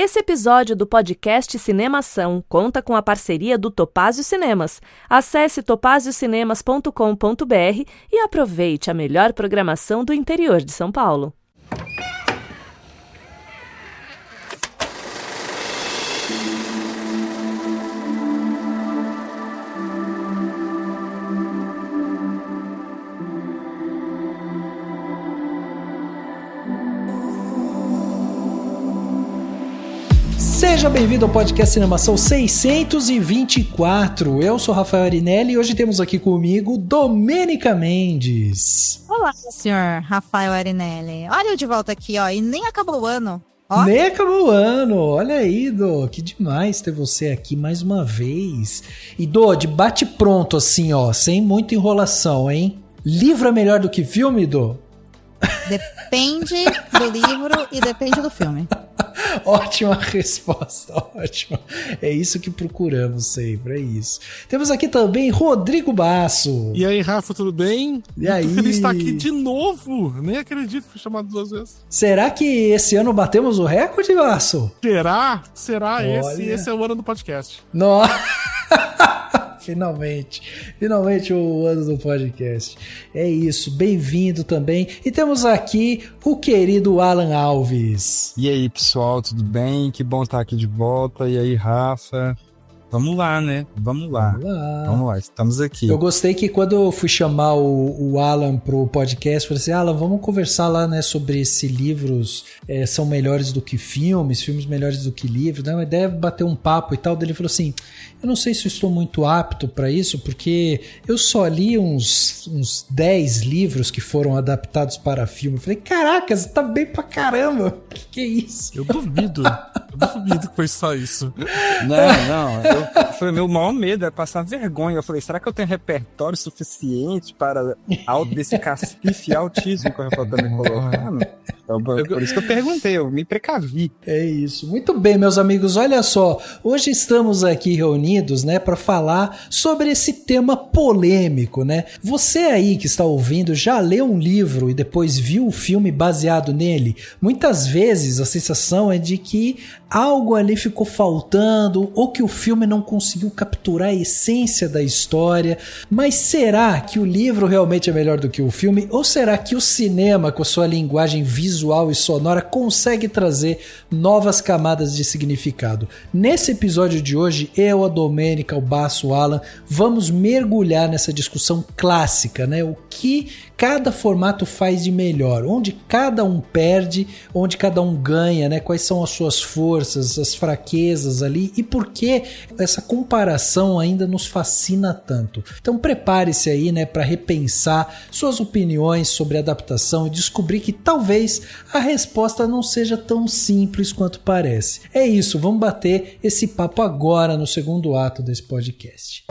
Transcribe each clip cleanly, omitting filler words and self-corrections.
Esse episódio do podcast Cinemação conta com a parceria do Topázio Cinemas. Acesse topaziocinemas.com.br e aproveite a melhor programação do interior de São Paulo. Seja bem-vindo ao podcast Cinemação 624. Eu sou Rafael Arinelli e hoje temos aqui comigo Domênica Mendes. Olá, senhor Rafael Arinelli. Olha eu de volta aqui, ó, e nem acabou o ano. Ó. Nem acabou o ano, olha aí, Dô, que demais ter você aqui mais uma vez. E Dô, de bate pronto assim, ó, sem muita enrolação, hein? Livro é melhor do que filme, Dô? Depende do livro e depende do filme. Ótima resposta, ótima. É isso que procuramos sempre, é isso. Temos aqui também Rodrigo Basso. E aí, Rafa, tudo bem? E aí? Muito feliz de estar aqui de novo. Nem acredito que fui chamado 2 vezes. Será que esse ano batemos o recorde, Basso? Será? Olha. Esse é o ano do podcast. Nossa! Finalmente o ano do podcast. É isso, bem-vindo também. E temos aqui o querido Alan Alves. E aí, pessoal, tudo bem? Que bom estar aqui de volta. E aí, Rafa? Vamos lá, né? Vamos lá, estamos aqui. Eu gostei que quando eu fui chamar o Alan pro podcast, eu falei assim, Alan, vamos conversar lá, né, sobre se livros são melhores do que filmes melhores do que livros, né? A ideia é bater um papo e tal. Daí ele falou assim, eu não sei se eu estou muito apto para isso, porque eu só li uns 10 livros que foram adaptados para filme. Eu falei, caraca, você tá bem pra caramba. Que é isso? Eu duvido que foi só isso. Não. Foi meu maior medo, é passar vergonha. Eu falei, será que eu tenho repertório suficiente para desse cacife altíssimo que o Rafael tá me colocando? Então, por isso que eu perguntei, eu me precavi. É isso. Muito bem, meus amigos, olha só. Hoje estamos aqui reunidos, né, para falar sobre esse tema polêmico, né? Você aí que está ouvindo já leu um livro e depois viu o filme baseado nele? Muitas vezes a sensação é de que algo ali ficou faltando ou que o filme não conseguiu capturar a essência da história. Mas será que o livro realmente é melhor do que o filme? Ou será que o cinema, com a sua linguagem visual e sonora, consegue trazer novas camadas de significado? Nesse episódio de hoje, eu, a Domênica, o Basso, o Alan, vamos mergulhar nessa discussão clássica, né? O que cada formato faz de melhor, onde cada um perde, onde cada um ganha, né? Quais são as suas forças, as fraquezas ali e por que essa comparação ainda nos fascina tanto. Então prepare-se aí, né, para repensar suas opiniões sobre a adaptação e descobrir que talvez a resposta não seja tão simples quanto parece. É isso, vamos bater esse papo agora no segundo ato desse podcast.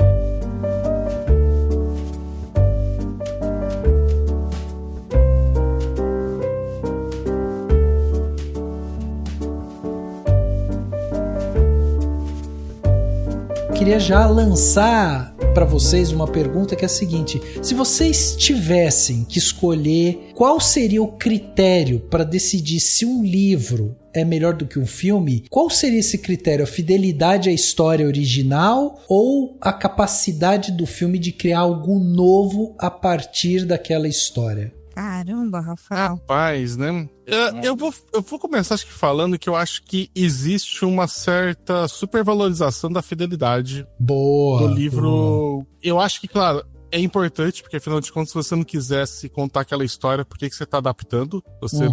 Queria já lançar para vocês uma pergunta que é a seguinte: se vocês tivessem que escolher qual seria o critério para decidir se um livro é melhor do que um filme, qual seria esse critério? A fidelidade à história original ou a capacidade do filme de criar algo novo a partir daquela história? Caramba, Rafael. Rapaz, né? Eu vou começar acho que falando que eu acho que existe uma certa supervalorização da fidelidade do livro. Boa. Eu acho que, claro, é importante, porque afinal de contas, se você não quisesse contar aquela história, por que você tá adaptando? Você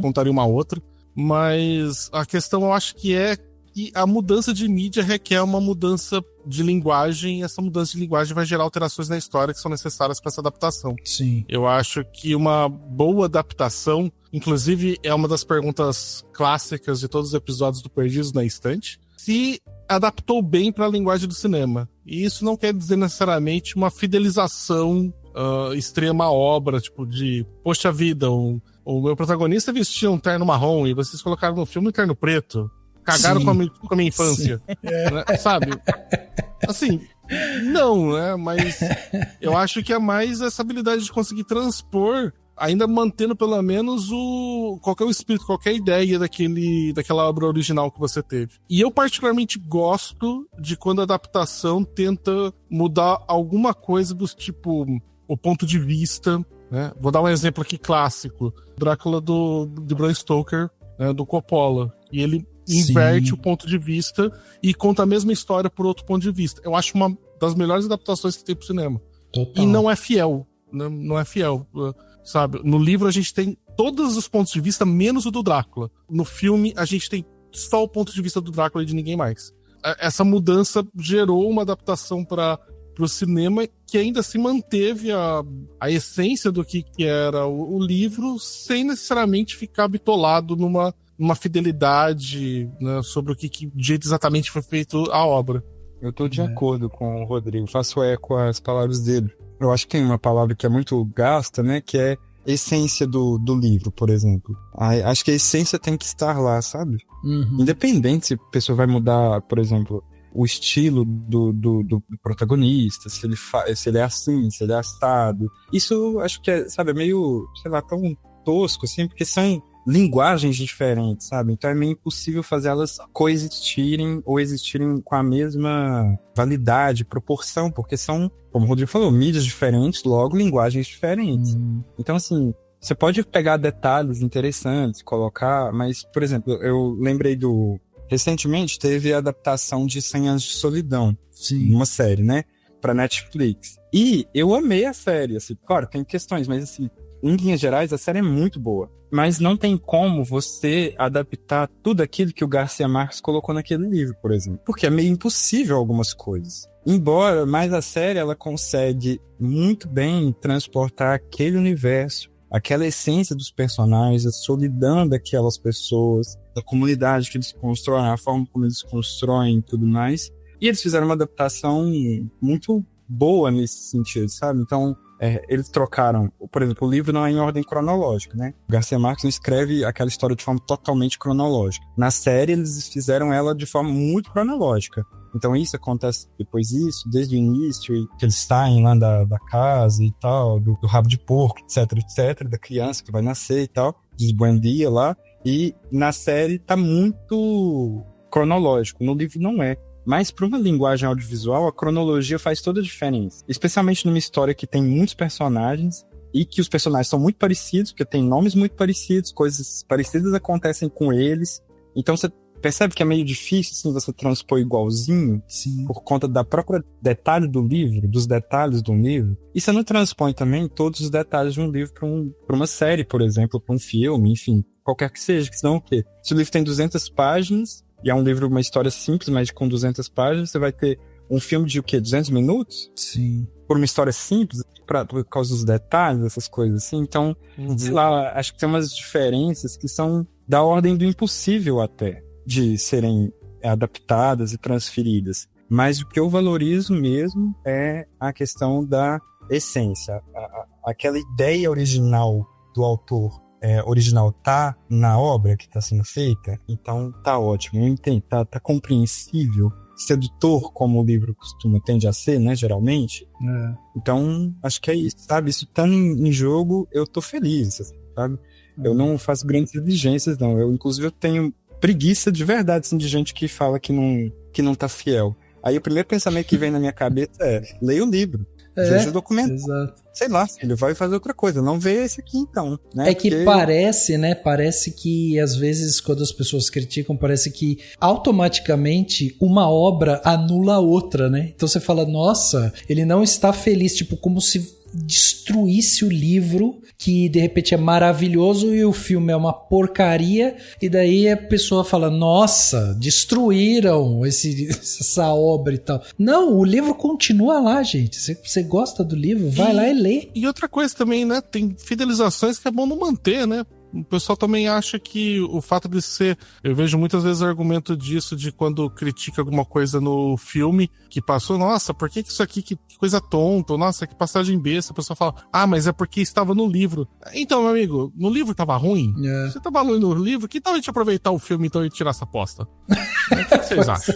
contaria uma outra. Mas a questão eu acho que é que a mudança de mídia requer uma mudança de linguagem, e essa mudança de linguagem vai gerar alterações na história que são necessárias para essa adaptação. Sim. Eu acho que uma boa adaptação, inclusive é uma das perguntas clássicas de todos os episódios do Perdidos na Estante, se adaptou bem para a linguagem do cinema. E isso não quer dizer necessariamente uma fidelização extrema à obra, tipo de, poxa vida, o meu protagonista vestia um terno marrom e vocês colocaram no filme um terno preto. Cagaram com a minha infância, né? Sabe? Assim, não, né? Mas eu acho que é mais essa habilidade de conseguir transpor ainda mantendo pelo menos qualquer espírito, qualquer ideia daquela obra original que você teve. E eu particularmente gosto de quando a adaptação tenta mudar alguma coisa do tipo, o ponto de vista, né? Vou dar um exemplo aqui clássico, Drácula de Bram Stoker, né, do Coppola, e ele inverte o ponto de vista e conta a mesma história por outro ponto de vista. Eu acho uma das melhores adaptações que tem pro cinema. Total. E não é fiel, não é fiel, sabe? No livro a gente tem todos os pontos de vista, menos o do Drácula. No filme a gente tem só o ponto de vista do Drácula e de ninguém mais. Essa mudança gerou uma adaptação pro cinema que ainda se manteve a essência do que era o livro, sem necessariamente ficar bitolado numa fidelidade, né, sobre que jeito exatamente foi feito a obra. Eu tô de acordo com o Rodrigo, faço eco às palavras dele. Eu acho que tem uma palavra que é muito gasta, né, que é essência do livro, por exemplo. Acho que a essência tem que estar lá, sabe? Uhum. Independente se a pessoa vai mudar, por exemplo, o estilo do protagonista, se ele é assim, se ele é assado. Isso acho que é, sabe, é meio, sei lá, tão tosco, assim, porque são linguagens diferentes, sabe? Então é meio impossível fazer elas coexistirem ou existirem com a mesma validade, proporção, porque são, como o Rodrigo falou, mídias diferentes, logo linguagens diferentes. Então, assim, você pode pegar detalhes interessantes, colocar, mas, por exemplo, eu lembrei recentemente teve a adaptação de 100 Anos de Solidão, uma série, né? Pra Netflix. E eu amei a série, assim, claro, tem questões, mas assim, em linhas gerais, a série é muito boa. Mas não tem como você adaptar tudo aquilo que o Garcia Marques colocou naquele livro, por exemplo. Porque é meio impossível algumas coisas. Embora, mas a série, ela consegue muito bem transportar aquele universo, aquela essência dos personagens, a solidão daquelas pessoas, da comunidade que eles constroem, a forma como eles constroem e tudo mais. E eles fizeram uma adaptação muito boa nesse sentido, sabe? Então, eles trocaram, por exemplo, o livro não é em ordem cronológica, né? O Garcia Marques não escreve aquela história de forma totalmente cronológica. Na série, eles fizeram ela de forma muito cronológica. Então isso acontece depois disso, desde o início, que eles saem lá da casa e tal, do rabo de porco, etc, da criança que vai nascer e tal, diz bom dia lá. E na série tá muito cronológico, no livro não é. Mas para uma linguagem audiovisual, a cronologia faz toda a diferença. Especialmente numa história que tem muitos personagens e que os personagens são muito parecidos, porque tem nomes muito parecidos, coisas parecidas acontecem com eles. Então você percebe que é meio difícil assim, você transpor igualzinho. Sim. Por conta da própria detalhe do livro, dos detalhes do livro. E você não transpõe também todos os detalhes de um livro para uma série, por exemplo, para um filme, enfim, qualquer que seja. Que senão o quê? Se o livro tem 200 páginas... E é um livro, uma história simples, mas com 200 páginas, você vai ter um filme de o quê? 200 minutos? Sim. Por uma história simples, por causa dos detalhes, essas coisas assim. Então, sei lá, acho que tem umas diferenças que são da ordem do impossível até, de serem adaptadas e transferidas. Mas o que eu valorizo mesmo é a questão da essência. Aquela ideia original do autor. Original tá na obra que tá sendo feita, então tá ótimo, eu entendo, tá compreensível, sedutor, como o livro tende a ser, né, geralmente. Então, acho que é isso, sabe? Isso tá em jogo, eu tô feliz, sabe? Eu não faço grandes exigências, não. Inclusive, eu tenho preguiça de verdade, assim, de gente que fala que não tá fiel. Aí o primeiro pensamento que vem na minha cabeça é, leia o livro. Veja o documento. Exato. Sei lá, ele vai fazer outra coisa. Não vê esse aqui, então. Né? É que porque... parece que às vezes quando as pessoas criticam, parece que automaticamente uma obra anula a outra, né? Então você fala, nossa, ele não está feliz, tipo, como se destruísse o livro, que de repente é maravilhoso e o filme é uma porcaria, e daí a pessoa fala, nossa, destruíram essa obra e tal. Não, o livro continua lá, gente. Você gosta do livro, vai lá e lê. E outra coisa também, né, tem fidelizações que é bom não manter, né? O pessoal também acha que o fato de ser... Eu vejo muitas vezes argumento disso, de quando critica alguma coisa no filme que passou, nossa, por que isso aqui, que coisa tonta, nossa, que passagem besta. A pessoa fala, mas é porque estava no livro. Então, meu amigo, no livro tava ruim? Você tava ruim no livro? Que tal a gente aproveitar o filme então e tirar essa aposta? O que vocês acham?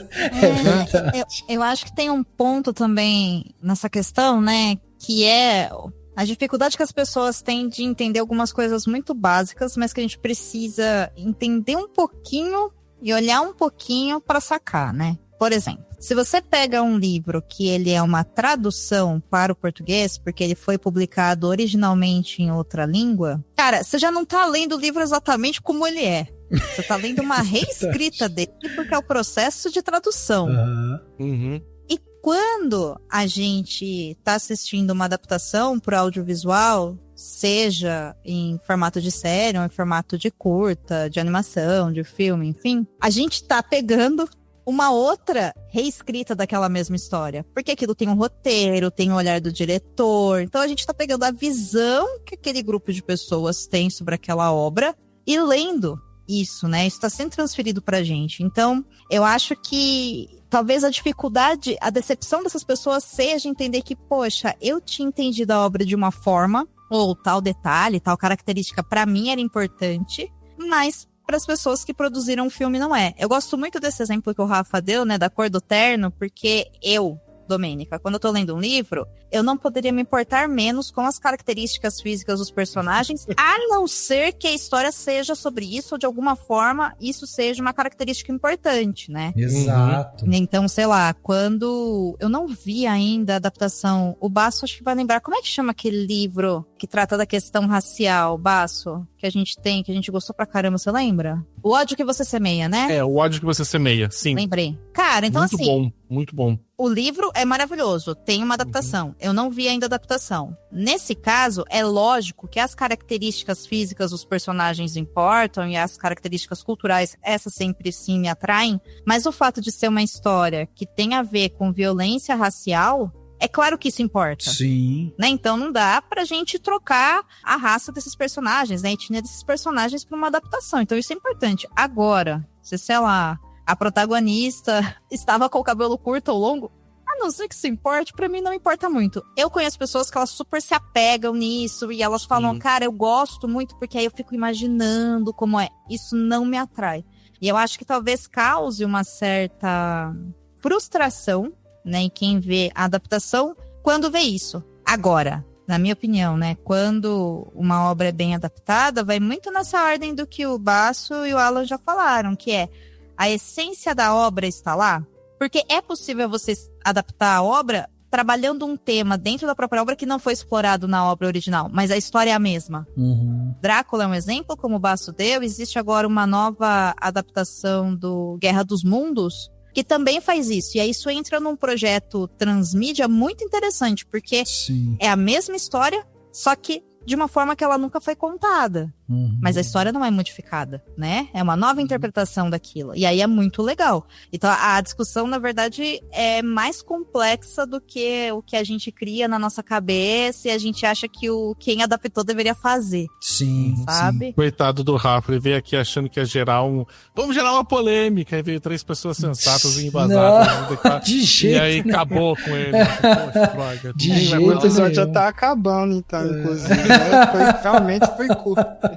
Eu acho que tem um ponto também nessa questão, né, que é A dificuldade que as pessoas têm de entender algumas coisas muito básicas, mas que a gente precisa entender um pouquinho e olhar um pouquinho para sacar, né? Por exemplo, se você pega um livro que ele é uma tradução para o português, porque ele foi publicado originalmente em outra língua, cara, você já não tá lendo o livro exatamente como ele é. Você tá lendo uma reescrita dele, porque é o processo de tradução. Uhum. E quando a gente tá assistindo uma adaptação pro audiovisual, seja em formato de série, ou em formato de curta, de animação, de filme, enfim, a gente tá pegando uma outra reescrita daquela mesma história. Porque aquilo tem um roteiro, tem o olhar do diretor. Então a gente tá pegando a visão que aquele grupo de pessoas tem sobre aquela obra e lendo isso, né? Isso tá sendo transferido pra gente. Então, eu acho que talvez a dificuldade, a decepção dessas pessoas seja entender que, poxa, eu tinha entendido a obra de uma forma, ou tal detalhe, tal característica pra mim era importante, mas para as pessoas que produziram o filme não é. Eu gosto muito desse exemplo que o Rafa deu, né, da cor do terno, porque eu, Domênica, quando eu tô lendo um livro, eu não poderia me importar menos com as características físicas dos personagens, a não ser que a história seja sobre isso, ou de alguma forma isso seja uma característica importante, né? Exato. Então, sei lá, quando eu não vi ainda a adaptação, o Basso acho que vai lembrar, como é que chama aquele livro que trata da questão racial, Basso, que a gente tem, que a gente gostou pra caramba, você lembra? O Ódio que Você Semeia, né? É, O Ódio que Você Semeia, sim. Lembrei. Cara, então muito assim... bom, muito bom. O livro é maravilhoso, tem uma adaptação. Eu não vi ainda a adaptação. Nesse caso, é lógico que as características físicas dos personagens importam e as características culturais, essas sempre sim me atraem, mas o fato de ser uma história que tem a ver com violência racial, é claro que isso importa. Sim. Né? Então não dá pra gente trocar a raça desses personagens, né? A etnia desses personagens pra uma adaptação. Então isso é importante. Agora, se sei lá, a protagonista estava com o cabelo curto ou longo, a não ser que isso importe, pra mim não importa muito. Eu conheço pessoas que elas super se apegam nisso e elas falam, cara, eu gosto muito porque aí eu fico imaginando como é. Isso não me atrai. E eu acho que talvez cause uma certa frustração, né, em quem vê a adaptação quando vê isso. Agora, na minha opinião, né, quando uma obra é bem adaptada, vai muito nessa ordem do que o Basso e o Alan já falaram, que é a essência da obra está lá, porque é possível você adaptar a obra trabalhando um tema dentro da própria obra que não foi explorado na obra original, mas a história é a mesma. Drácula é um exemplo, como o Basso deu, existe agora uma nova adaptação do Guerra dos Mundos, que também faz isso, e aí isso entra num projeto transmídia muito interessante, porque é a mesma história, só que de uma forma que ela nunca foi contada. Mas a história não é modificada, né? É uma nova interpretação daquilo. E aí é muito legal. Então a discussão, na verdade, é mais complexa do que o que a gente cria na nossa cabeça e a gente acha que quem adaptou deveria fazer. Sim, sabe? sim. Coitado do Rafa, ele veio aqui achando que ia gerar vamos gerar uma polêmica. Aí veio 3 pessoas sensatas e embasadas. De jeito e aí acabou com ele. Poxa, droga. De jeito o episódio já nenhum. tá acabando, então, inclusive. Né? Realmente foi curto.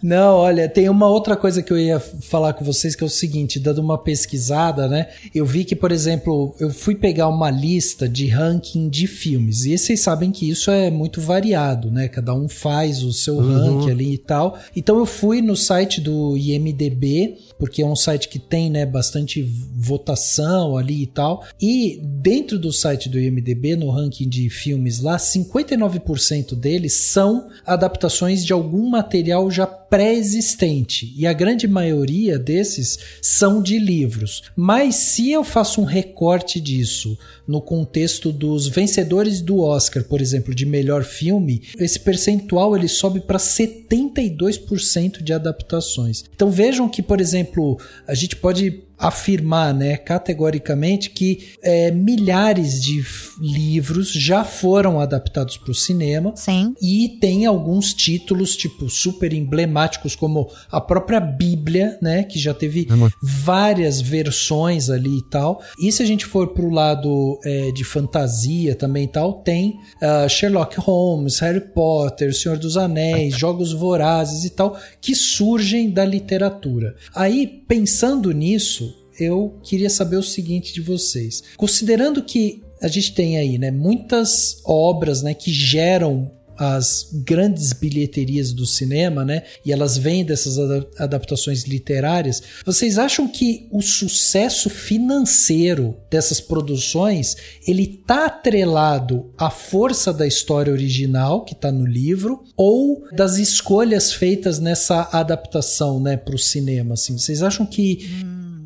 Não, olha, tem uma outra coisa que eu ia falar com vocês, que é o seguinte, dando uma pesquisada, né? Eu vi que, por exemplo, eu fui pegar uma lista de ranking de filmes, e vocês sabem que isso é muito variado, né? Cada um faz o seu ranking ali e tal. Então eu fui no site do IMDb, porque é um site que tem, né, bastante votação ali e tal, e dentro do site do IMDb, no ranking de filmes lá, 59% deles são adaptações de algum material já pré-existente, e a grande maioria desses são de livros. Mas se eu faço um recorte disso no contexto dos vencedores do Oscar, por exemplo, de melhor filme, esse percentual ele sobe para 72% de adaptações. Então vejam que, por exemplo, a gente pode afirmar, né, categoricamente que milhares de livros já foram adaptados para o cinema. Sim. E tem alguns títulos tipo super emblemáticos como a própria Bíblia, né, que já teve várias versões ali e tal. E se a gente for pro lado de fantasia também e tal, tem Sherlock Holmes, Harry Potter, Senhor dos Anéis, Jogos Vorazes e tal, que surgem da literatura. Aí, pensando nisso, eu queria saber o seguinte de vocês. Considerando que a gente tem aí, né, muitas obras, né, que geram as grandes bilheterias do cinema, né? E elas vêm dessas adaptações literárias. Vocês acham que o sucesso financeiro dessas produções, ele tá atrelado à força da história original que tá no livro ou das escolhas feitas nessa adaptação, né, pro cinema, assim? Vocês acham que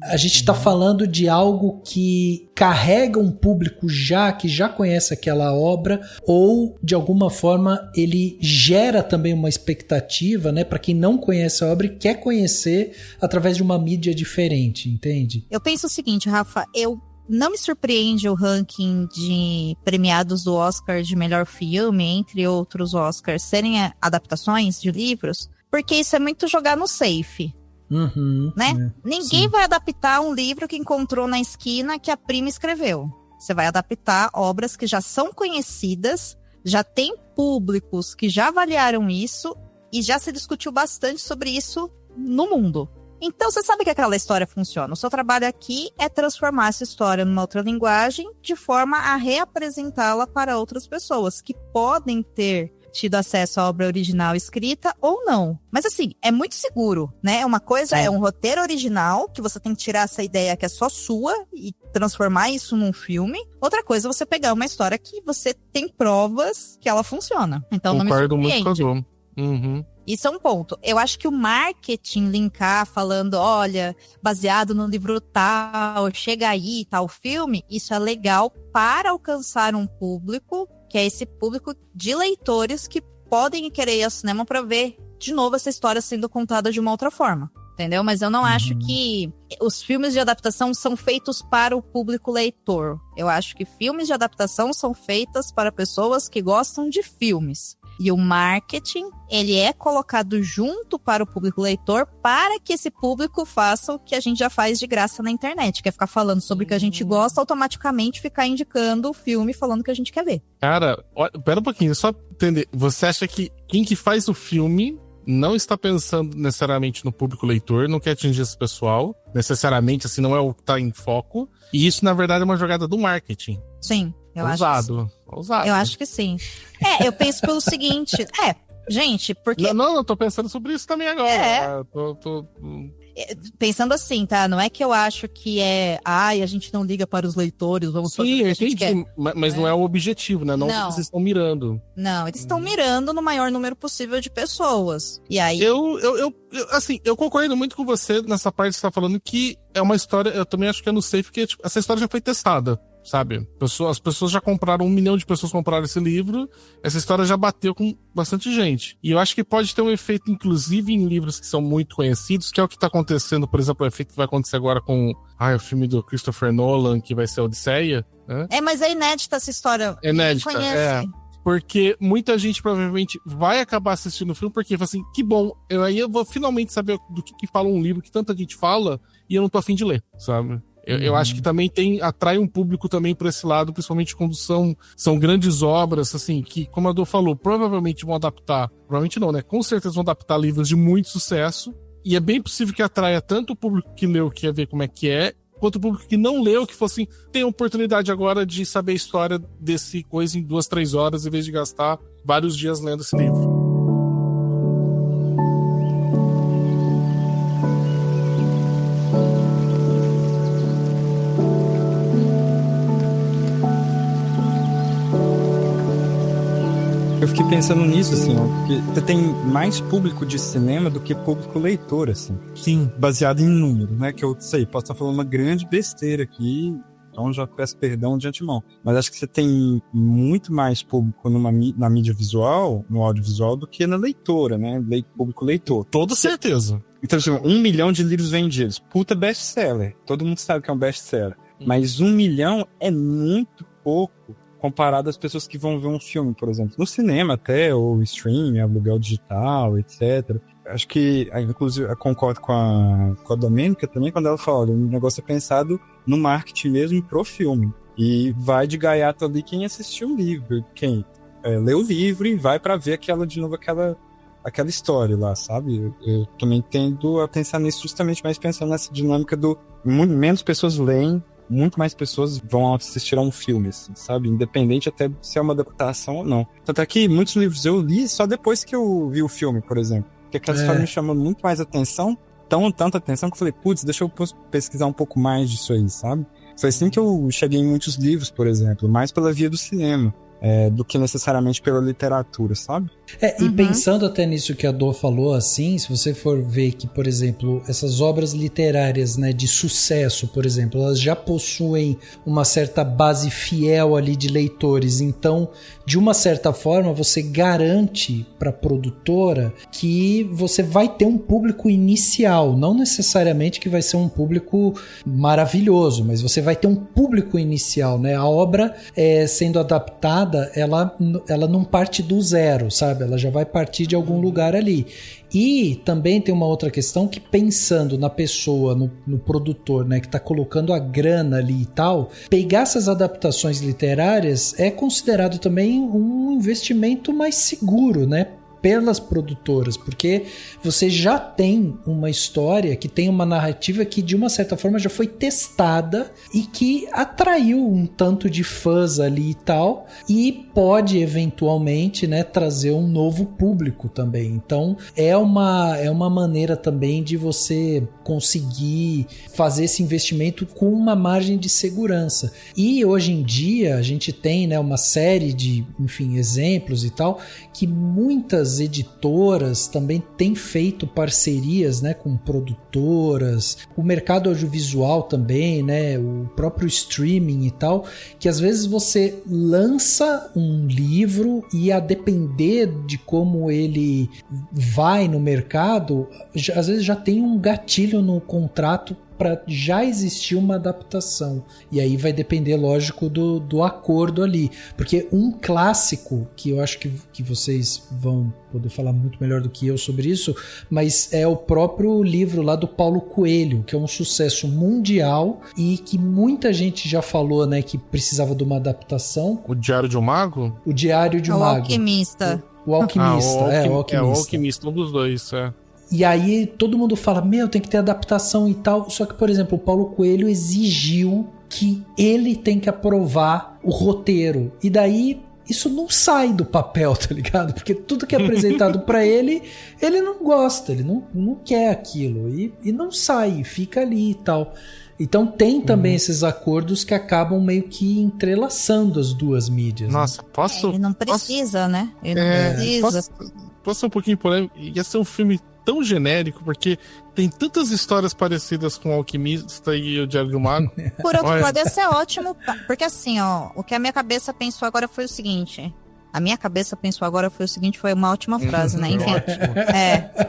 a gente está falando de algo que carrega um público que já conhece aquela obra, ou de alguma forma ele gera também uma expectativa, né, para quem não conhece a obra e quer conhecer através de uma mídia diferente, entende? Eu penso o seguinte, Rafa, não me surpreende o ranking de premiados do Oscar de melhor filme, entre outros Oscars, serem adaptações de livros, porque isso é muito jogar no safe. Né? Ninguém vai adaptar um livro que encontrou na esquina que a prima escreveu. Você vai adaptar obras que já são conhecidas, já tem públicos que já avaliaram isso e já se discutiu bastante sobre isso no mundo. Então você sabe que aquela história funciona. O seu trabalho aqui é transformar essa história numa outra linguagem de forma a reapresentá-la para outras pessoas que podem ter tido acesso à obra original escrita ou não. Mas assim, é muito seguro, né? Uma coisa é um roteiro original, que você tem que tirar essa ideia que é só sua e transformar isso num filme. Outra coisa é você pegar uma história que você tem provas que ela funciona. Então concordo não me surpreende. Muito com Isso é um ponto. Eu acho que o marketing linkar falando, olha, baseado no livro tal, chega aí, tal filme, isso é legal para alcançar um público, que é esse público de leitores que podem querer ir ao cinema para ver de novo essa história sendo contada de uma outra forma, entendeu? Mas eu não acho que os filmes de adaptação são feitos para o público leitor. Eu acho que filmes de adaptação são feitas para pessoas que gostam de filmes. E o marketing, ele é colocado junto para o público leitor para que esse público faça o que a gente já faz de graça na internet, que é ficar falando sobre o que a gente gosta, automaticamente ficar indicando o filme falando que a gente quer ver. Cara, pera um pouquinho, só pra entender. Você acha que quem que faz o filme não está pensando necessariamente no público leitor, não quer atingir esse pessoal, necessariamente, assim, não é o que tá em foco, e isso, na verdade, é uma jogada do marketing. Sim. Ousado. Eu acho que sim. Eu penso pelo seguinte. Gente, porque... Não, eu tô pensando sobre isso também agora. Pensando assim, tá? Não é que eu acho que a gente não liga para os leitores, vamos fazer o que a gente quer. Mas não é o objetivo, né? Não. Que vocês estão mirando. Não, eles estão mirando no maior número possível de pessoas. E aí... Eu concordo muito com você nessa parte que você tá falando, que é uma história, eu também acho que é no safe, que tipo, essa história já foi testada. Sabe? As pessoas já compraram, 1 milhão de pessoas compraram esse livro, essa história já bateu com bastante gente. E eu acho que pode ter um efeito, inclusive, em livros que são muito conhecidos, que é o que tá acontecendo, por exemplo, o efeito que vai acontecer agora com o filme do Christopher Nolan, que vai ser a Odisseia. Né? Mas é inédita essa história. Inédita, porque muita gente provavelmente vai acabar assistindo o filme, porque assim, que bom, aí eu vou finalmente saber do que fala um livro que tanta gente fala e eu não tô a fim de ler, sabe? Eu acho que também atrai um público também por esse lado, principalmente quando são grandes obras, assim, que, como a Dô falou, provavelmente vão adaptar, provavelmente não, né? Com certeza vão adaptar livros de muito sucesso, e é bem possível que atraia tanto o público que leu, que quer ver como é que é, quanto o público que não leu, que fosse assim, tem a oportunidade agora de saber a história desse coisa em 2, 3 horas, em vez de gastar vários dias lendo esse livro. Eu fiquei pensando nisso, assim, ó, porque você tem mais público de cinema do que público leitor, assim. Sim. Baseado em número, né? Que eu sei, posso estar falando uma grande besteira aqui, então já peço perdão de antemão. Mas acho que você tem muito mais público na mídia visual, no audiovisual, do que na leitora, né? Público leitor. Toda certeza. Então, assim, 1 milhão de livros vendidos. Puta best-seller. Todo mundo sabe que é um best-seller. Mas 1 milhão é muito pouco comparado às pessoas que vão ver um filme, por exemplo, no cinema até, ou streaming, aluguel digital, etc. Acho que, inclusive, eu concordo com a Domênica também, quando ela fala, olha, o negócio é pensado no marketing mesmo pro filme. E vai de gaiato ali quem assistiu o livro, quem lê o livro e vai pra ver aquela história lá, sabe? Eu também tendo a pensar nisso justamente, mas pensando nessa dinâmica do menos pessoas leem, muito mais pessoas vão assistir a um filme, assim, sabe? Independente até se é uma adaptação ou não. Tanto é que muitos livros eu li só depois que eu vi o filme, por exemplo. Porque aquela história me chamou muito mais atenção, tanta atenção, que eu falei, putz, deixa eu pesquisar um pouco mais disso aí, sabe? Foi assim que eu cheguei em muitos livros, por exemplo, mais pela via do cinema. Do que necessariamente pela literatura, sabe? E pensando até nisso que a Dô falou, assim, se você for ver que, por exemplo, essas obras literárias, né, de sucesso, por exemplo, elas já possuem uma certa base fiel ali de leitores, então, de uma certa forma, você garante para a produtora que você vai ter um público inicial, não necessariamente que vai ser um público maravilhoso, mas você vai ter um público inicial, né? A obra sendo adaptada, ela não parte do zero, sabe? Ela já vai partir de algum lugar ali. E também tem uma outra questão que, pensando na pessoa, no produtor, né, que está colocando a grana ali e tal, pegar essas adaptações literárias é considerado também um investimento mais seguro, né? Pelas produtoras, porque você já tem uma história que tem uma narrativa que de uma certa forma já foi testada e que atraiu um tanto de fãs ali e tal, e pode eventualmente, né, trazer um novo público também. Então é uma maneira também de você conseguir fazer esse investimento com uma margem de segurança. E hoje em dia a gente tem, né, uma série de, enfim, exemplos e tal, que muitas editoras também têm feito parcerias, né, com produtoras, o mercado audiovisual também, né, o próprio streaming e tal, que às vezes você lança um livro e, a depender de como ele vai no mercado, às vezes já tem um gatilho no contrato para já existir uma adaptação. E aí vai depender, lógico, do acordo ali. Porque um clássico, que eu acho que vocês vão poder falar muito melhor do que eu sobre isso, mas é o próprio livro lá do Paulo Coelho, que é um sucesso mundial e que muita gente já falou, né, que precisava de uma adaptação. O Diário de um Mago? O Diário de um Mago. Alquimista. O Alquimista. O Alquimista. É o Alquimista, um dos dois, E aí todo mundo fala, tem que ter adaptação e tal. Só que, por exemplo, o Paulo Coelho exigiu que ele tem que aprovar o roteiro. E daí isso não sai do papel, tá ligado? Porque tudo que é apresentado pra ele, ele não gosta, ele não quer aquilo. E não sai, fica ali e tal. Então tem também esses acordos que acabam meio que entrelaçando as duas mídias. Nossa, posso... ele não precisa, né? Ele não precisa. Posso ser um pouquinho polêmico? Ia ser um filme tão genérico, porque tem tantas histórias parecidas com o Alquimista e o Diário do Mago. Por outro lado, ia ser ótimo, porque assim, ó, o que a minha cabeça pensou agora foi o seguinte... Foi uma ótima frase, né? Enfim,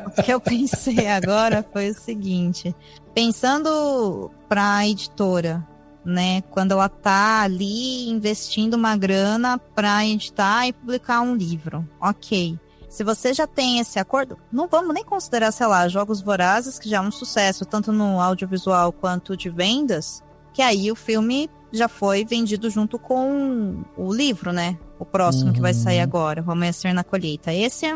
o que eu pensei agora foi o seguinte... Pensando pra editora, né? Quando ela tá ali investindo uma grana pra editar e publicar um livro. Ok. Se você já tem esse acordo, não vamos nem considerar, sei lá, Jogos Vorazes, que já é um sucesso, tanto no audiovisual quanto de vendas, que aí o filme já foi vendido junto com o livro, né? O próximo que vai sair agora, O Amanhecer na Colheita. Esse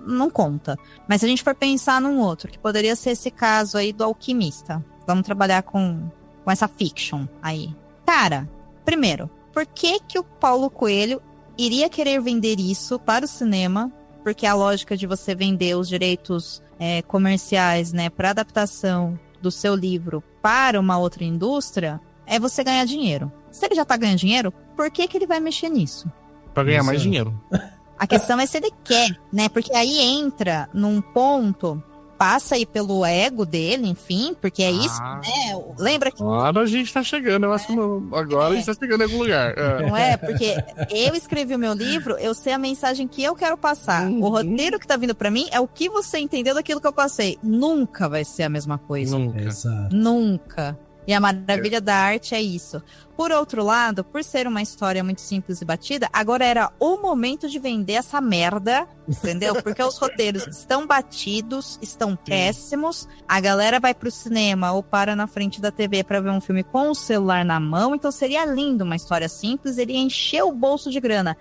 não conta. Mas se a gente for pensar num outro, que poderia ser esse caso aí do Alquimista. Vamos trabalhar com essa fiction aí. Cara, primeiro, por que o Paulo Coelho iria querer vender isso para o cinema? Porque a lógica de você vender os direitos comerciais, né, para adaptação do seu livro para uma outra indústria é você ganhar dinheiro. Se ele já tá ganhando dinheiro, por que ele vai mexer nisso? Pra ganhar mais dinheiro. A questão é se ele quer, né? Porque aí entra num ponto, passa aí pelo ego dele, enfim, porque é isso, né? Lembra que... Agora a gente tá chegando, eu acho que agora a gente tá chegando em algum lugar. Não é? Porque eu escrevi o meu livro, eu sei a mensagem que eu quero passar. O roteiro que tá vindo pra mim é o que você entendeu daquilo que eu passei. Nunca vai ser a mesma coisa. Nunca. Exato. Nunca. E a maravilha da arte é isso. Por outro lado, por ser uma história muito simples e batida, agora era o momento de vender essa merda, entendeu? Porque os roteiros estão batidos, estão péssimos, a galera vai pro cinema ou para na frente da TV pra ver um filme com o celular na mão, então seria lindo uma história simples, ele ia encher o bolso de grana.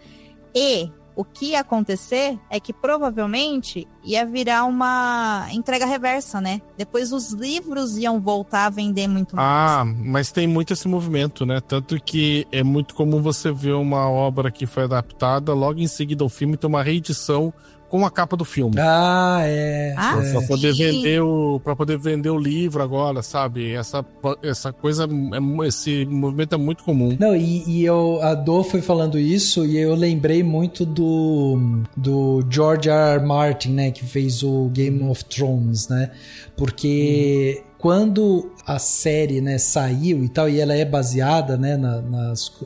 E o que ia acontecer é que provavelmente ia virar uma entrega reversa, né? Depois os livros iam voltar a vender muito mais. Ah, mas tem muito esse movimento, né? Tanto que é muito comum você ver uma obra que foi adaptada, logo em seguida o filme tem uma reedição com a capa do filme. Ah, é. Pra poder vender o livro agora, sabe? Essa coisa, esse movimento é muito comum. Não, a Dô foi falando isso e eu lembrei muito do George R. R. Martin, né? Que fez o Game of Thrones, né? Porque quando a série, né, saiu e tal, e ela é baseada, né,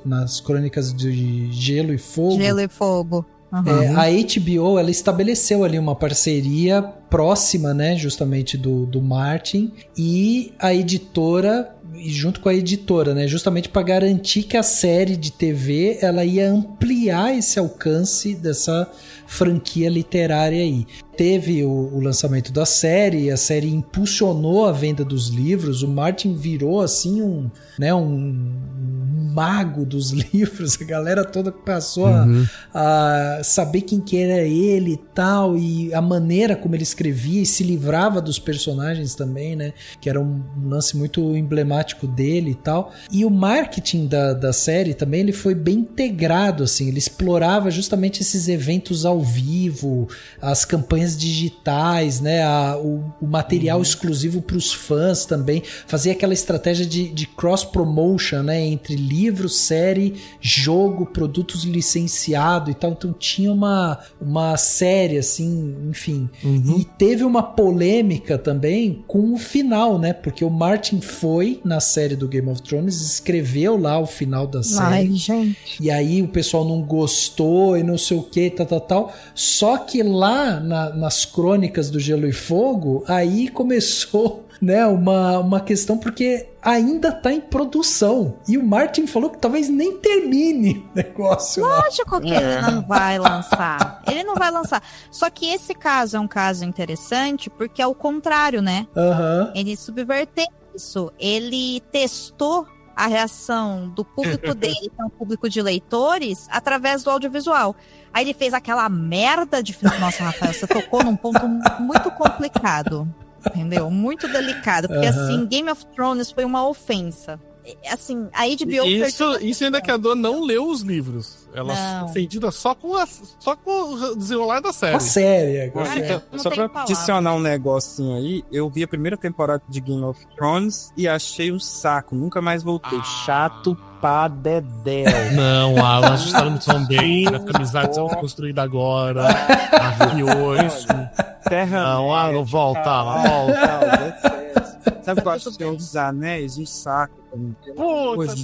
nas crônicas de Gelo e Fogo. Gelo e Fogo. Uhum. A HBO, ela estabeleceu ali uma parceria próxima, né, justamente do Martin e a editora, junto com a editora, né, justamente para garantir que a série de TV ela ia ampliar esse alcance dessa franquia literária aí. Teve o lançamento da série, a série impulsionou a venda dos livros, o Martin virou assim um mago dos livros, a galera toda passou a saber quem que era ele e tal, e a maneira como ele escrevia e se livrava dos personagens também, né, que era um lance muito emblemático dele e tal. E o marketing da série também, ele foi bem integrado, assim, ele explorava justamente esses eventos ao vivo, as campanhas digitais, né, o material exclusivo para os fãs também, fazia aquela estratégia de cross-promotion, né, entre livro, série, jogo, produtos licenciados e tal. Então tinha uma série, assim, enfim. E teve uma polêmica também com o final, né? Porque o Martin foi na série do Game of Thrones, escreveu lá o final da série. Ai, gente. E aí o pessoal não gostou e não sei o que, tal. Só que lá nas crônicas do Gelo e Fogo, aí começou, né, uma questão, porque ainda tá em produção. E o Martin falou que talvez nem termine o negócio. Lógico que ele não vai lançar. Ele não vai lançar. Só que esse caso é um caso interessante porque é o contrário, né? Ele subverteu isso. Ele testou a reação do público dele, que é um público de leitores, através do audiovisual. Aí ele fez aquela merda de final. Nossa, Rafael, você tocou num ponto muito complicado. Entendeu? Muito delicado. Porque, assim, Game of Thrones foi uma ofensa. Assim, a HBO... Isso ainda que a Dô não leu os livros. Ela é ofendida só com o desenrolar da série. A série. Só pra adicionar um negocinho aí, eu vi a primeira temporada de Game of Thrones e achei um saco. Nunca mais voltei. Chato pra dedéu. Não, Alan, a gente tá muito tão bem. A amizade sendo construída agora. E hoje. Não, Alan, volta. Sabe o que eu acho de dos Anéis? Um saco. Puta,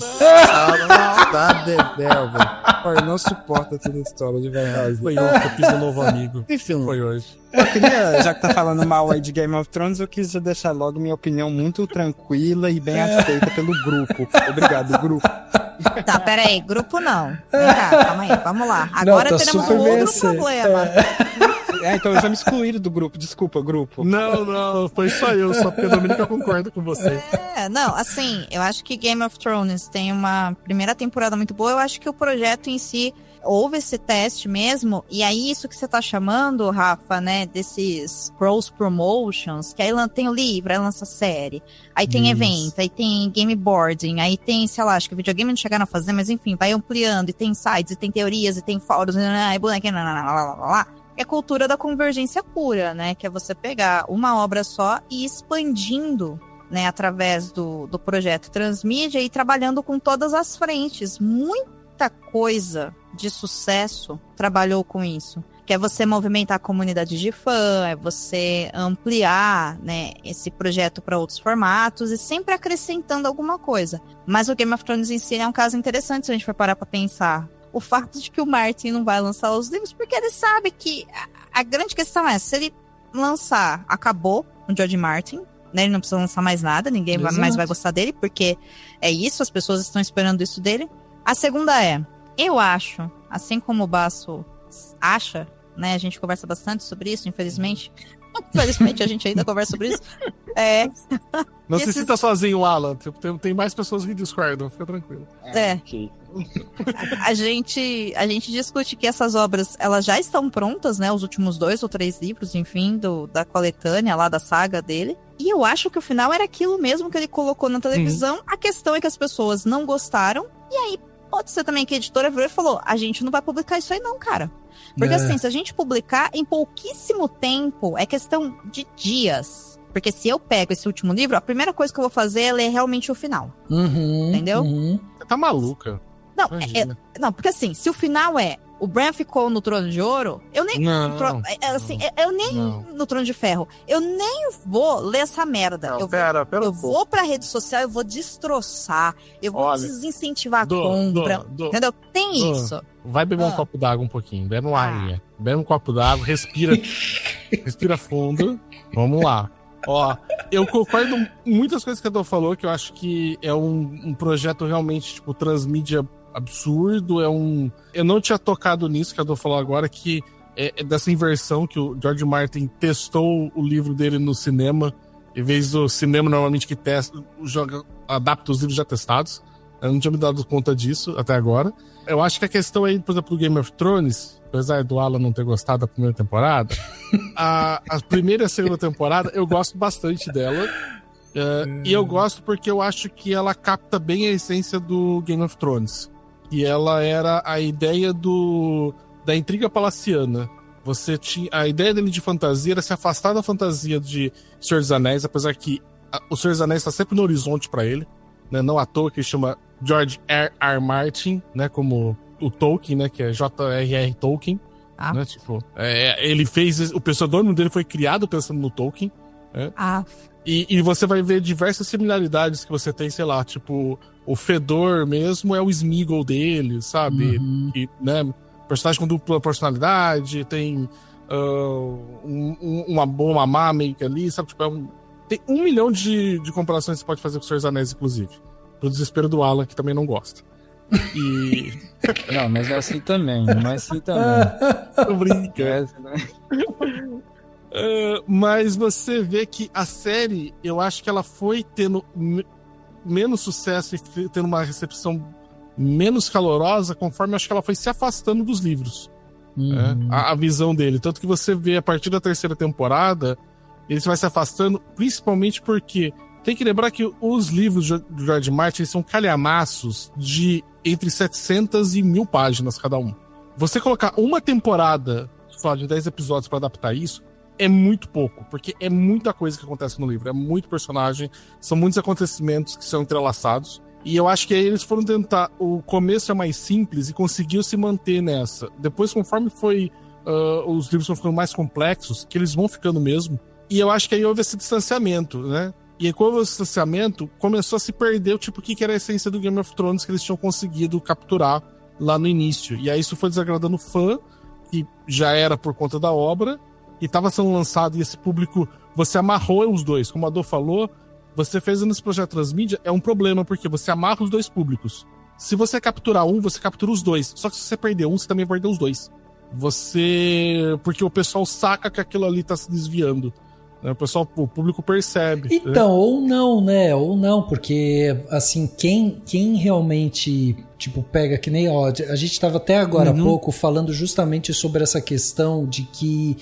Tá dedéu, velho. Eu não suporto essa história de verdade. Foi hoje que eu fiz um novo amigo. Enfim. Foi hoje. Eu queria, já que tá falando mal aí de Game of Thrones, eu quis já deixar logo minha opinião muito tranquila e bem aceita pelo grupo. Obrigado, grupo. Tá, peraí, grupo não. Vem cá, calma aí, vamos lá. Agora não, tá teremos um outro problema. Então já me excluíram do grupo, desculpa, grupo. Não, foi só eu, só porque a Dominica concorda com você. Não, assim, eu acho que Game of Thrones tem uma primeira temporada muito boa, eu acho que o projeto em si, houve esse teste mesmo, e aí isso que você tá chamando, Rafa, né, desses cross promotions, que aí tem o livro, aí lança a série, aí tem evento, aí tem game boarding, aí tem, sei lá, acho que o videogame não chegaram a fazer, mas enfim, vai ampliando, e tem sites, e tem teorias, e tem fóruns, e bonequinho, é a cultura da convergência pura, né, que é você pegar uma obra só e expandindo, né, através do projeto Transmídia e trabalhando com todas as frentes. Muita coisa de sucesso trabalhou com isso. Que é você movimentar a comunidade de fã, é você ampliar, né, esse projeto para outros formatos e sempre acrescentando alguma coisa. Mas o Game of Thrones em si é um caso interessante se a gente for parar para pensar. O fato de que o Martin não vai lançar os livros, porque ele sabe que a grande questão é, se ele lançar, acabou o George Martin, né, ele não precisa lançar mais nada, ninguém mais vai gostar dele, porque é isso, as pessoas estão esperando isso dele. A segunda é, eu acho, assim como o Basso acha, né, a gente conversa bastante sobre isso, infelizmente, Infelizmente, a gente ainda conversa sobre isso. Não se sinta sozinho, Alan. Tem mais pessoas que discordam, fica tranquilo. Okay. A gente discute que essas obras, elas já estão prontas, né? Os últimos 2 ou 3 livros, enfim, da coletânea lá, da saga dele. E eu acho que o final era aquilo mesmo que ele colocou na televisão. A questão é que as pessoas não gostaram. E aí, pode ser também que a editora virou e falou, a gente não vai publicar isso aí não, cara. Porque assim, se a gente publicar em pouquíssimo tempo, é questão de dias. Porque se eu pego esse último livro, a primeira coisa que eu vou fazer é ler realmente o final. Entendeu? Você tá maluca. Não, porque assim, se o final é o Bran ficou no Trono de Ouro, eu nem no Trono de Ferro, eu nem vou ler essa merda. Eu vou pra rede social, eu vou destroçar, eu vou desincentivar a compra, entendeu? Tem isso. Vai beber um copo d'água um pouquinho, bebe uma aguinha, bebe um copo d'água, respira fundo, vamos lá. Ó, eu concordo com muitas coisas que a Dô falou, que eu acho que é um projeto realmente, tipo, transmídia absurdo, Eu não tinha tocado nisso que a Dô falou agora, que é dessa inversão que o George Martin testou o livro dele no cinema, em vez do cinema normalmente que adapta os livros já testados. Eu não tinha me dado conta disso até agora. Eu acho que a questão aí, por exemplo, do Game of Thrones, apesar do Alan não ter gostado da primeira temporada, a primeira e a segunda temporada, eu gosto bastante dela. E eu gosto porque eu acho que ela capta bem a essência do Game of Thrones. E ela era a ideia da intriga palaciana. Você tinha a ideia dele de fantasia era se afastar da fantasia de Senhor dos Anéis, apesar que o Senhor dos Anéis está sempre no horizonte para ele, né? Não à toa que ele chama George R. Martin, né? Como o Tolkien, né? Que é J.R.R. Tolkien. Né? Tipo, ele fez... O pseudônimo dele foi criado pensando no Tolkien. Né? E você vai ver diversas similaridades que você tem, sei lá, tipo, o Fedor mesmo é o Sméagol dele, sabe? E, né, personagem com dupla personalidade, tem uma boa mamá meio que ali, sabe? Tipo, tem 1 milhão de comparações que você pode fazer com os Senhor dos Anéis, inclusive. Pro desespero do Alan, que também não gosta. Não, mas é assim também, Tô brincando. Mas você vê que a série, eu acho que ela foi tendo menos sucesso e tendo uma recepção menos calorosa conforme eu acho que ela foi se afastando dos livros. A visão dele. Tanto que você vê a partir da 3ª temporada, ele vai se afastando, principalmente porque tem que lembrar que os livros do George Martin são calhamaços de entre 700 e 1000 páginas cada um. Você colocar uma temporada só de 10 episódios para adaptar isso é muito pouco, porque é muita coisa que acontece no livro, é muito personagem, são muitos acontecimentos que são entrelaçados, e eu acho que aí eles foram tentar, o começo é mais simples e conseguiu se manter nessa. Depois, conforme os livros vão ficando mais complexos, que eles vão ficando mesmo, e eu acho que aí houve esse distanciamento, né? E aí, quando houve esse distanciamento, começou a se perder o tipo que era a essência do Game of Thrones que eles tinham conseguido capturar lá no início. E aí isso foi desagradando o fã, que já era por conta da obra, e estava sendo lançado, e esse público, você amarrou os dois. Como a Dô falou, você fez nesse projeto Transmídia, é um problema, porque você amarra os dois públicos. Se você capturar um, você captura os dois. Só que se você perder um, você também perdeu os dois. Porque o pessoal saca que aquilo ali tá se desviando. O público percebe. Então, ou não, né? Ou não, porque, assim, quem realmente, tipo, pega que nem... Ó, a gente tava até agora há pouco falando justamente sobre essa questão de que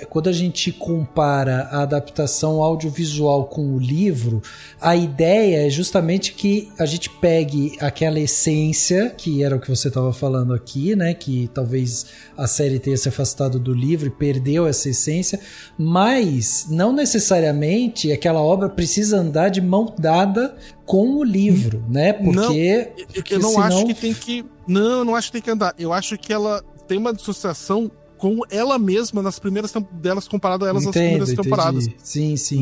quando a gente compara a adaptação audiovisual com o livro, a ideia é justamente que a gente pegue aquela essência, que era o que você estava falando aqui, né? Que talvez a série tenha se afastado do livro e perdeu essa essência, mas não necessariamente aquela obra precisa andar de mão dada com o livro, né? Porque eu não acho que tem que... Não, eu não acho que tem que andar. Eu acho que ela tem uma dissociação com ela mesma nas primeiras delas, comparado a elas nas primeiras temporadas. Sim, né? sim.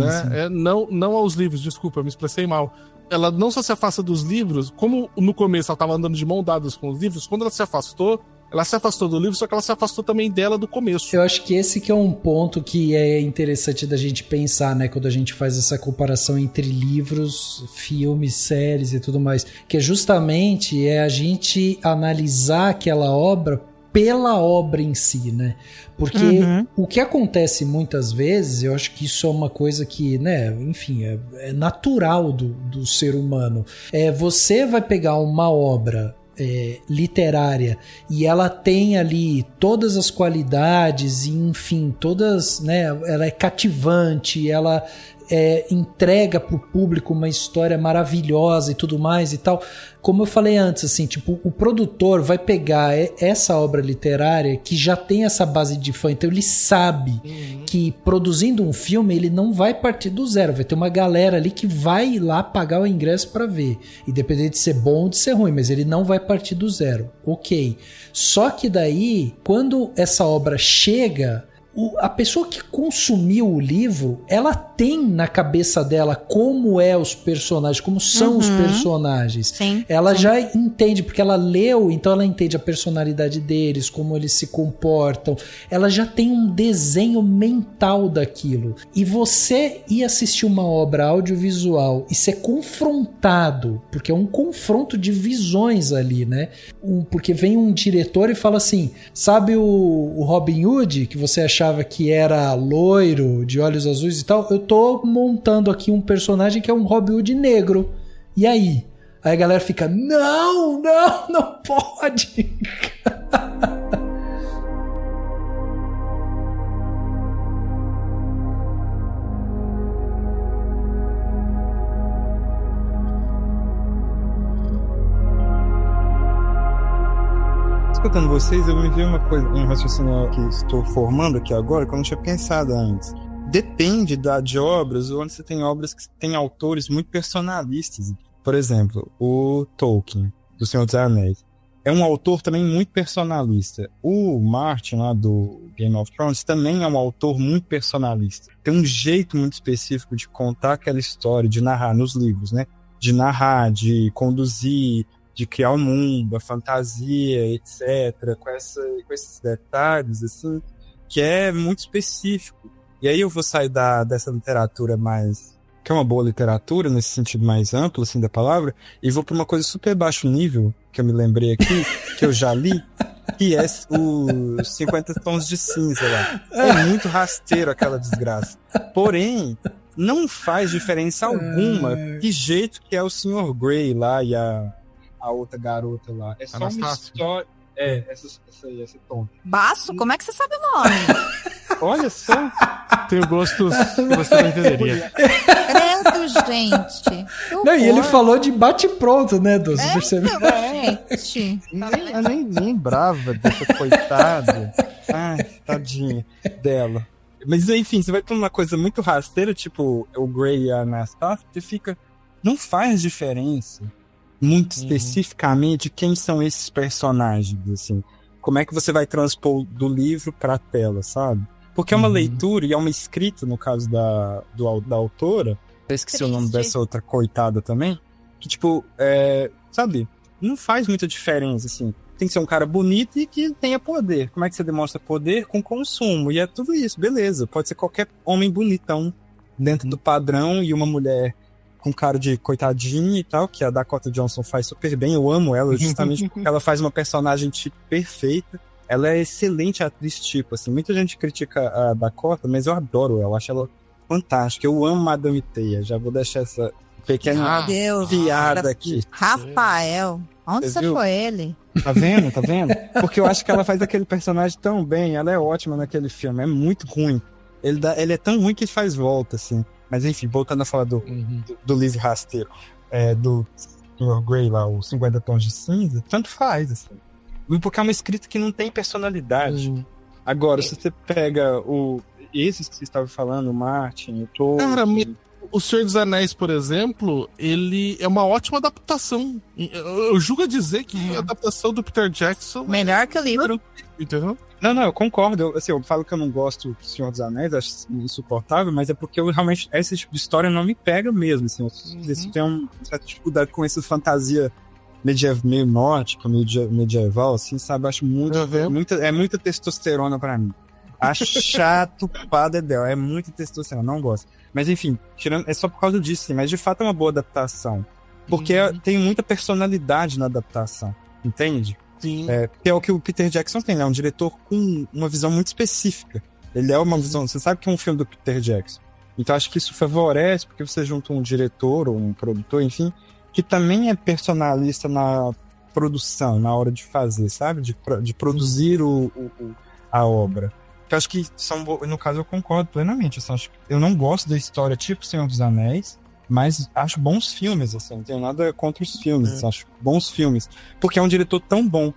Não aos livros, desculpa, eu me expressei mal. Ela não só se afasta dos livros, como no começo ela estava andando de mão dadas com os livros, quando ela se afastou do livro, só que ela se afastou também dela do começo. Eu acho que esse que é um ponto que é interessante da gente pensar, né, quando a gente faz essa comparação entre livros, filmes, séries e tudo mais, que é justamente a gente analisar aquela obra pela obra em si, né? Porque o que acontece muitas vezes, eu acho que isso é uma coisa que, né, enfim, é natural do ser humano. Você vai pegar uma obra literária e ela tem ali todas as qualidades e, enfim, todas, né, ela é cativante, ela entrega pro público uma história maravilhosa e tudo mais e tal. Como eu falei antes, assim, tipo, o produtor vai pegar essa obra literária que já tem essa base de fã, então ele sabe que produzindo um filme ele não vai partir do zero, vai ter uma galera ali que vai lá pagar o ingresso pra ver, independente de ser bom ou de ser ruim, mas ele não vai partir do zero, ok. Só que daí, quando essa obra chega, a pessoa que consumiu o livro, ela tem na cabeça dela como os personagens, como são os personagens. Sim, ela já entende, porque ela leu, então ela entende a personalidade deles, como eles se comportam. Ela já tem um desenho mental daquilo. E você ir assistir uma obra audiovisual e ser confrontado, porque é um confronto de visões ali, né? Porque vem um diretor e fala assim, sabe o Robin Hood, que você achava que era loiro, de olhos azuis e tal, eu tô montando aqui um personagem que é um Robin Hood negro. E aí? Aí a galera fica, não pode. Escutando vocês, eu me vi uma coisa, um raciocínio que estou formando aqui agora, que eu não tinha pensado antes. Depende de obras, onde você tem obras que têm autores muito personalistas. Por exemplo, o Tolkien, do Senhor dos Anéis. É um autor também muito personalista. O Martin, lá do Game of Thrones, também é um autor muito personalista. Tem um jeito muito específico de contar aquela história, de narrar nos livros, né? De narrar, de conduzir, de criar o mundo, a fantasia, etc., com esses detalhes, assim, que é muito específico. E aí eu vou sair dessa literatura mais... que é uma boa literatura, nesse sentido mais amplo, assim, da palavra, e vou para uma coisa super baixo nível, que eu me lembrei aqui, que eu já li, que é os 50 Tons de Cinza lá. É muito rasteiro aquela desgraça. Porém, não faz diferença alguma que jeito que é o Sr. Grey lá e a outra garota lá. É só uma história... essa tonta. Baço? Como é que você sabe o nome? Olha só. Tenho gostos que você não entenderia. Credo, gente. Não, e ele falou de bate-pronto, né, Doce? Gente. Eu nem lembrava dessa coitada. Ai, tadinha dela. Mas enfim, você vai pra uma coisa muito rasteira, tipo o Grey e a Anastasia, que fica... Não faz diferença muito especificamente quem são esses personagens, assim. Como é que você vai transpor do livro pra tela, sabe? Porque é uma leitura e é uma escrita, no caso da autora, eu esqueci o nome dessa outra coitada também, que tipo, sabe, não faz muita diferença, assim. Tem que ser um cara bonito e que tenha poder. Como é que você demonstra poder? Com consumo. E é tudo isso, beleza. Pode ser qualquer homem bonitão dentro do padrão e uma mulher com cara de coitadinha e tal, que a Dakota Johnson faz super bem. Eu amo ela justamente porque ela faz uma personagem tipo perfeita. Ela é excelente atriz tipo, assim. Muita gente critica a Dakota, mas eu adoro ela. Eu acho ela fantástica. Eu amo Madame Teia. Já vou deixar essa pequena piada aqui. Rafael, onde você foi ele? Tá vendo? Porque eu acho que ela faz aquele personagem tão bem. Ela é ótima naquele filme. É muito ruim. Ele é tão ruim que faz volta, assim. Mas enfim, voltando a falar do livro rasteiro, do Sr. Grey lá, os 50 Tons de Cinza, tanto faz, assim. Porque é uma escrita que não tem personalidade. Agora, se você pega esses que você estava falando, o Martin, o Tolkien... Cara, o Senhor dos Anéis, por exemplo, ele é uma ótima adaptação. Eu julgo a dizer que a adaptação do Peter Jackson... Melhor que o livro. Entendeu? Não, eu concordo. Eu falo que eu não gosto do Senhor dos Anéis, acho insuportável, mas é porque realmente esse tipo de história não me pega mesmo. Assim, eu tenho uma certa dificuldade com essa fantasia meio nórdica, medieval, assim, sabe? Acho muita testosterona pra mim. Acho chato pra dedéu. É muita testosterona, não gosto. Mas enfim, é só por causa disso, sim. Mas de fato é uma boa adaptação. Porque tem muita personalidade na adaptação. Entende? Sim. Que é o que o Peter Jackson tem, é um diretor com uma visão muito específica. Ele é uma visão, você sabe que é um filme do Peter Jackson. Então acho que isso favorece, porque você junta um diretor ou um produtor, enfim, que também é personalista na produção, na hora de fazer, sabe? De produzir a obra. Eu acho que no caso eu concordo plenamente. Assim, eu não gosto da história tipo Senhor dos Anéis, mas acho bons filmes, assim, não tenho nada contra os filmes, acho bons filmes, porque é um diretor tão bom,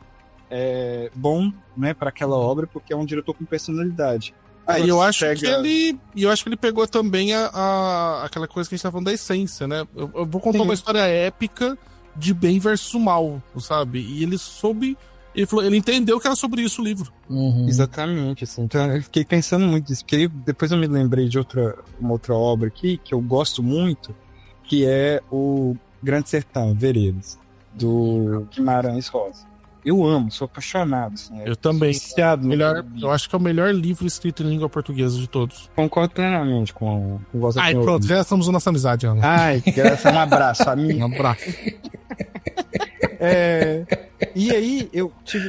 bom, né, para aquela obra, porque é um diretor com personalidade. E eu acho que ele pegou também aquela coisa que a gente tá falando da essência, né? Eu vou contar uma história épica de bem versus mal, sabe? E ele soube, ele entendeu que era sobre isso o livro. Exatamente, assim. Então eu fiquei pensando muito nisso, porque depois eu me lembrei de uma outra obra aqui, que eu gosto muito, que é o Grande Sertão, Veredas, do Guimarães Rosa. Eu amo, sou apaixonado. Assim, eu também. Eu acho que é o melhor livro escrito em língua portuguesa de todos. Concordo plenamente com o Rosa. Ai, pronto, já estamos na nossa amizade, Ana. Ai, graças, um abraço, amigo. Um abraço. E aí,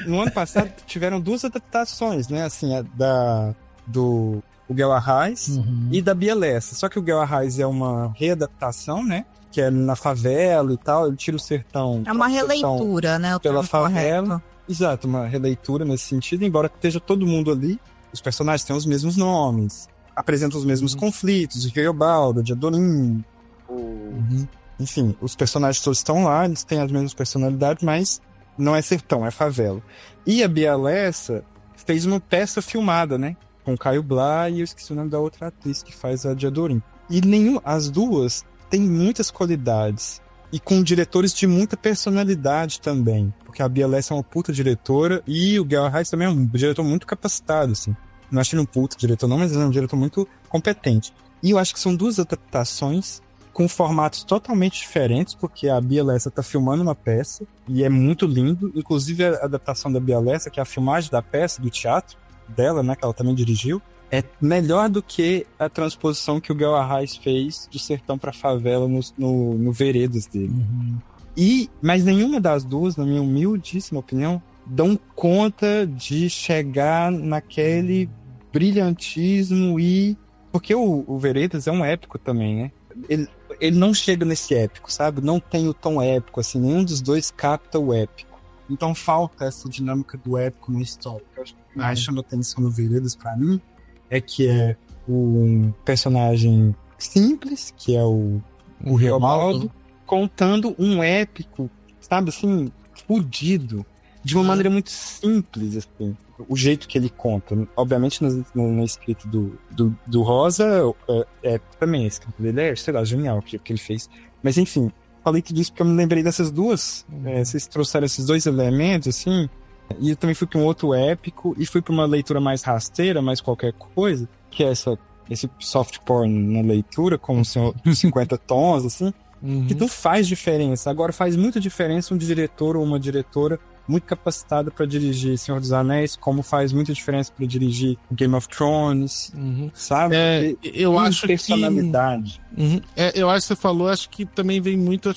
no ano passado, tiveram 2 adaptações, né? Assim, do Miguel Arraes e da Bia Lessa. Só que o Miguel Arraes é uma readaptação, né? Que é na favela e tal, ele tira o sertão. É uma releitura, né? Pela favela. Exato, uma releitura nesse sentido, embora esteja todo mundo ali, os personagens têm os mesmos nomes, apresentam os mesmos conflitos, de Geobaldo, de Adorim, enfim, os personagens todos estão lá, eles têm as mesmas personalidades, mas não é sertão, é favela. E a Bia Lessa fez uma peça filmada, né? Com Caio Blá e eu esqueci o nome da outra atriz que faz a de Adorim. E as duas têm muitas qualidades. E com diretores de muita personalidade também. Porque a Bia Lessa é uma puta diretora e o Miguel Arraes também é um diretor muito capacitado, assim. Não acho ele um puta diretor não, mas ele é um diretor muito competente. E eu acho que são 2 adaptações com formatos totalmente diferentes, porque a Bia Lessa tá filmando uma peça e é muito lindo. Inclusive a adaptação da Bia Lessa, que é a filmagem da peça, do teatro dela, né, que ela também dirigiu, é melhor do que a transposição que o Miguel Arraes fez do sertão pra favela no Veredas dele. Mas nenhuma das duas, na minha humildíssima opinião, dão conta de chegar naquele brilhantismo porque o Veredas é um épico também, né? Ele não chega nesse épico, sabe? Não tem o tom épico, assim, nenhum dos dois capta o épico. Então falta essa dinâmica do épico na história. Eu acho que mais chama atenção no Veredas pra mim é que é um personagem simples, que é o Reobaldo, contando um épico, sabe, assim, fudido, de uma maneira muito simples, assim, o jeito que ele conta. Obviamente, na escrita do Rosa, também a escrita dele sei lá, genial o que ele fez. Mas, enfim, falei que disso porque eu me lembrei dessas duas, vocês trouxeram esses 2 elementos, assim. E eu também fui para um outro épico e fui para uma leitura mais rasteira, mais qualquer coisa, que é esse soft porn na leitura, com 50 tons, assim, que não faz diferença. Agora faz muita diferença um diretor ou uma diretora muito capacitada para dirigir Senhor dos Anéis, como faz muita diferença para dirigir Game of Thrones, sabe? Eu acho personalidade. Eu acho que você falou, acho que também vem muito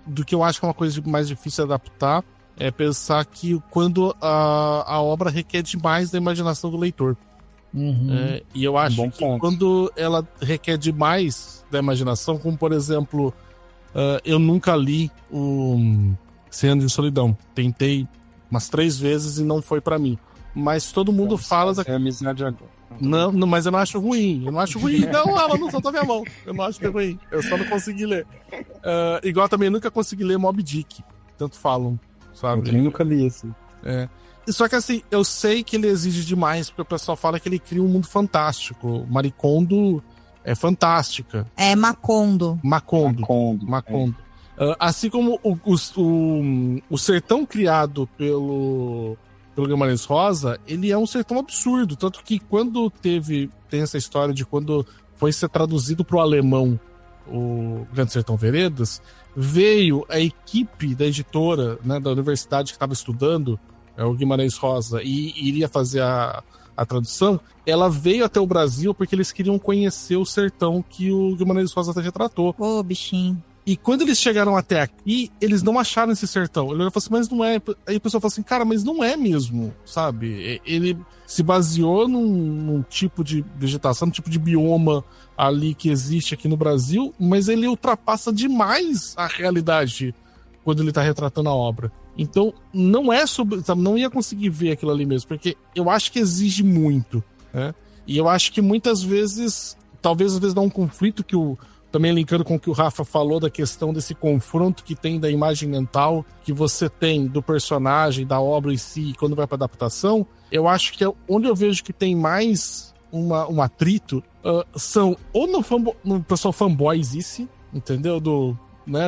do que eu acho que é uma coisa mais difícil de adaptar, é pensar que quando a obra requer demais da imaginação do leitor. E eu acho que quando ela requer demais da imaginação, como por exemplo, eu nunca li o 100 Anos de Solidão. Tentei umas 3 vezes e não foi pra mim. Mas todo mundo fala da... É amizade agora. Não, mas eu não acho ruim. Não, ela não soltou minha mão. Eu não acho que é ruim. Eu só não consegui ler. Igual também nunca consegui ler Moby Dick. Tanto falam, sabe? Eu também nunca li esse. Só que assim, eu sei que ele exige demais, porque o pessoal fala que ele cria um mundo fantástico. Maricondo é fantástica. É Macondo. Assim como o sertão criado pelo Guimarães Rosa, ele é um sertão absurdo. Tanto que quando tem essa história de quando foi ser traduzido para o alemão o Grande Sertão Veredas, veio a equipe da editora, né, da universidade que estava estudando o Guimarães Rosa e iria fazer a tradução. Ela veio até o Brasil porque eles queriam conhecer o sertão que o Guimarães Rosa retratou. Ô, bichinho. E quando eles chegaram até aqui, eles não acharam esse sertão. Ele falou assim, mas não é. Aí o pessoal falou assim, cara, mas não é mesmo, sabe? Ele se baseou num tipo de vegetação, num tipo de bioma ali que existe aqui no Brasil, mas ele ultrapassa demais a realidade quando ele tá retratando a obra. Então, não é sobre, sabe, não ia conseguir ver aquilo ali mesmo, porque eu acho que exige muito, né? E eu acho que muitas vezes, talvez às vezes dá um conflito que também linkando com o que o Rafa falou da questão desse confronto que tem da imagem mental que você tem do personagem, da obra em si, quando vai para adaptação, eu acho que é onde eu vejo que tem mais um atrito são ou no pessoal fanboyzice, entendeu?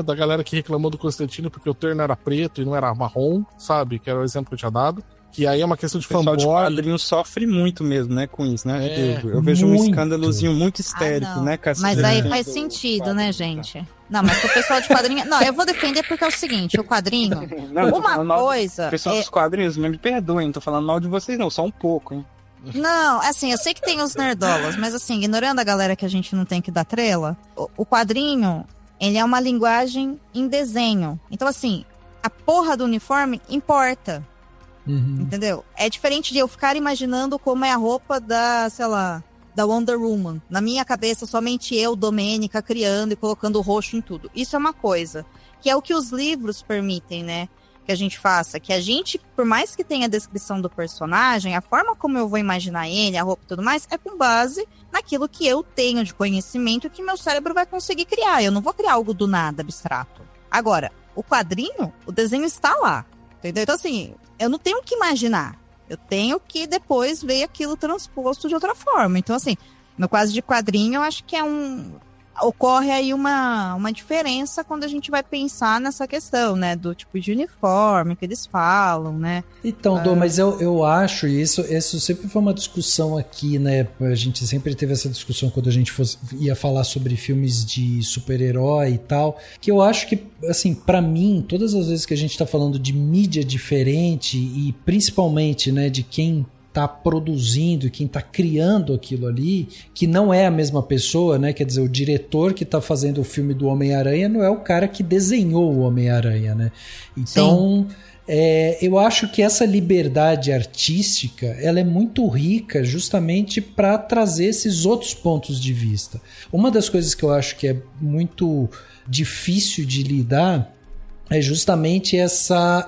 Da galera que reclamou do Constantino porque o terno era preto e não era marrom, sabe? Que era o exemplo que eu tinha dado. Que aí é uma questão de fanboy. O pessoal de quadrinho sofre muito mesmo, né, com isso, né? Eu vejo muito. Um escândalozinho muito histérico, né? Mas aí faz sentido, né, gente? Não, mas pro pessoal de quadrinho... Não, eu vou defender porque é o seguinte, o quadrinho... O pessoal dos quadrinhos, me perdoem, não tô falando mal de vocês não, só um pouco, hein? Não, assim, eu sei que tem os nerdolas, mas assim, ignorando a galera que a gente não tem que dar trela, o quadrinho, ele é uma linguagem em desenho. Então, assim, a porra do uniforme importa. Uhum. Entendeu? É diferente de eu ficar imaginando como é a roupa da, sei lá, da Wonder Woman. Na minha cabeça, somente eu, Domênica, criando e colocando o roxo em tudo. Isso é uma coisa. Que é o que os livros permitem, né? Que a gente faça. Que a gente, por mais que tenha a descrição do personagem, a forma como eu vou imaginar ele, a roupa e tudo mais, é com base naquilo que eu tenho de conhecimento que meu cérebro vai conseguir criar. Eu não vou criar algo do nada, abstrato. Agora, o quadrinho, o desenho está lá. Entendeu? Então, assim, eu não tenho que imaginar. Eu tenho que depois ver aquilo transposto de outra forma. Então, assim, no caso de quadrinho, eu acho que ocorre aí uma diferença quando a gente vai pensar nessa questão, né? Do tipo de uniforme que eles falam, né? Então, Dô, mas eu acho, e isso sempre foi uma discussão aqui, né? A gente sempre teve essa discussão quando a gente ia falar sobre filmes de super-herói e tal, que eu acho que, assim, pra mim, todas as vezes que a gente tá falando de mídia diferente e principalmente, né, de quem tá produzindo e quem tá criando aquilo ali, que não é a mesma pessoa, né? Quer dizer, o diretor que tá fazendo o filme do Homem-Aranha não é o cara que desenhou o Homem-Aranha, né? Então, eu acho que essa liberdade artística, ela é muito rica justamente para trazer esses outros pontos de vista. Uma das coisas que eu acho que é muito difícil de lidar é justamente essa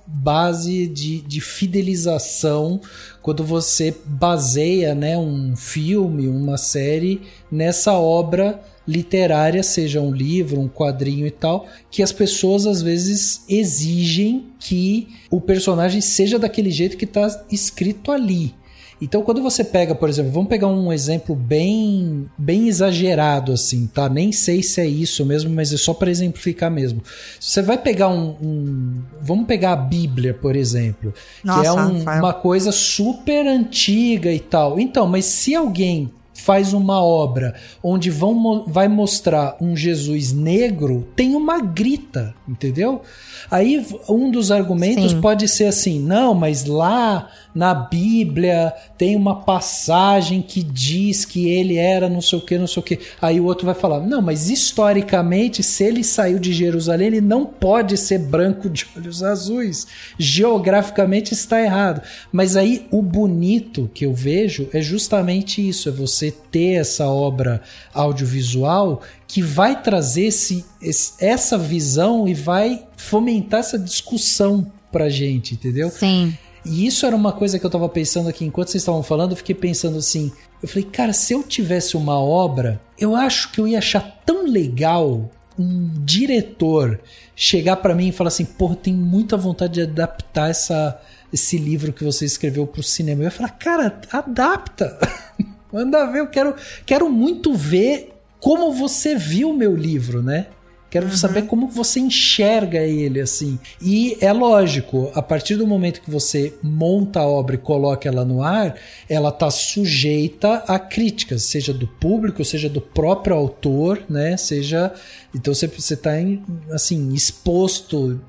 base de fidelização quando você baseia, né, um filme, uma série nessa obra literária, seja um livro, um quadrinho e tal, que as pessoas às vezes exigem que o personagem seja daquele jeito que está escrito ali. Então, quando você pega, por exemplo, vamos pegar um exemplo bem exagerado, assim, tá? Nem sei se é isso mesmo, mas é só para exemplificar mesmo. Você vai pegar vamos pegar a Bíblia, por exemplo, que é uma coisa super antiga e tal. Então, mas se alguém faz uma obra onde vai mostrar um Jesus negro, tem uma grita, entendeu? Aí um dos argumentos pode ser assim, não, mas lá na Bíblia tem uma passagem que diz que ele era não sei o que, não sei o que. Aí o outro vai falar, não, mas historicamente, se ele saiu de Jerusalém, ele não pode ser branco de olhos azuis. Geograficamente está errado. Mas aí o bonito que eu vejo é justamente isso, é você ter essa obra audiovisual que vai trazer essa visão e vai fomentar essa discussão pra gente, entendeu? Sim. E isso era uma coisa que eu tava pensando aqui, enquanto vocês estavam falando, eu fiquei pensando assim, eu falei, cara, se eu tivesse uma obra, eu acho que eu ia achar tão legal um diretor chegar pra mim e falar assim, porra, tenho muita vontade de adaptar esse livro que você escreveu pro cinema. Eu ia falar, cara, adapta, manda ver, eu quero muito ver como você viu o meu livro, né? Quero saber como você enxerga ele, assim. E é lógico, a partir do momento que você monta a obra e coloca ela no ar, ela está sujeita a críticas, seja do público, seja do próprio autor, né? Então você está assim, exposto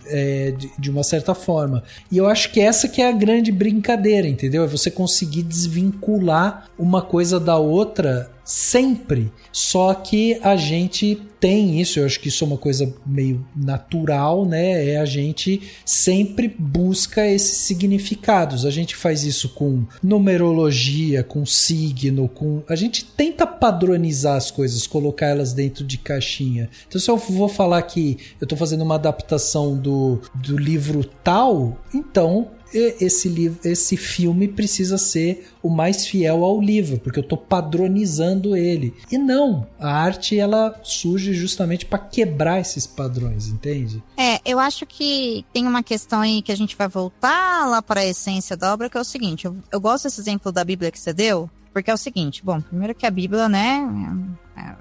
de uma certa forma. E eu acho que essa que é a grande brincadeira, entendeu? É você conseguir desvincular uma coisa da outra sempre. Só que a gente tem isso, eu acho que isso é uma coisa meio natural, né? A gente sempre busca esses significados. A gente faz isso com numerologia, com signo, a gente tenta padronizar as coisas, colocar elas dentro de caixinha. Então, se eu vou falar que eu estou fazendo uma adaptação do livro tal, então esse filme precisa ser o mais fiel ao livro, porque eu estou padronizando ele. E não, a arte ela surge justamente para quebrar esses padrões, entende? Eu acho que tem uma questão aí que a gente vai voltar lá para a essência da obra, que é o seguinte, eu gosto desse exemplo da Bíblia que você deu, porque é o seguinte, bom, primeiro que a Bíblia, né,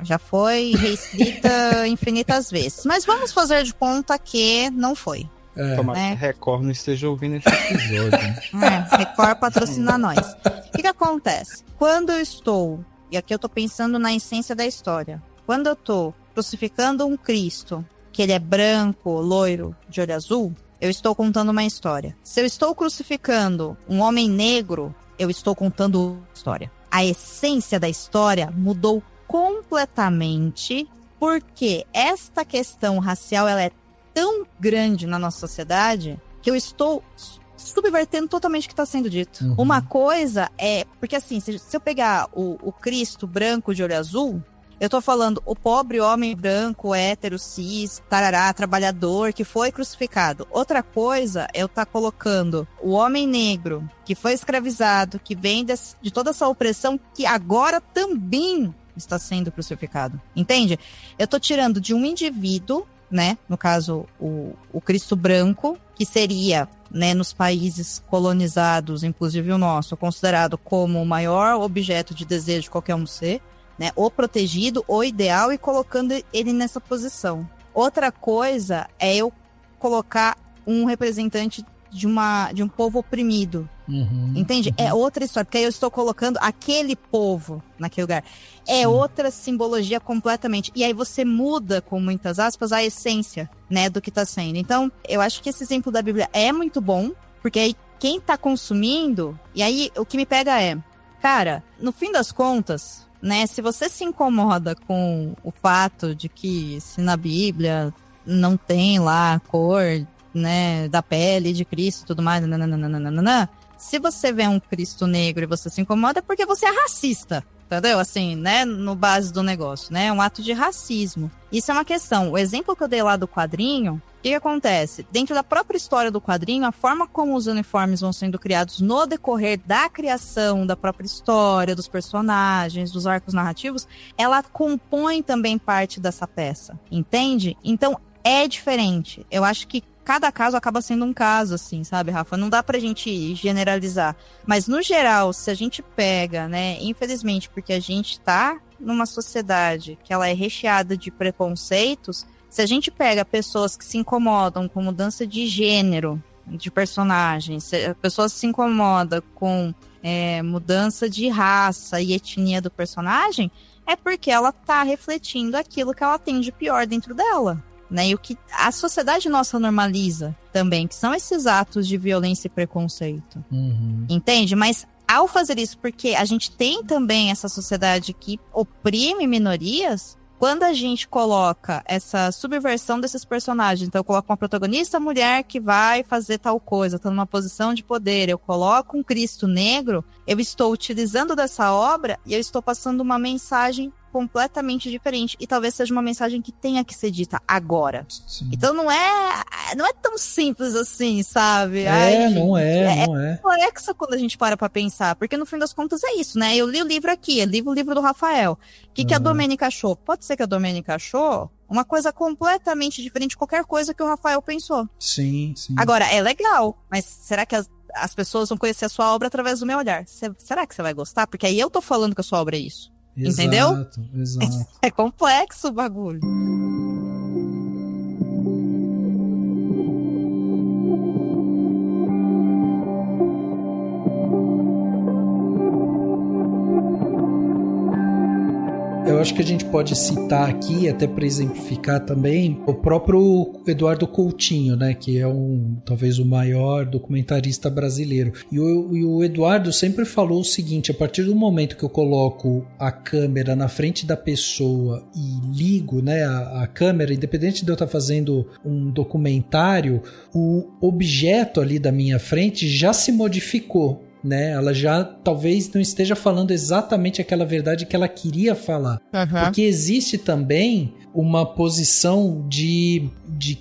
já foi reescrita infinitas vezes, mas vamos fazer de conta que não foi. Tomara que Record não esteja ouvindo esse episódio. Record patrocina nós. O que acontece? Quando eu estou, e aqui eu estou pensando na essência da história, quando eu estou crucificando um Cristo, que ele é branco, loiro, de olho azul, eu estou contando uma história. Se eu estou crucificando um homem negro, eu estou contando história. A essência da história mudou completamente, porque esta questão racial, ela é tão grande na nossa sociedade que eu estou subvertendo totalmente o que está sendo dito. Uhum. Uma coisa é... Porque assim, se eu pegar o Cristo branco de olho azul, eu tô falando o pobre homem branco, hétero, cis, tarará, trabalhador, que foi crucificado. Outra coisa é eu estar colocando o homem negro, que foi escravizado, que vem de toda essa opressão, que agora também está sendo crucificado. Entende? Eu tô tirando de um indivíduo, né, no caso o Cristo branco, que seria, né, nos países colonizados, inclusive o nosso, considerado como o maior objeto de desejo de qualquer um ser, né, o protegido, o ideal, e colocando ele nessa posição. Outra coisa é eu colocar um representante de um povo oprimido. Entende? Uhum. É outra história, porque aí eu estou colocando aquele povo naquele lugar. É outra simbologia completamente. E aí você muda, com muitas aspas, a essência, né, do que está sendo. Então, eu acho que esse exemplo da Bíblia é muito bom, porque aí quem está consumindo... E aí, o que me pega é... Cara, no fim das contas, né, se você se incomoda com o fato de que se na Bíblia não tem lá a cor, né, da pele de Cristo e tudo mais, nananana, se você vê um Cristo negro e você se incomoda, é porque você é racista, entendeu? Assim, né, no base do negócio, né, é um ato de racismo. Isso é uma questão. O exemplo que eu dei lá do quadrinho, o que acontece? Dentro da própria história do quadrinho, a forma como os uniformes vão sendo criados no decorrer da criação da própria história, dos personagens, dos arcos narrativos, ela compõe também parte dessa peça, entende? Então, é diferente. Eu acho que cada caso acaba sendo um caso, assim, sabe, Rafa? Não dá pra gente generalizar. Mas, no geral, se a gente pega, né, infelizmente, porque a gente tá numa sociedade que ela é recheada de preconceitos, se a gente pega pessoas que se incomodam com mudança de gênero de personagens, se a pessoa se incomoda com mudança de raça e etnia do personagem, é porque ela tá refletindo aquilo que ela tem de pior dentro dela. Né, e o que a sociedade nossa normaliza também, que são esses atos de violência e preconceito. Entende? Mas ao fazer isso, porque a gente tem também essa sociedade que oprime minorias, quando a gente coloca essa subversão desses personagens, então eu coloco uma protagonista mulher que vai fazer tal coisa, está numa posição de poder, eu coloco um Cristo negro, eu estou utilizando dessa obra e eu estou passando uma mensagem completamente diferente, e talvez seja uma mensagem que tenha que ser dita agora. Sim. Então não é tão simples assim, sabe? Não é. É complexo quando a gente para pra pensar, porque no fim das contas é isso, né? Eu li o livro aqui, eu li o livro do Rafael. O que a Domênica achou? Pode ser que a Domênica achou uma coisa completamente diferente de qualquer coisa que o Rafael pensou. Sim. Agora, é legal, mas será que as pessoas vão conhecer a sua obra através do meu olhar? Será que você vai gostar? Porque aí eu tô falando que a sua obra é isso. Entendeu? Exato. É complexo o bagulho. Eu acho que a gente pode citar aqui, até para exemplificar também, o próprio Eduardo Coutinho, né, que é talvez o maior documentarista brasileiro. E o Eduardo sempre falou o seguinte: a partir do momento que eu coloco a câmera na frente da pessoa e ligo, né, a câmera, independente de eu estar fazendo um documentário, o objeto ali da minha frente já se modificou. Né? Ela já talvez não esteja falando exatamente aquela verdade que ela queria falar. Porque existe também uma posição de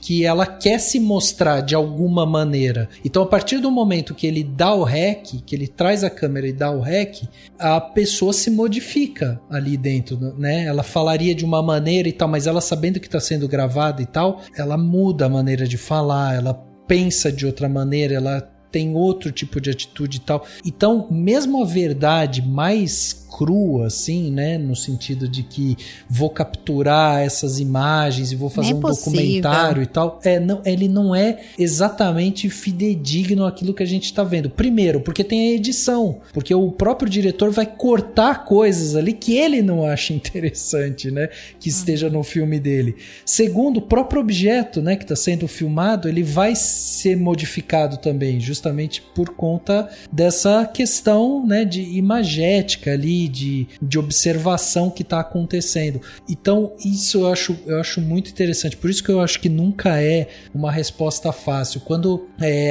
que ela quer se mostrar de alguma maneira. Então, a partir do momento que ele dá o REC, que ele traz a câmera e dá o REC, a pessoa se modifica ali dentro, né? Ela falaria de uma maneira e tal, mas ela sabendo que está sendo gravada e tal, ela muda a maneira de falar, ela pensa de outra maneira, ela tem outro tipo de atitude e tal. Então, mesmo a verdade mais crua, assim, né, no sentido de que vou capturar essas imagens e vou fazer documentário e tal, ele não é exatamente fidedigno àquilo que a gente está vendo. Primeiro, porque tem a edição, porque o próprio diretor vai cortar coisas ali que ele não acha interessante, né, que esteja no filme dele. Segundo, o próprio objeto, né, que está sendo filmado, ele vai ser modificado também, justamente por conta dessa questão, né, de imagética ali, de observação que está acontecendo. Então, isso eu acho muito interessante. Por isso que eu acho que nunca é uma resposta fácil. Quando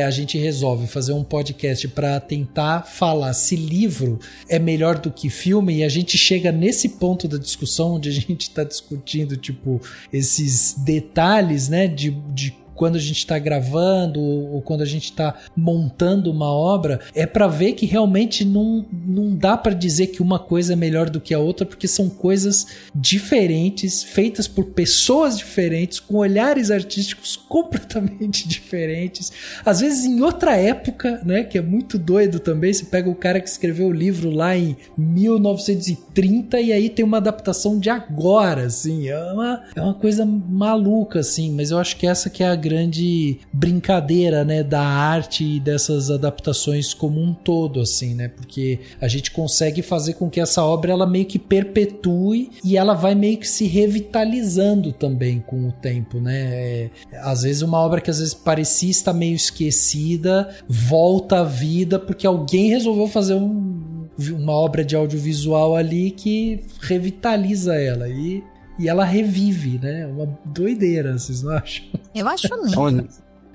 a gente resolve fazer um podcast para tentar falar se livro é melhor do que filme, e a gente chega nesse ponto da discussão onde a gente está discutindo, tipo, esses detalhes, né, de quando a gente está gravando ou quando a gente está montando uma obra, é para ver que realmente não dá para dizer que uma coisa é melhor do que a outra, porque são coisas diferentes, feitas por pessoas diferentes, com olhares artísticos completamente diferentes, às vezes em outra época, né, que é muito doido também. Você pega o cara que escreveu o livro lá em 1930 e aí tem uma adaptação de agora, assim, é uma coisa maluca, assim, mas eu acho que essa que é a grande brincadeira, né, da arte e dessas adaptações como um todo, assim, né, porque a gente consegue fazer com que essa obra ela meio que perpetue e ela vai meio que se revitalizando também com o tempo, né. Às vezes uma obra que às vezes parecia estar meio esquecida volta à vida porque alguém resolveu fazer uma obra de audiovisual ali que revitaliza ela e ela revive, né? Uma doideira, vocês não acham? Eu acho lindo.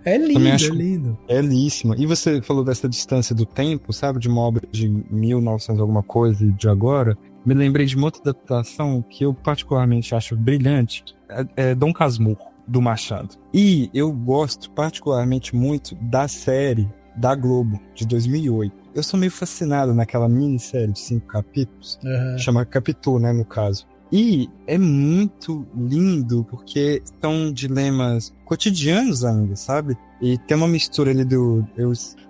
É lindo, é lindo. É belíssima. E você falou dessa distância do tempo, sabe? De uma obra de 1900 alguma coisa e de agora. Me lembrei de uma outra adaptação que eu particularmente acho brilhante. É Dom Casmurro, do Machado. E eu gosto particularmente muito da série da Globo, de 2008. Eu sou meio fascinado naquela minissérie de 5 capítulos. Chama Capitô, né, no caso. E é muito lindo porque são dilemas cotidianos ainda, sabe? E tem uma mistura ali do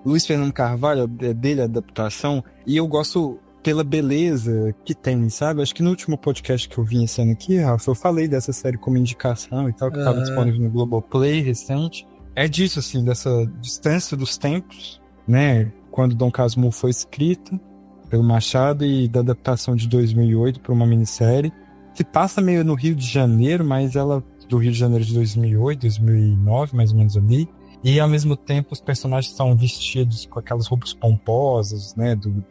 Luiz Fernando Carvalho, dele a adaptação, e eu gosto pela beleza que tem, sabe? Acho que no último podcast que eu vim esse ano aqui, Rafa, eu falei dessa série como indicação e tal, que estava disponível no Globoplay recente. É disso, assim, dessa distância dos tempos, né? Quando Dom Casmurro foi escrito pelo Machado e da adaptação de 2008 para uma minissérie. Que passa meio no Rio de Janeiro, mas ela do Rio de Janeiro de 2008, 2009, mais ou menos ali. E ao mesmo tempo os personagens são vestidos com aquelas roupas pomposas, né, do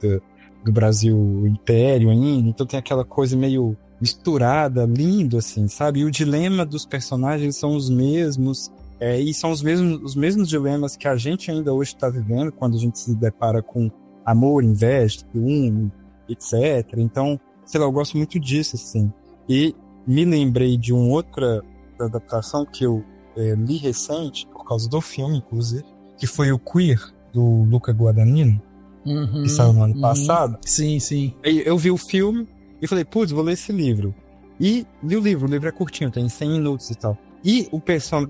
Brasil Império ainda. Então tem aquela coisa meio misturada, lindo assim, sabe? E o dilema dos personagens são os mesmos, e são os mesmos dilemas que a gente ainda hoje está vivendo quando a gente se depara com amor, inveja, ciúme, etc. Então, sei lá, eu gosto muito disso, assim. E me lembrei de uma outra adaptação que eu li recente, por causa do filme, inclusive, que foi o Queer, do Luca Guadagnino, que saiu no ano passado. Sim, sim. Eu vi o filme e falei, putz, vou ler esse livro. E li o livro é curtinho, tem 100 minutos e tal. E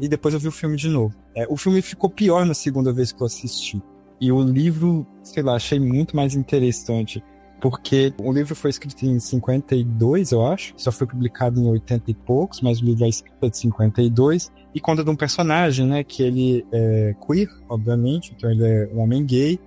depois eu vi o filme de novo. O filme ficou pior na segunda vez que eu assisti. E o livro, sei lá, achei muito mais interessante. Porque o livro foi escrito em 52, eu acho. Só foi publicado em 80 e poucos, mas o livro é escrito de 52. E conta de um personagem, né? Que ele é queer, obviamente. Então ele é um homem gay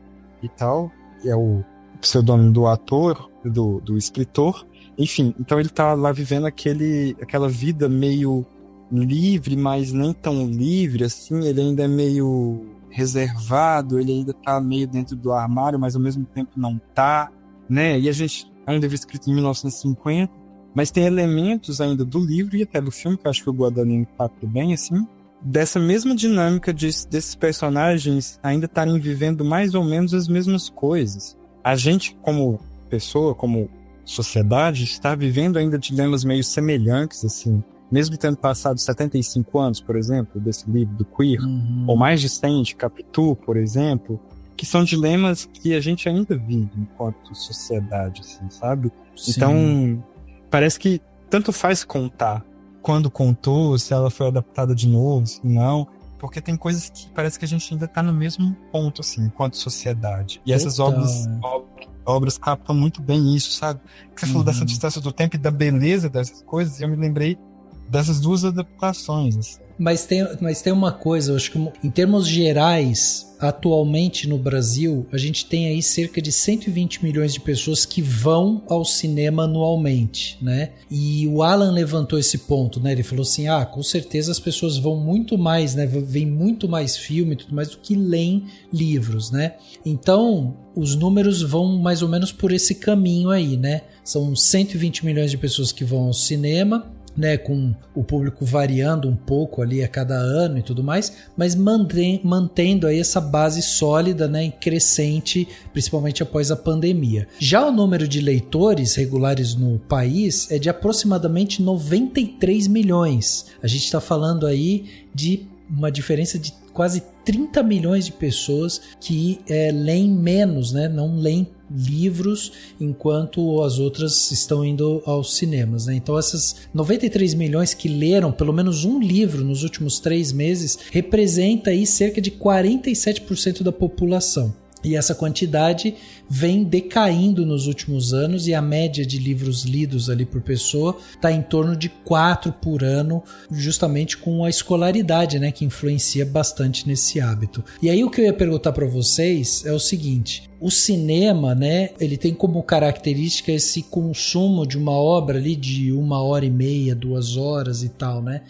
e tal. É o pseudônimo do ator, do escritor. Enfim, então ele tá lá vivendo aquela vida meio livre, mas nem tão livre, assim. Ele ainda é meio reservado, ele ainda tá meio dentro do armário, mas ao mesmo tempo não tá, né? E a gente... É um livro escrito em 1950, mas tem elementos ainda do livro e até do filme, que eu acho que o Guadagnino capta bem, assim, dessa mesma dinâmica desses personagens ainda estarem vivendo mais ou menos as mesmas coisas. A gente, como pessoa, como sociedade, está vivendo ainda dilemas meio semelhantes, assim, mesmo tendo passado 75 anos, por exemplo, desse livro do Queer, ou mais de 100 de Capitu, por exemplo, que são dilemas que a gente ainda vive enquanto sociedade, assim, sabe? Sim. Então, parece que tanto faz contar quando contou, se ela foi adaptada de novo, se não, porque tem coisas que parece que a gente ainda tá no mesmo ponto, assim, enquanto sociedade. E essas obras captam muito bem isso, sabe? Você falou dessa distância do tempo e da beleza dessas coisas, e eu me lembrei dessas duas adaptações, assim. Mas tem uma coisa, eu acho que em termos gerais, atualmente no Brasil, a gente tem aí cerca de 120 milhões de pessoas que vão ao cinema anualmente, né? E o Alan levantou esse ponto, né? Ele falou assim, com certeza as pessoas vão muito mais, né? Vêm muito mais filme e tudo mais do que leem livros, né? Então, os números vão mais ou menos por esse caminho aí, né? São 120 milhões de pessoas que vão ao cinema, né, com o público variando um pouco ali a cada ano e tudo mais, mas mantendo aí essa base sólida, né, e crescente, principalmente após a pandemia. Já o número de leitores regulares no país é de aproximadamente 93 milhões. A gente está falando aí de uma diferença de quase 30 milhões de pessoas que leem menos, né, não leem livros, enquanto as outras estão indo aos cinemas, né? Então essas 93 milhões que leram pelo menos um livro nos últimos 3 meses representa aí cerca de 47% da população. E essa quantidade vem decaindo nos últimos anos e a média de livros lidos ali por pessoa está em torno de 4 por ano, justamente com a escolaridade, né, que influencia bastante nesse hábito. E aí o que eu ia perguntar para vocês é o seguinte: o cinema, né, ele tem como característica esse consumo de uma obra ali de 1h30, 2 horas e tal, né?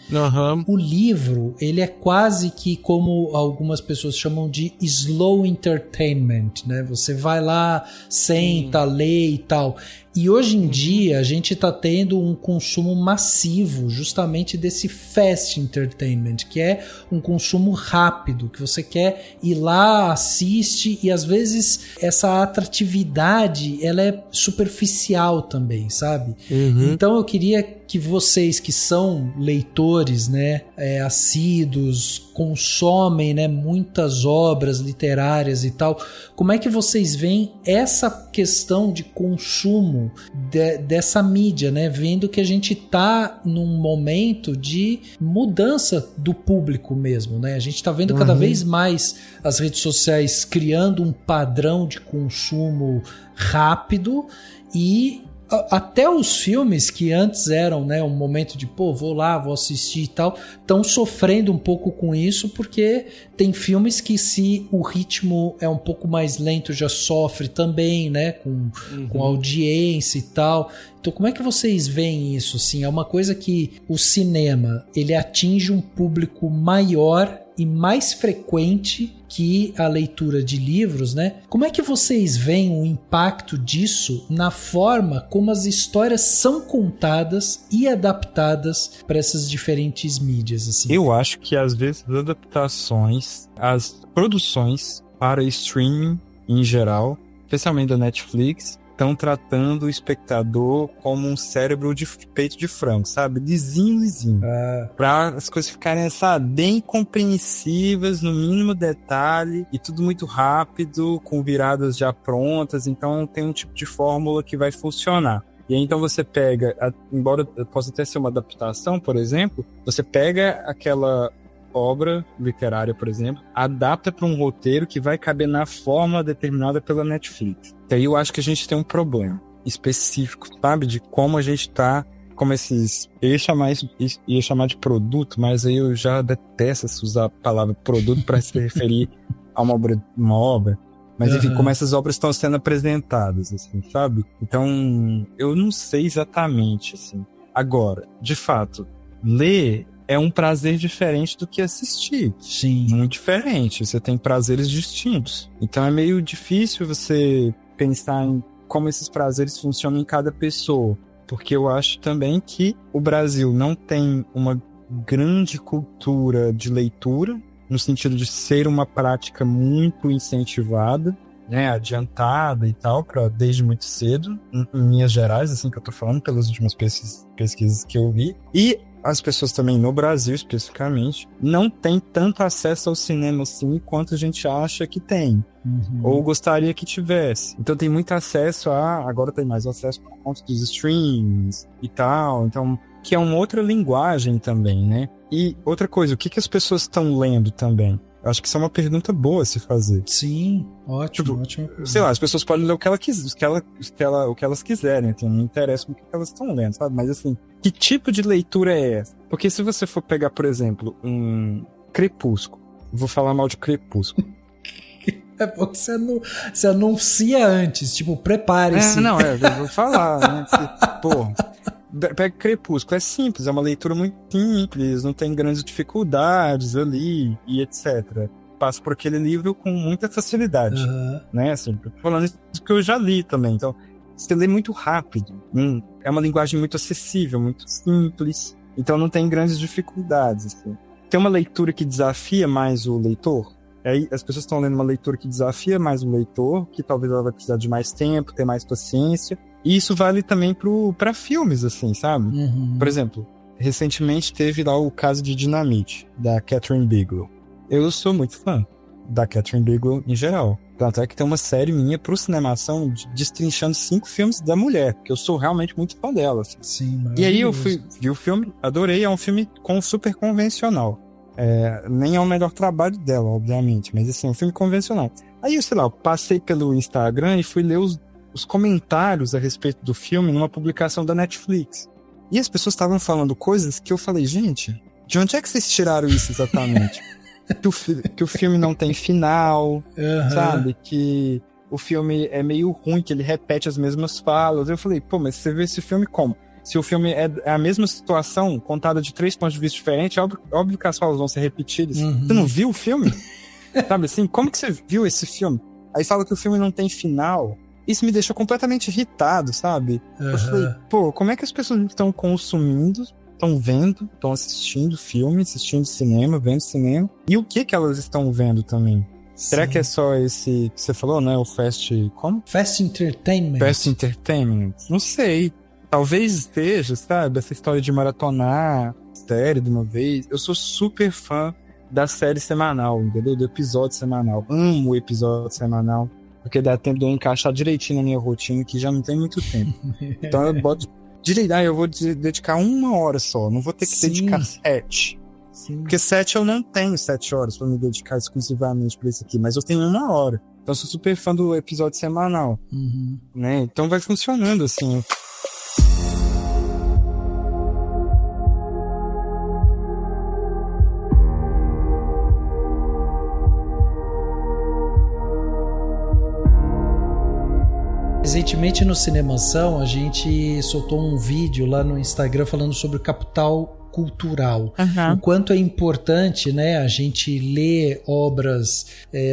O livro, ele é quase que como algumas pessoas chamam de slow entertainment, né? Você vai lá, senta, lê e tal. E hoje em dia a gente está tendo um consumo massivo justamente desse fast entertainment, que é um consumo rápido, que você quer ir lá, assiste, e às vezes essa atratividade ela é superficial também, sabe? Então eu queria que vocês que são leitores, né, assíduos, consomem, né, muitas obras literárias e tal, como é que vocês veem essa questão de consumo dessa mídia, né? Vendo que a gente tá num momento de mudança do público mesmo, né? A gente tá vendo cada vez mais as redes sociais criando um padrão de consumo rápido, e até os filmes que antes eram, né, um momento de vou lá, vou assistir e tal, estão sofrendo um pouco com isso, porque tem filmes que, se o ritmo é um pouco mais lento, já sofre também, né, com audiência e tal. Então como é que vocês veem isso? Assim, é uma coisa que o cinema, ele atinge um público maior e mais frequente que a leitura de livros, né? Como é que vocês veem o impacto disso na forma como as histórias são contadas e adaptadas para essas diferentes mídias, assim? Eu acho que às vezes as adaptações, as produções para streaming em geral, especialmente da Netflix, estão tratando o espectador como um cérebro de peito de frango, sabe? Lisinho. Pra as coisas ficarem, sabe, bem compreensivas, no mínimo detalhe, e tudo muito rápido, com viradas já prontas. Então tem um tipo de fórmula que vai funcionar. E aí então você pega, embora possa até ser uma adaptação, por exemplo, você pega aquela obra literária, por exemplo, adapta para um roteiro que vai caber na forma determinada pela Netflix. E aí eu acho que a gente tem um problema específico, sabe? De como a gente tá, como esses... Eu ia chamar de produto, mas aí eu já detesto usar a palavra produto para se referir a uma obra. Mas enfim, como essas obras estão sendo apresentadas, assim, sabe? Então, eu não sei exatamente, assim. Agora, de fato, ler é um prazer diferente do que assistir. Sim. Muito diferente. Você tem prazeres distintos. Então é meio difícil você pensar em como esses prazeres funcionam em cada pessoa. Porque eu acho também que o Brasil não tem uma grande cultura de leitura, no sentido de ser uma prática muito incentivada, né, adiantada e tal, desde muito cedo, em linhas gerais, assim que eu tô falando, pelas últimas pesquisas que eu vi. E as pessoas também no Brasil, especificamente, não têm tanto acesso ao cinema assim quanto a gente acha que tem. Ou gostaria que tivesse. Então tem muito acesso agora tem mais acesso por conta dos streams e tal. Então, que é uma outra linguagem também, né? E outra coisa, o que as pessoas estão lendo também? Eu acho que isso é uma pergunta boa a se fazer. Sim, ótimo. Sei lá, as pessoas podem ler o que elas quiserem, assim, não interessa o que elas estão lendo, sabe? Mas assim, que tipo de leitura é essa? Porque se você for pegar, por exemplo, um Crepúsculo, vou falar mal de Crepúsculo. É porque você anuncia antes, tipo, prepare-se. Eu vou falar, né? Pega Crepúsculo, é simples, é uma leitura muito simples, não tem grandes dificuldades ali, e etc. Passa por aquele livro com muita facilidade, né? Assim, tô falando isso que eu já li também, então você lê muito rápido, é uma linguagem muito acessível, muito simples, então não tem grandes dificuldades. Assim. Tem uma leitura que desafia mais o leitor, aí as pessoas estão lendo uma leitura que desafia mais o leitor, que talvez ela vai precisar de mais tempo, ter mais paciência. E isso vale também pra filmes, assim, sabe? Por exemplo, recentemente teve lá o caso de Dynamite, da Kathryn Bigelow. Eu sou muito fã da Kathryn Bigelow em geral. Tanto é que tem uma série minha pro Cinemação destrinchando 5 filmes da mulher, porque eu sou realmente muito fã dela. Assim. Sim, e aí eu vi o filme, adorei, é um filme super convencional. Nem é o melhor trabalho dela, obviamente, mas assim, é um filme convencional. Aí eu, sei lá, eu passei pelo Instagram e fui ler os comentários a respeito do filme numa publicação da Netflix. E as pessoas estavam falando coisas que eu falei, gente, de onde é que vocês tiraram isso exatamente? que o filme não tem final, sabe? Que o filme é meio ruim, que ele repete as mesmas falas. Eu falei, pô, mas você vê esse filme como? Se o filme é a mesma situação, contada de 3 pontos de vista diferentes, é óbvio que as falas vão ser repetidas. Você não viu o filme? Sabe assim, como que você viu esse filme? Aí fala que o filme não tem final. Isso me deixou completamente irritado, sabe? Eu falei, pô, como é que as pessoas estão consumindo, estão vendo, estão assistindo filme, assistindo cinema, vendo cinema? E o que elas estão vendo também? Sim. Será que é só esse que você falou, né? O Como? Fast Entertainment. Fast Entertainment. Não sei. Talvez esteja, sabe? Essa história de maratonar série de uma vez. Eu sou super fã da série semanal, entendeu? Do episódio semanal. Amo o episódio semanal. Porque dá tempo de eu encaixar direitinho na minha rotina, que já não tem muito tempo. Então eu boto direito, eu vou dedicar 1 hora só, não vou ter que dedicar 7. Sim. Porque 7 eu não tenho 7 horas pra me dedicar exclusivamente pra isso aqui, mas eu tenho 1 hora. Então eu sou super fã do episódio semanal. Né? Então vai funcionando assim. Recentemente no Cinemação a gente soltou um vídeo lá no Instagram falando sobre o capital cultural. O quanto é importante, né, a gente ler obras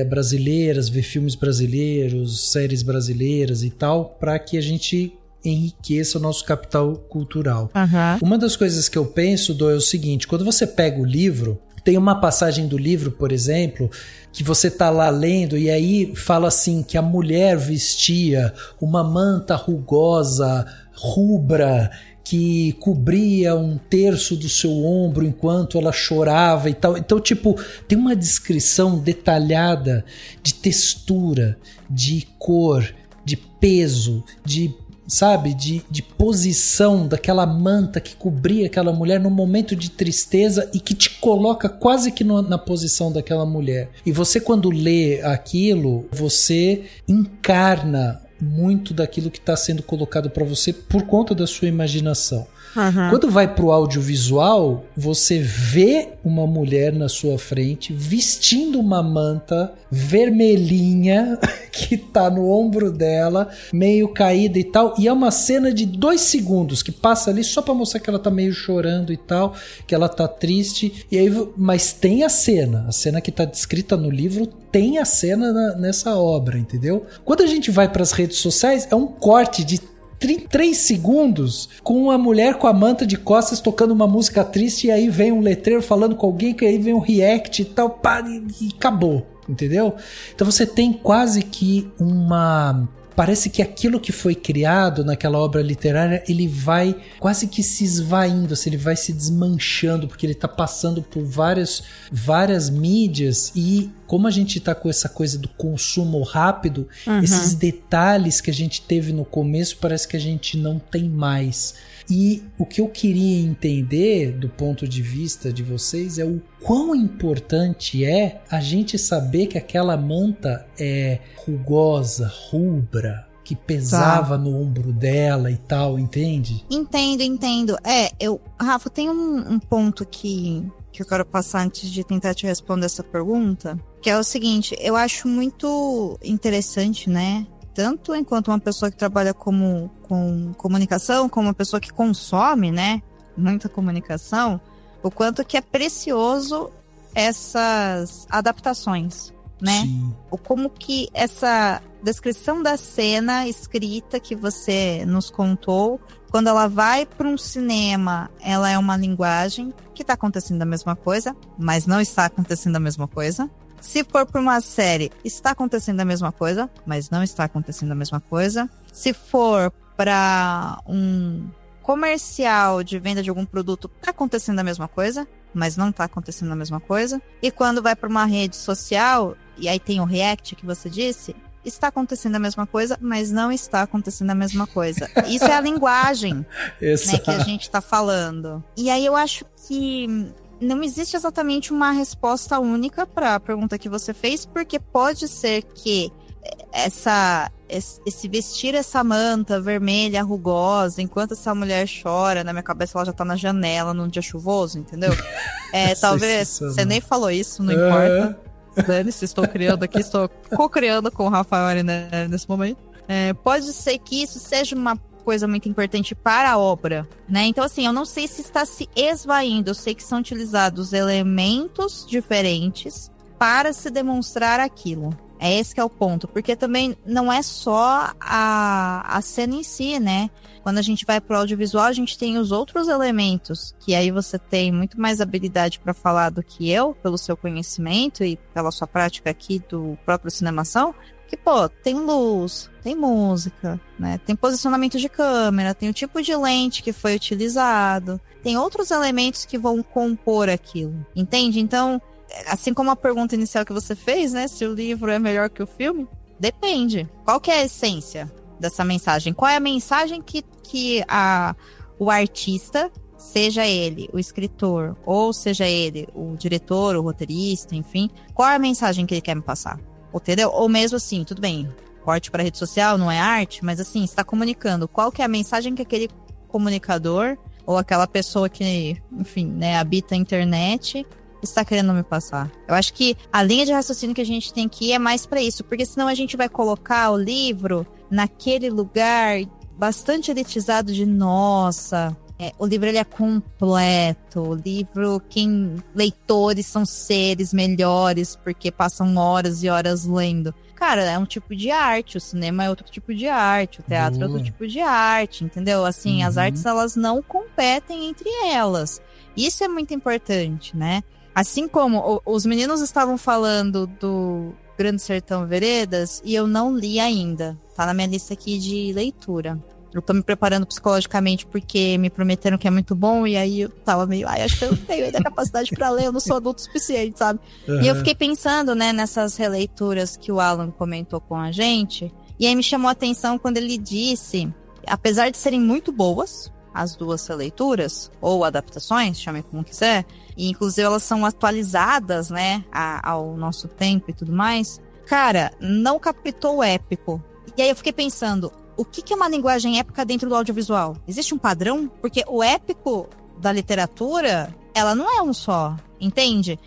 brasileiras, ver filmes brasileiros, séries brasileiras e tal, para que a gente enriqueça o nosso capital cultural. Uma das coisas que eu penso, é o seguinte, quando você pega o livro, tem uma passagem do livro, por exemplo, que você tá lá lendo e aí fala assim que a mulher vestia uma manta rugosa, rubra, que cobria 1/3 do seu ombro enquanto ela chorava e tal. Então, tipo, tem uma descrição detalhada de textura, de cor, de peso, de posição daquela manta que cobria aquela mulher num momento de tristeza e que te coloca quase que na posição daquela mulher. E você, quando lê aquilo, você encarna muito daquilo que está sendo colocado para você por conta da sua imaginação. Uhum. Quando vai pro audiovisual, você vê uma mulher na sua frente vestindo uma manta vermelhinha que tá no ombro dela, meio caída e tal, e é uma cena de 2 segundos que passa ali só pra mostrar que ela tá meio chorando e tal, que ela tá triste, e aí, mas tem a cena que tá descrita no livro, tem a cena nessa obra, entendeu? Quando a gente vai pras redes sociais, é um corte de 3 segundos com a mulher com a manta de costas tocando uma música triste, e aí vem um letreiro falando com alguém, que aí vem um react e tal, pá, e acabou, entendeu? Então você tem quase que parece que aquilo que foi criado naquela obra literária, ele vai quase que se esvaindo, assim, ele vai se desmanchando, porque ele está passando por várias mídias, e como a gente está com essa coisa do consumo rápido, esses detalhes que a gente teve no começo, parece que a gente não tem mais. E o que eu queria entender do ponto de vista de vocês é o quão importante é a gente saber que aquela manta é rugosa, rubra, que pesava no ombro dela e tal, entende? Entendo. Rafa, tem um ponto que eu quero passar antes de tentar te responder essa pergunta, que é o seguinte: eu acho muito interessante, né? Tanto enquanto uma pessoa que trabalha com comunicação, como uma pessoa que consome, né, muita comunicação, o quanto que é precioso essas adaptações, né? Sim. O como que essa descrição da cena escrita que você nos contou, quando ela vai para um cinema, ela é uma linguagem que está acontecendo a mesma coisa, mas não está acontecendo a mesma coisa. Se for para uma série, está acontecendo a mesma coisa, mas não está acontecendo a mesma coisa. Se for para um comercial de venda de algum produto, está acontecendo a mesma coisa, mas não está acontecendo a mesma coisa. E quando vai para uma rede social, e aí tem o react que você disse, está acontecendo a mesma coisa, mas não está acontecendo a mesma coisa. Isso é a linguagem, né, que a gente está falando. E aí eu acho que não existe exatamente uma resposta única para a pergunta que você fez, porque pode ser que esse vestir essa manta vermelha, rugosa, enquanto essa mulher chora, na minha cabeça ela já tá na janela num dia chuvoso, entendeu? Talvez, você nem falou isso, não importa. Dane-se, estou criando aqui, estou co-criando com o Rafael, né, nesse momento. Pode ser que isso seja uma coisa muito importante para a obra, né? Então, assim, eu não sei se está se esvaindo, eu sei que são utilizados elementos diferentes para se demonstrar aquilo. Esse que é o ponto, porque também não é só a cena em si, né? Quando a gente vai pro audiovisual, a gente tem os outros elementos, que aí você tem muito mais habilidade para falar do que eu, pelo seu conhecimento e pela sua prática aqui do próprio Cinemação, que, pô, tem luz, tem música, né? Tem posicionamento de câmera, tem o tipo de lente que foi utilizado, tem outros elementos que vão compor aquilo, entende? Então, assim como a pergunta inicial que você fez, né? Se o livro é melhor que o filme, depende. Qual que é a essência dessa mensagem? Qual é a mensagem que o artista, seja ele o escritor, ou seja ele o diretor, o roteirista, enfim, qual é a mensagem que ele quer me passar? Entendeu? Ou mesmo assim, tudo bem, corte para rede social não é arte, mas assim, está comunicando qual que é a mensagem que aquele comunicador ou aquela pessoa que, enfim, né, habita a internet está querendo me passar. Eu acho que a linha de raciocínio que a gente tem que ir é mais para isso, porque senão a gente vai colocar o livro naquele lugar bastante elitizado de nossa, o livro ele é completo, o livro, leitores são seres melhores porque passam horas e horas lendo. Cara, é um tipo de arte, o cinema é outro tipo de arte, o teatro é outro tipo de arte, entendeu? Assim, as artes, elas não competem entre elas. Isso é muito importante, né? Assim como os meninos estavam falando do Grande Sertão Veredas, e eu não li ainda, tá na minha lista aqui de leitura. Eu tô me preparando psicologicamente porque me prometeram que é muito bom, e aí eu tava meio, acho que eu não tenho ainda capacidade pra ler, eu não sou adulto o suficiente, sabe? Uhum. E eu fiquei pensando, né, nessas releituras que o Alan comentou com a gente, e aí me chamou a atenção quando ele disse, apesar de serem muito boas, as duas releituras, ou adaptações, chame como quiser, e inclusive elas são atualizadas, né, ao nosso tempo e tudo mais, cara, não captou o épico. E aí eu fiquei pensando, o que é uma linguagem épica dentro do audiovisual? Existe um padrão? Porque o épico da literatura, ela não é um só, entende?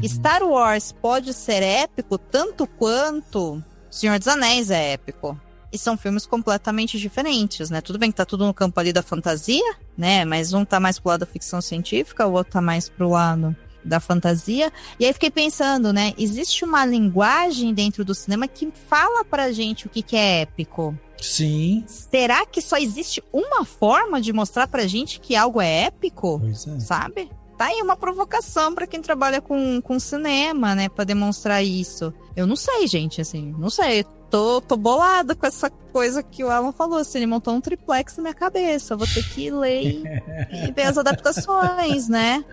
Star Wars pode ser épico tanto quanto Senhor dos Anéis é épico. E são filmes completamente diferentes, né? Tudo bem que tá tudo no campo ali da fantasia, né? Mas um tá mais pro lado da ficção científica, o outro tá mais pro lado da fantasia. E aí fiquei pensando, né? Existe uma linguagem dentro do cinema que fala pra gente o que é épico. Sim. Será que só existe uma forma de mostrar pra gente que algo é épico? Pois é. Sabe? Tá aí uma provocação pra quem trabalha com cinema, né? Pra demonstrar isso. Eu não sei, gente, assim, não sei. Tô bolada com essa coisa que o Alan falou, assim, ele montou um triplex na minha cabeça. Eu vou ter que ler e ver as adaptações, né?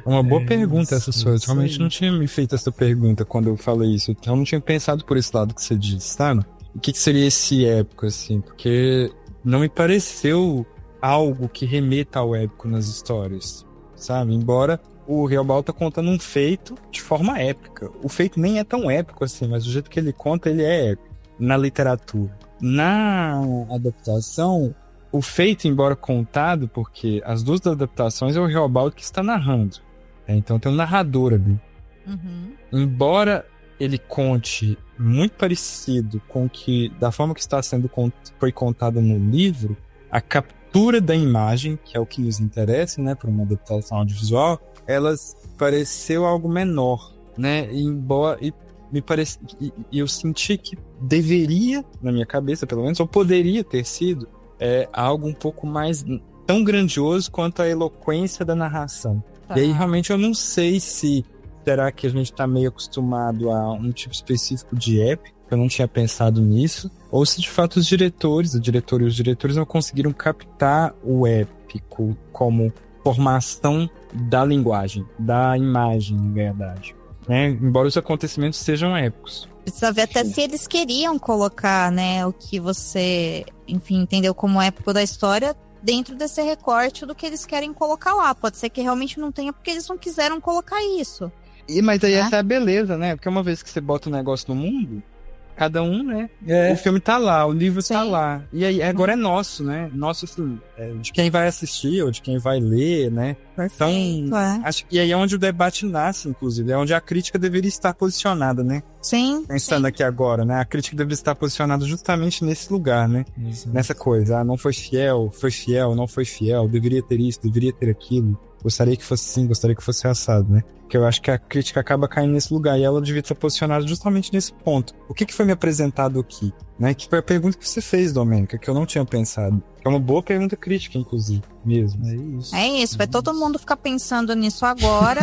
Uma boa pergunta essa sua. Eu realmente não tinha me feito essa pergunta quando eu falei isso. Eu não tinha pensado por esse lado que você disse, sabe? O que seria esse épico, assim? Porque não me pareceu algo que remeta ao épico nas histórias, sabe? Embora o Reobal tá contando um feito de forma épica. O feito nem é tão épico assim, mas o jeito que ele conta, ele é épico. Na literatura. Na adaptação, o feito, embora contado, porque as duas adaptações é o Reobal que está narrando. Então tem um narrador ali. Embora ele conte muito parecido com que, da forma que está sendo foi contada no livro, a captura da imagem, que é o que nos interessa, né, para uma adaptação audiovisual, elas pareceu algo menor, né? Embora me parece, eu senti que deveria, na minha cabeça, pelo menos, ou poderia ter sido algo um pouco mais tão grandioso quanto a eloquência da narração. Tá. E aí realmente eu não sei se será que a gente está meio acostumado a um tipo específico de épico, eu não tinha pensado nisso, ou se de fato o diretor e os diretores não conseguiram captar o épico como formação da linguagem, da imagem, na verdade. Né? Embora os acontecimentos sejam épicos. Precisa ver até se eles queriam colocar, né, o que você, enfim, entendeu como épico da história dentro desse recorte do que eles querem colocar lá. Pode ser que realmente não tenha porque eles não quiseram colocar isso. Mas aí essa é a beleza, né? Porque uma vez que você bota o negócio no mundo, cada um, né? O filme tá lá, o livro tá lá. E aí agora é nosso, né? Nosso, assim, de quem vai assistir ou de quem vai ler, né? Perfeito, então, acho que aí é onde o debate nasce, inclusive. É onde a crítica deveria estar posicionada, né? Sim. Pensando aqui agora, né? A crítica deveria estar posicionada justamente nesse lugar, né? Exato. Nessa coisa. Não foi fiel, não foi fiel, deveria ter isso, deveria ter aquilo. Gostaria que fosse assim, gostaria que fosse assado, né? Porque eu acho que a crítica acaba caindo nesse lugar e ela devia estar posicionada justamente nesse ponto. O que foi me apresentado aqui? Né? Que foi a pergunta que você fez, Domênica, que eu não tinha pensado. É uma boa pergunta crítica, inclusive, mesmo. É isso, vai todo mundo ficar pensando nisso agora.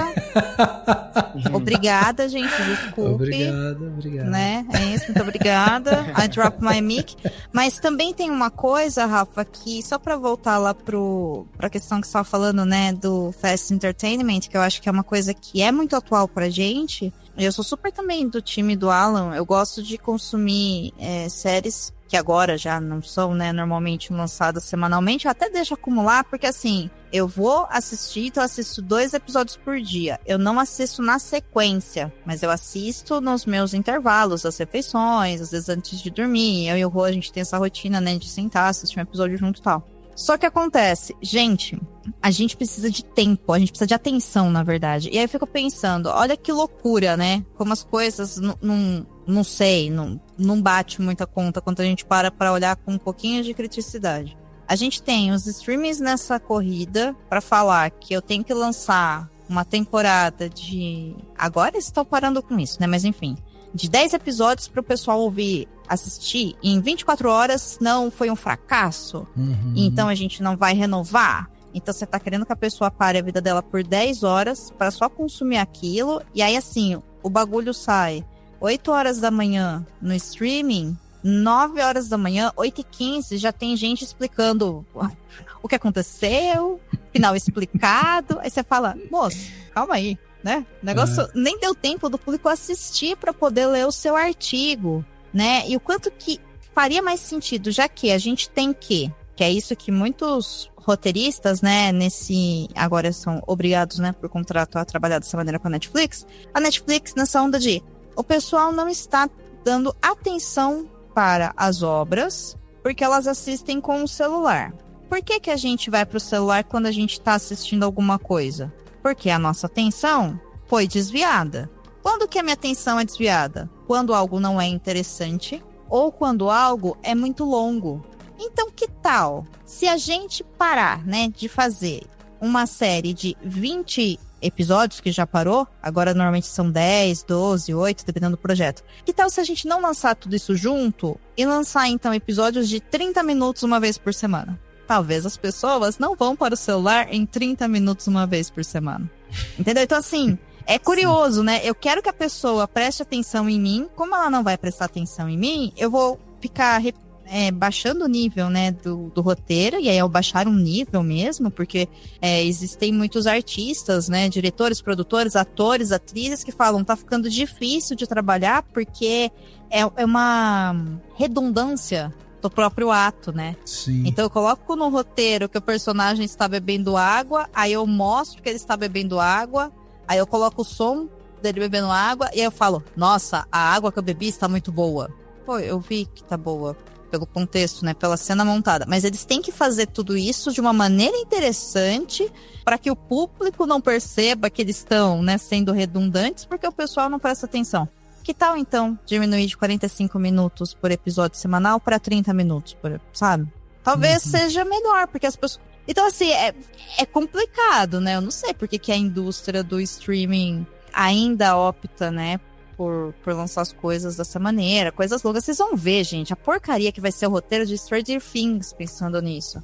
Obrigada, gente, desculpe. Obrigada. Né? É isso, muito obrigada. I drop my mic. Mas também tem uma coisa, Rafa, que só pra voltar lá pra questão que você estava falando, né, do Fast Entertainment, que eu acho que é uma coisa que é muito atual pra gente. Eu sou super também do time do Alan. Eu gosto de consumir séries que agora já não são, né, normalmente lançadas semanalmente. Eu até deixo acumular, porque assim, eu vou assistir, então eu assisto 2 episódios por dia. Eu não assisto na sequência, mas eu assisto nos meus intervalos, das refeições, às vezes antes de dormir. Eu e o Rô, a gente tem essa rotina, né, de sentar, assistir um episódio junto e tal. Só que acontece, gente, a gente precisa de tempo, a gente precisa de atenção, na verdade. E aí eu fico pensando, olha que loucura, né? Como as coisas não sei, não bate muita conta quando a gente para olhar com um pouquinho de criticidade. A gente tem os streamings nessa corrida para falar que eu tenho que lançar uma temporada de... Agora estou parando com isso, né? Mas enfim, de 10 episódios para o pessoal ouvir, assistir, e em 24 horas não foi um fracasso, então a gente não vai renovar. Então você tá querendo que a pessoa pare a vida dela por 10 horas para só consumir aquilo, e aí assim, o bagulho sai 8 horas da manhã no streaming, 9 horas da manhã, 8h15, já tem gente explicando o que aconteceu, final explicado, aí você fala, moço, calma aí, né? O negócio nem deu tempo do público assistir para poder ler o seu artigo, né? E o quanto que faria mais sentido, já que a gente tem que é isso que muitos roteiristas, né, agora são obrigados, né, por contrato a trabalhar dessa maneira com a Netflix nessa onda de o pessoal não está dando atenção para as obras, Porque elas assistem com o celular. Por que a gente vai pro celular quando a gente tá assistindo alguma coisa? Porque a nossa atenção foi desviada. Quando que a minha atenção é desviada? Quando algo não é interessante ou quando algo é muito longo. Então, que tal se a gente parar, né, de fazer uma série de 20 episódios, que já parou, agora normalmente são 10, 12, 8, dependendo do projeto. Que tal se a gente não lançar tudo isso junto e lançar, então, episódios de 30 minutos uma vez por semana? Talvez as pessoas não vão para o celular em 30 minutos uma vez por semana. Entendeu? Então, assim, é curioso, né? Eu quero que a pessoa preste atenção em mim. Como ela não vai prestar atenção em mim, eu vou ficar baixando o nível, né, do roteiro, e aí eu baixar um nível mesmo, porque existem muitos artistas, né, diretores, produtores, atores, atrizes que falam, tá ficando difícil de trabalhar porque é uma redundância do próprio ato, né? Sim. Então eu coloco no roteiro que o personagem está bebendo água, aí eu mostro que ele está bebendo água, aí eu coloco o som dele bebendo água, e aí eu falo, nossa, a água que eu bebi está muito boa. Pô, eu vi que tá boa pelo contexto, né, pela cena montada, mas eles têm que fazer tudo isso de uma maneira interessante para que o público não perceba que eles estão, né, sendo redundantes, porque o pessoal não presta atenção. Que tal, então, diminuir de 45 minutos por episódio semanal para 30 minutos, sabe? Talvez seja melhor, porque as pessoas... Então, assim, é complicado, né? Eu não sei porque que a indústria do streaming ainda opta, né, por lançar as coisas dessa maneira, coisas loucas. Vocês vão ver, gente, a porcaria que vai ser o roteiro de Stranger Things pensando nisso,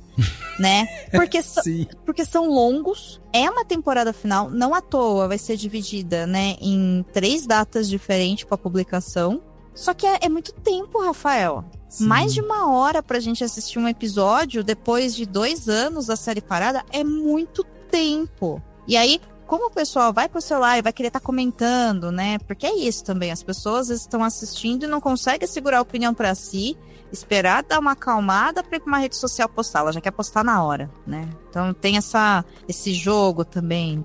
né? Porque são longos, é uma temporada final, não à toa vai ser dividida, né, em 3 datas diferentes para publicação. Só que é muito tempo, Rafael. Sim. Mais de 1 hora pra gente assistir um episódio depois de 2 anos da série parada é muito tempo. E aí, como o pessoal vai pro celular e vai querer estar comentando, né? Porque é isso também, as pessoas estão assistindo e não conseguem segurar a opinião pra si, esperar dar uma acalmada pra ir pra uma rede social postar, ela já quer postar na hora, né? Então tem esse jogo também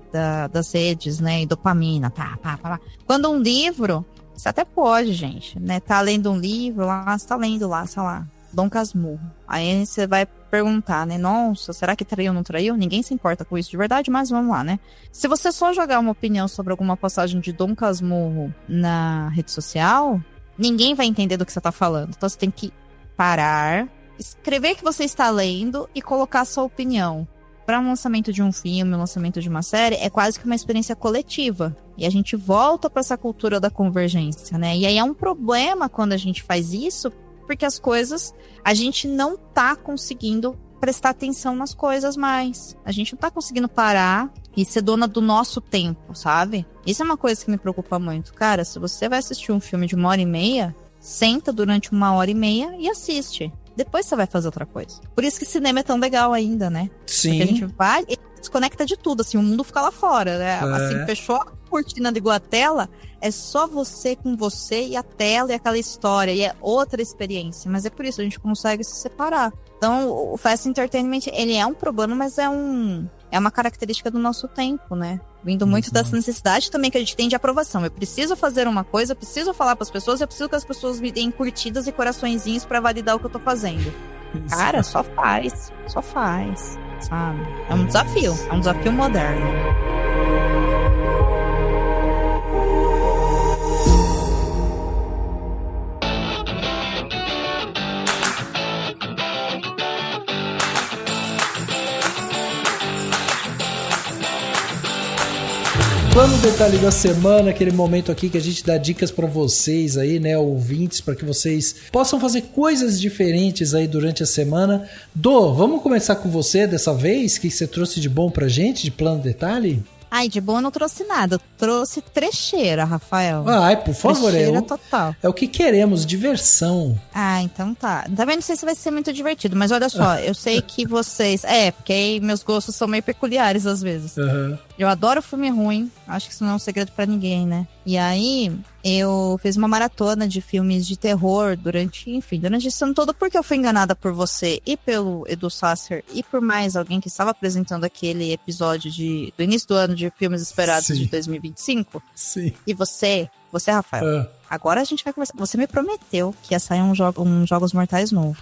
das redes, né? E dopamina, pá. Quando um livro, você até pode, gente, né? Tá lendo um livro lá, você tá lendo lá, sei lá, Dom Casmurro. Aí você vai perguntar, né? Nossa, será que traiu ou não traiu? Ninguém se importa com isso de verdade, mas vamos lá, né? Se você só jogar uma opinião sobre alguma passagem de Dom Casmurro na rede social, ninguém vai entender do que você tá falando. Então você tem que parar, escrever que você está lendo e colocar a sua opinião. Para um lançamento de um filme, um lançamento de uma série, é quase que uma experiência coletiva. E a gente volta para essa cultura da convergência, né? E aí é um problema quando a gente faz isso, porque as coisas, a gente não tá conseguindo prestar atenção nas coisas mais. A gente não tá conseguindo parar e ser dona do nosso tempo, sabe? Isso é uma coisa que me preocupa muito. Cara, se você vai assistir um filme de 1h30, senta durante 1h30 e assiste. Depois você vai fazer outra coisa. Por isso que cinema é tão legal ainda, né? Sim. Porque a gente vai e desconecta de tudo, assim, o mundo fica lá fora, né? Assim, fechou a cortina, ligou a tela, é só você com você e a tela e aquela história, e é outra experiência. Mas é por isso, a gente consegue se separar. Então, o Fast Entertainment, ele é um problema, mas é uma característica do nosso tempo, né? Vindo muito dessa necessidade também que a gente tem de aprovação. Eu preciso fazer uma coisa, eu preciso falar para as pessoas, eu preciso que as pessoas me deem curtidas e coraçõezinhos para validar o que eu tô fazendo. Cara, só faz, sabe? É um desafio moderno. Plano Detalhe da semana, aquele momento aqui que a gente dá dicas pra vocês aí, né, ouvintes, para que vocês possam fazer coisas diferentes aí durante a semana. Dô, vamos começar com você dessa vez? O que você trouxe de bom pra gente, de Plano Detalhe? Ai, de bom eu não trouxe nada. Eu trouxe trecheira, Rafael. Ai, por favor. Trecheira total. É o que queremos, diversão. Ah, então tá. Também não sei se vai ser muito divertido, mas olha só, eu sei que vocês... porque aí meus gostos são meio peculiares às vezes. Uhum. Eu adoro filme ruim, acho que isso não é um segredo pra ninguém, né? E aí, eu fiz uma maratona de filmes de terror durante esse ano todo, porque eu fui enganada por você e pelo Edu Sasser e por mais alguém que estava apresentando aquele episódio do início do ano de filmes esperados de 2025. Sim. E você Você, Rafael, agora a gente vai conversar. Você me prometeu que ia sair um Jogos Mortais novo.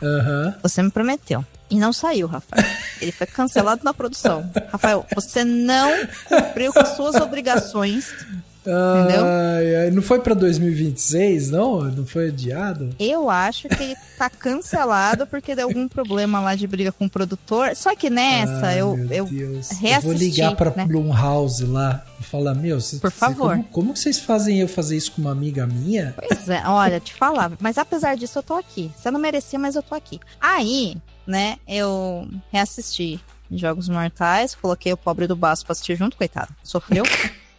Você me prometeu. E não saiu, Rafael. Ele foi cancelado na produção. Rafael, você não cumpriu com as suas obrigações. Entendeu? Não foi pra 2026, não? Não foi adiado? Eu acho que ele tá cancelado porque deu algum problema lá de briga com o produtor. Só que nessa, eu reassisti. Eu vou ligar pra né? Blumhouse lá e falar, por favor. Como que vocês fazem eu fazer isso com uma amiga minha? Pois é, olha, te falava. Mas apesar disso, eu tô aqui. Você não merecia, mas eu tô aqui. Aí, né, eu reassisti Jogos Mortais, coloquei o pobre do Baço pra assistir junto, coitado. Sofreu.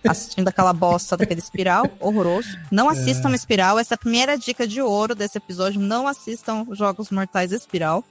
Assistindo aquela bosta daquele Espiral, horroroso. Não assistam Espiral, essa é a primeira dica de ouro desse episódio, não assistam Jogos Mortais Espiral.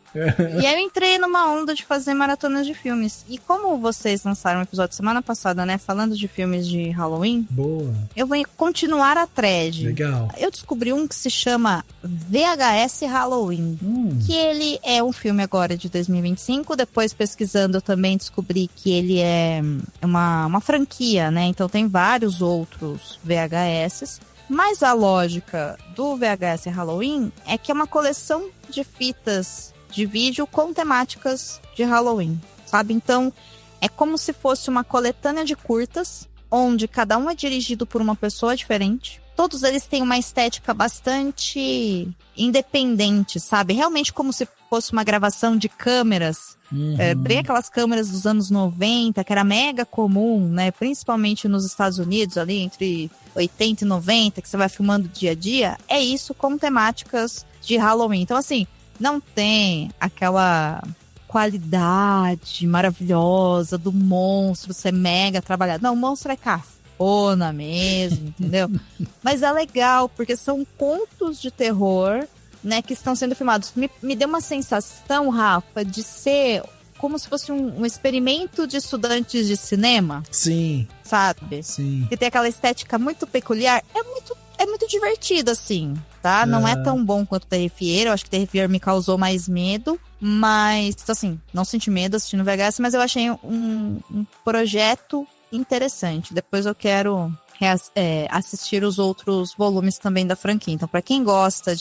E aí eu entrei numa onda de fazer maratonas de filmes. E como vocês lançaram um episódio semana passada, né, falando de filmes de Halloween, boa, eu vou continuar a thread. Legal. Eu descobri um que se chama VHS Halloween, que ele é um filme agora de 2025, depois pesquisando eu também descobri que ele é uma franquia, né, então tem vários outros VHS, mas a lógica do VHS Halloween é que é uma coleção de fitas de vídeo com temáticas de Halloween, sabe? Então, é como se fosse uma coletânea de curtas, onde cada um é dirigido por uma pessoa diferente. Todos eles têm uma estética bastante independente, sabe? Realmente como se fosse uma gravação de câmeras. Bem aquelas câmeras dos anos 90, que era mega comum, né? Principalmente nos Estados Unidos, ali entre 80 e 90, que você vai filmando dia a dia. É isso com temáticas de Halloween. Então, assim, não tem aquela qualidade maravilhosa do monstro ser mega trabalhado. Não, o monstro é cafona mesmo, entendeu? Mas é legal, porque são contos de terror, né, que estão sendo filmados. Me deu uma sensação, Rafa, de ser como se fosse um experimento de estudantes de cinema. Sim. Sabe? Sim. Que tem aquela estética muito peculiar. É muito divertido, assim, tá? Não é tão bom quanto o Terrifier. Eu acho que o Terrifier me causou mais medo. Mas, assim, não senti medo assistindo VHS, mas eu achei um projeto interessante. Depois eu quero assistir os outros volumes também da franquia. Então, pra quem gosta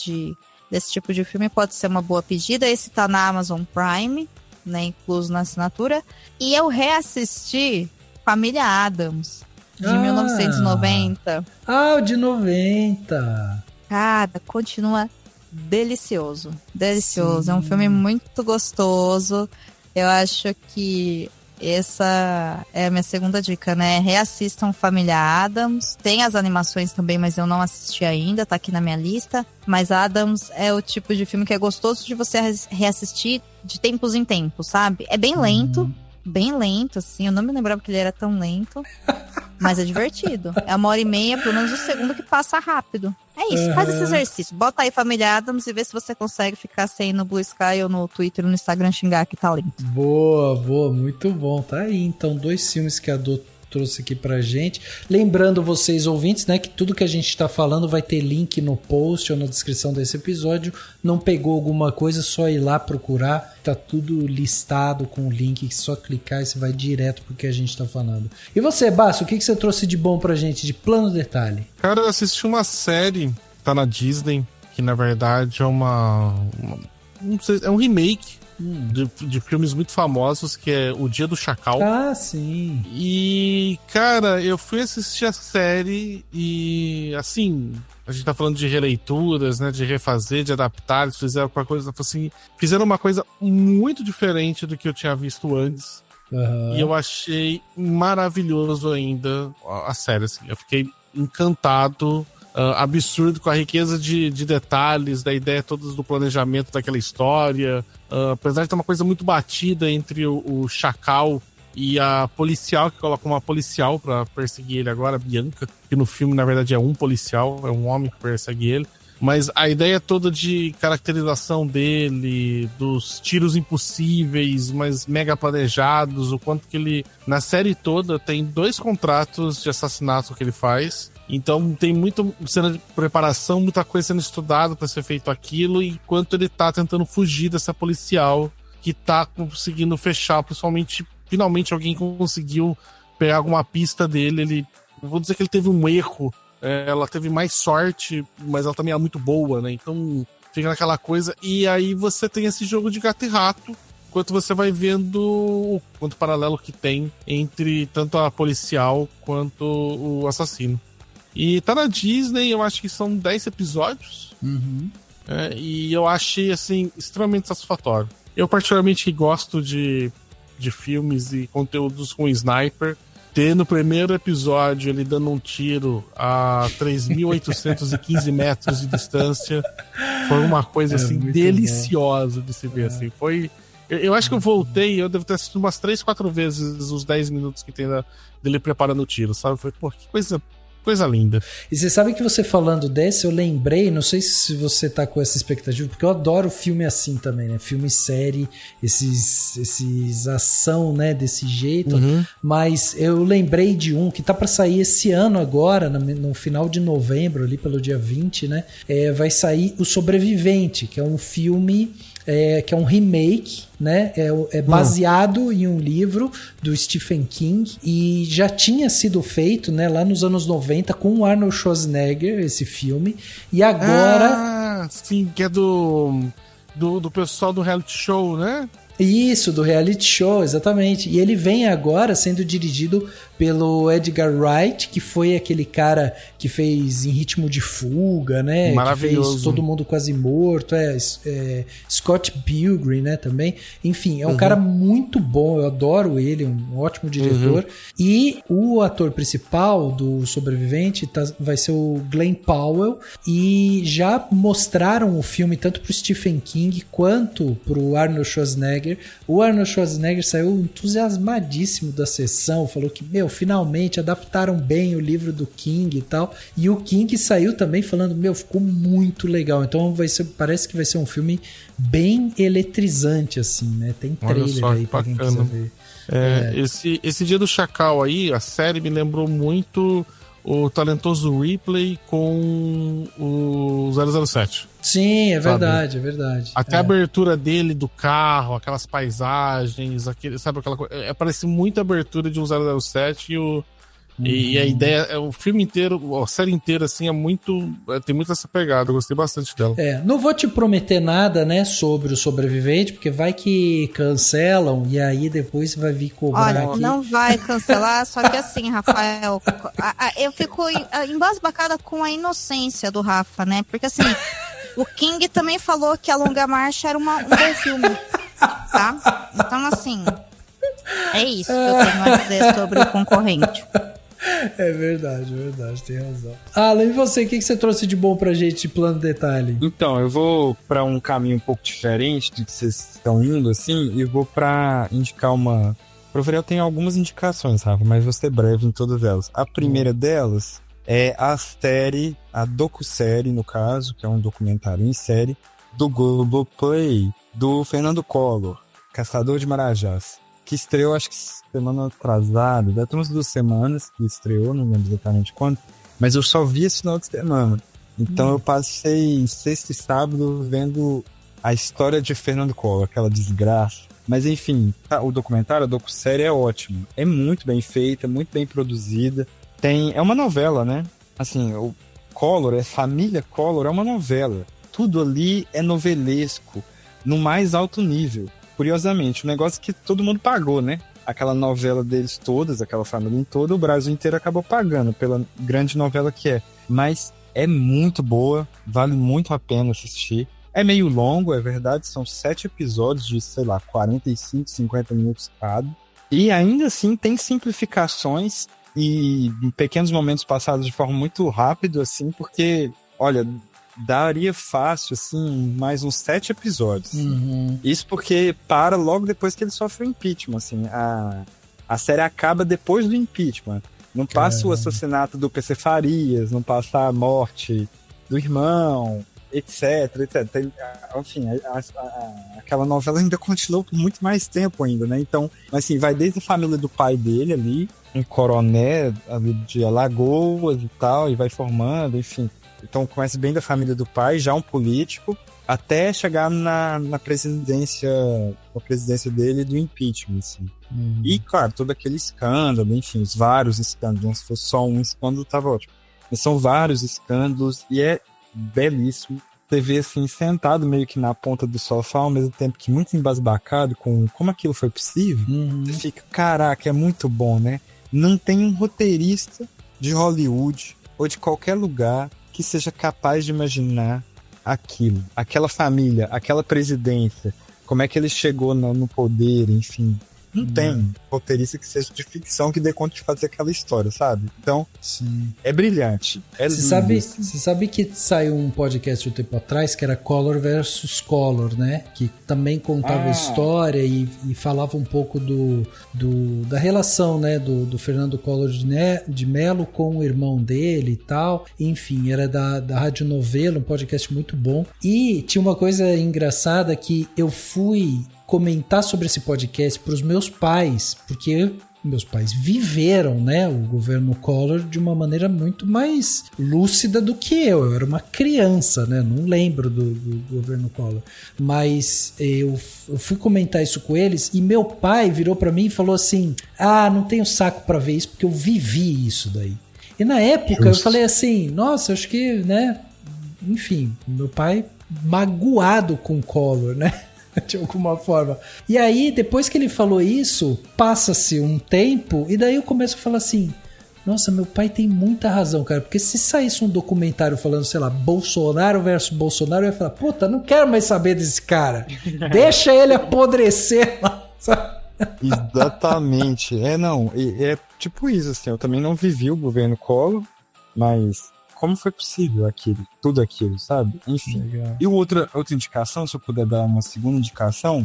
desse tipo de filme, pode ser uma boa pedida. Esse tá na Amazon Prime, né, incluso na assinatura. E eu reassisti Família Addams, de 1990. O de 90. Cara, continua delicioso. Delicioso. Sim. É um filme muito gostoso. Eu acho que essa é a minha segunda dica, né? Reassistam Família Addams. Tem as animações também, mas eu não assisti ainda, tá aqui na minha lista. Mas Addams é o tipo de filme que é gostoso de você reassistir de tempos em tempos, sabe? É bem lento, assim. Eu não me lembrava que ele era tão lento. Mas é divertido. É 1h30, pelo menos um segundo que passa rápido. É isso, faz esse exercício. Bota aí Família Addams e vê se você consegue ficar sem no Blue Sky ou no Twitter ou no Instagram xingar que tá lindo. Boa, muito bom. Tá aí, então, 2 filmes que a Dô trouxe aqui pra gente. Lembrando vocês, ouvintes, né, que tudo que a gente tá falando vai ter link no post ou na descrição desse episódio. Não pegou alguma coisa, só ir lá procurar. Tá tudo listado com o link, só clicar e você vai direto pro que a gente tá falando. E você, Basso, o que você trouxe de bom pra gente, de plano detalhe? Cara, eu assisti uma série, tá na Disney, que na verdade é não sei, é um remake de filmes muito famosos, que é O Dia do Chacal. Ah, sim. E, cara, eu fui assistir a série e, assim, a gente tá falando de releituras, né, de refazer, de adaptar, eles fizeram fizeram uma coisa muito diferente do que eu tinha visto antes. E eu achei maravilhoso ainda a série, assim. Eu fiquei encantado, absurdo com a riqueza de detalhes, da ideia toda do planejamento daquela história. Apesar de ter uma coisa muito batida entre o Chacal e a policial, que coloca uma policial pra perseguir ele agora, a Bianca, que no filme na verdade é um policial, é um homem que persegue ele. Mas a ideia toda de caracterização dele, dos tiros impossíveis, mas mega planejados, o quanto que ele, na série toda, tem 2 contratos de assassinato que ele faz. Então tem muita cena de preparação, muita coisa sendo estudada para ser feito aquilo, enquanto ele tá tentando fugir dessa policial que tá conseguindo fechar, principalmente, finalmente alguém conseguiu pegar alguma pista dele. Eu vou dizer que ele teve um erro ela teve mais sorte, mas ela também é muito boa, né? Então fica naquela coisa. E aí você tem esse jogo de gato e rato, enquanto você vai vendo o quanto paralelo que tem entre tanto a policial quanto o assassino. E tá na Disney, eu acho que são 10 episódios. E eu achei, assim, extremamente satisfatório. Eu particularmente gosto de filmes e conteúdos com Sniper. Ter no primeiro episódio ele dando um tiro a 3.815 metros de distância foi uma coisa, assim, deliciosa de se ver, assim. Foi... Eu acho que eu voltei, eu devo ter assistido umas 3, 4 vezes os 10 minutos que tem dele preparando o tiro, sabe? Foi, pô, que coisa linda. E você sabe que você falando desse, eu lembrei, não sei se você tá com essa expectativa, porque eu adoro filme assim também, né? Filme e série, esses ação, né? Desse jeito. Mas eu lembrei de um que tá pra sair esse ano agora, no final de novembro, ali pelo dia 20, né? Vai sair O Sobrevivente, que é um filme... que é um remake, né? É baseado em um livro do Stephen King e já tinha sido feito, né, lá nos anos 90 com o Arnold Schwarzenegger, esse filme, e agora... sim, que é do pessoal do reality show, né? Isso, do reality show, exatamente. E ele vem agora sendo dirigido pelo Edgar Wright, que foi aquele cara que fez Em Ritmo de Fuga, né? Maravilhoso. Que fez Todo Mundo Quase Morto, Scott Pilgrim, né, também. Enfim, é um cara muito bom, eu adoro ele, um ótimo diretor. E o ator principal do Sobrevivente vai ser o Glenn Powell, e já mostraram o filme tanto pro Stephen King quanto pro Arnold Schwarzenegger. O Arnold Schwarzenegger saiu entusiasmadíssimo da sessão, falou que, finalmente adaptaram bem o livro do King e tal. E o King saiu também falando, ficou muito legal. Então parece que vai ser um filme bem eletrizante, assim, né? Tem trailer aí pra quem quiser ver. Esse Dia do Chacal aí, a série me lembrou muito o talentoso Ripley com o 007. Sim, é verdade, é verdade. Até a abertura dele do carro, aquelas paisagens, sabe aquela coisa? Parece muito a abertura de um 007 e a ideia, o filme inteiro, a série inteira, assim, tem muito essa pegada, eu gostei bastante dela. Não vou te prometer nada, né, sobre o Sobrevivente, porque vai que cancelam e aí depois vai vir cobrar aqui. Não vai cancelar, só que assim, Rafael, eu fico embasbacada com a inocência do Rafa, né, porque assim, o King também falou que A Longa Marcha era um bom filme, tá? Então, assim, é isso que eu tenho a dizer sobre o concorrente. É verdade, tem razão. Alan, e você, o que você trouxe de bom pra gente de Plano Detalhe? Então, eu vou pra um caminho um pouco diferente do que vocês estão indo, assim, e vou pra indicar uma... Eu tenho algumas indicações, Rafa, mas vou ser breve em todas elas. A primeira delas é a série, a docu-série, no caso, que é um documentário em série, do Globoplay, do Fernando Collor, Caçador de Marajás, que estreou, acho que semana atrasada, deve ter umas 2 semanas que estreou, não lembro exatamente quando, mas eu só vi esse final de semana. Então eu passei sexta e sábado vendo a história de Fernando Collor, aquela desgraça. Mas enfim, o documentário, a docu-série é ótimo. É muito bem feita, muito bem produzida. É uma novela, né? Assim, o Collor, família Collor é uma novela. Tudo ali é novelesco, no mais alto nível. Curiosamente, um negócio que todo mundo pagou, né? Aquela novela deles todas, aquela família toda, o Brasil inteiro acabou pagando pela grande novela que é. Mas é muito boa, vale muito a pena assistir. É meio longo, é verdade, são 7 episódios de, 45, 50 minutos cada. E ainda assim tem simplificações e pequenos momentos passados de forma muito rápida, assim, porque, olha, daria fácil, assim, mais uns 7 episódios. Isso porque para logo depois que ele sofre o impeachment, assim. A série acaba depois do impeachment. Não passa o assassinato do PC Farias, não passa a morte do irmão, etc. Enfim, aquela novela ainda continuou por muito mais tempo ainda, né? Então, assim, vai desde a família do pai dele ali, um coronel ali de Alagoas e tal, e vai formando, enfim. Então começa bem da família do pai, já um político, até chegar na presidência dele do impeachment, assim. E, claro, todo aquele escândalo, enfim, os vários escândalos, se fosse só um escândalo, tava ótimo. São vários escândalos e é belíssimo. Você vê assim, sentado meio que na ponta do sofá, ao mesmo tempo que muito embasbacado com como aquilo foi possível. Você fica, caraca, é muito bom, né? Não tem um roteirista de Hollywood ou de qualquer lugar que seja capaz de imaginar aquilo. Aquela família, aquela presidência, como é que ele chegou no poder, enfim. Não tem roteirista que seja de ficção que dê conta de fazer aquela história, sabe? Então, sim, é brilhante. Você sabe que saiu um podcast um tempo atrás que era Collor versus Collor, né? Que também contava a história e falava um pouco da relação, né? Do Fernando Collor de Mello com o irmão dele e tal. Enfim, era da Rádio Novelo, um podcast muito bom. E tinha uma coisa engraçada que eu fui comentar sobre esse podcast para os meus pais, porque meus pais viveram, né, o governo Collor de uma maneira muito mais lúcida do que eu. Eu era uma criança, né, não lembro do governo Collor, mas eu fui comentar isso com eles e meu pai virou para mim e falou assim: não tenho saco para ver isso porque eu vivi isso daí. E na época eu falei assim, nossa, acho que, né, enfim, meu pai magoado com Collor, né, de alguma forma. E aí, depois que ele falou isso, passa-se um tempo, e daí eu começo a falar assim, nossa, meu pai tem muita razão, cara, porque se saísse um documentário falando, sei lá, Bolsonaro versus Bolsonaro, eu ia falar, puta, não quero mais saber desse cara, deixa ele apodrecer lá, sabe? Exatamente. É tipo isso, assim, eu também não vivi o governo Collor, mas como foi possível tudo aquilo, sabe? Enfim. Legal. E outra indicação, se eu puder dar uma segunda indicação,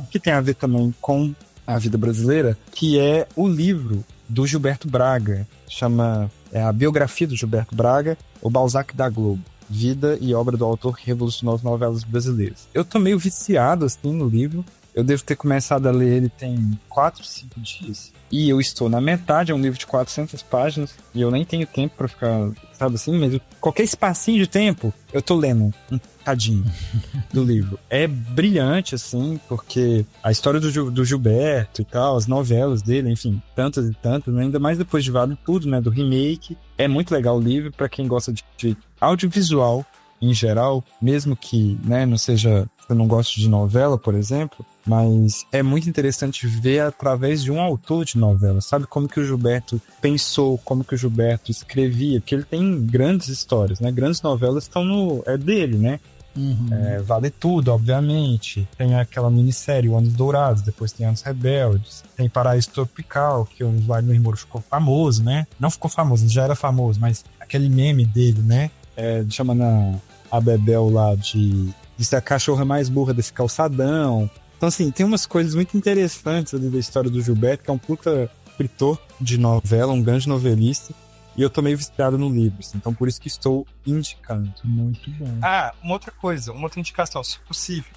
que tem a ver também com a vida brasileira, que é o livro do Gilberto Braga, chama a biografia do Gilberto Braga, O Balzac da Globo, vida e obra do autor que revolucionou as novelas brasileiras. Eu tô meio viciado, assim, no livro. Eu devo ter começado a ler ele tem 4, 5 dias. E eu estou na metade, é um livro de 400 páginas, e eu nem tenho tempo pra ficar, sabe assim, mas qualquer espacinho de tempo, eu tô lendo um cadinho do livro. É brilhante, assim, porque a história do Gilberto e tal, as novelas dele, enfim, tantas e tantas, ainda mais depois de Vale Tudo, né, do remake. É muito legal o livro pra quem gosta de audiovisual em geral, mesmo que, né, não seja... Eu não gosto de novela, por exemplo, mas é muito interessante ver através de um autor de novela, sabe? Como que o Gilberto pensou, como que o Gilberto escrevia, porque ele tem grandes histórias, né? Grandes novelas estão é dele, né? Vale Tudo, obviamente. Tem aquela minissérie, Anos Dourados, depois tem Anos Rebeldes. Tem Paraíso Tropical, que o Wagner Moura ficou famoso, né? Não ficou famoso, já era famoso, mas aquele meme dele, né? Chamando a Bebel lá de ser a cachorra mais burra desse calçadão. Então, assim, tem umas coisas muito interessantes ali da história do Gilberto, que é um puta escritor de novela, um grande novelista, e eu tô meio viciado no livro, assim, então por isso que estou indicando. Muito bom. Uma outra coisa, uma outra indicação, se possível.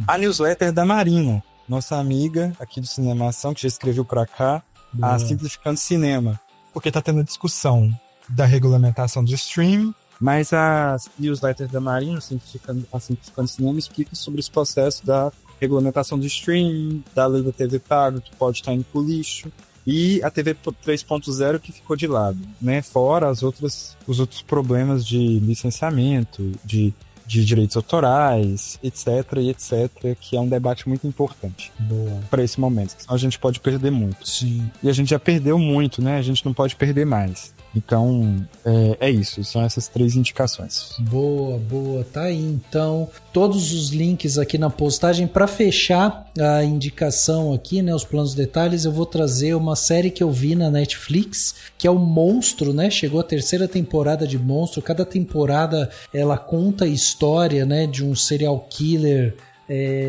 A newsletter da Marina, nossa amiga aqui do Cinemação, que já escreveu pra cá, a Simplificando Cinema, porque tá tendo discussão da regulamentação do streaming, mas a newsletter da Marina, Simplificando Cinema, explica sobre os processos da regulamentação do streaming, da lei da TV paga, que pode estar indo pro lixo, e a TV 3.0 que ficou de lado, né? Fora os outros problemas de licenciamento, de direitos autorais, etc, que é um debate muito importante para esse momento, senão a gente pode perder muito. Sim. E a gente já perdeu muito, né? A gente não pode perder mais. Então, é isso. São essas 3 indicações. Boa. Tá aí, então. Todos os links aqui na postagem. Para fechar a indicação aqui, né? Os planos detalhes, eu vou trazer uma série que eu vi na Netflix, que é o Monstro, né? Chegou a 3ª temporada de Monstro. Cada temporada, ela conta a história, né? De um serial killer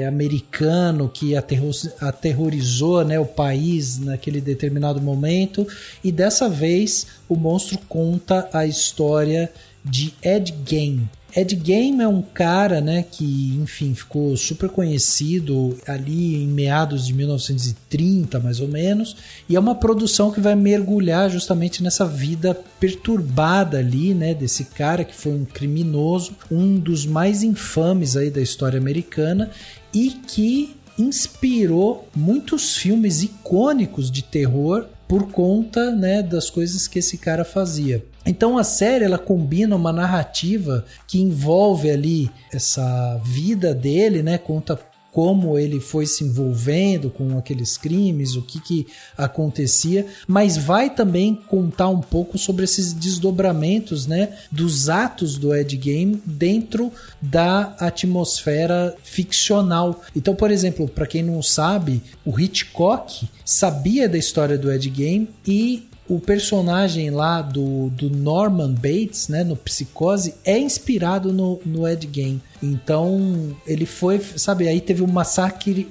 americano que aterrorizou, né, o país naquele determinado momento, e dessa vez o Monstro conta a história de Ed Gein. Ed Gein é um cara, né, que, enfim, ficou super conhecido ali em meados de 1930, mais ou menos, e é uma produção que vai mergulhar justamente nessa vida perturbada ali, né, desse cara que foi um criminoso, um dos mais infames aí da história americana, e que inspirou muitos filmes icônicos de terror por conta, né, das coisas que esse cara fazia. Então a série ela combina uma narrativa que envolve ali essa vida dele, né? Conta como ele foi se envolvendo com aqueles crimes, o que acontecia, mas vai também contar um pouco sobre esses desdobramentos, né, dos atos do Ed Gein dentro da atmosfera ficcional. Então, por exemplo, para quem não sabe, o Hitchcock sabia da história do Ed Gein e o personagem lá do Norman Bates, né, no Psicose, é inspirado no Ed Gein. Então, ele foi, sabe, aí teve o Massacre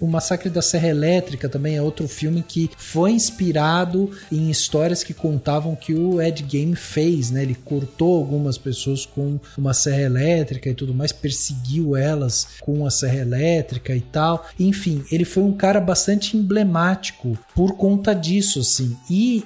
da Serra Elétrica também, é outro filme que foi inspirado em histórias que contavam que o Ed Gein fez, né? Ele cortou algumas pessoas com uma serra elétrica e tudo mais, perseguiu elas com a serra elétrica e tal. Enfim, ele foi um cara bastante emblemático por conta disso, assim. E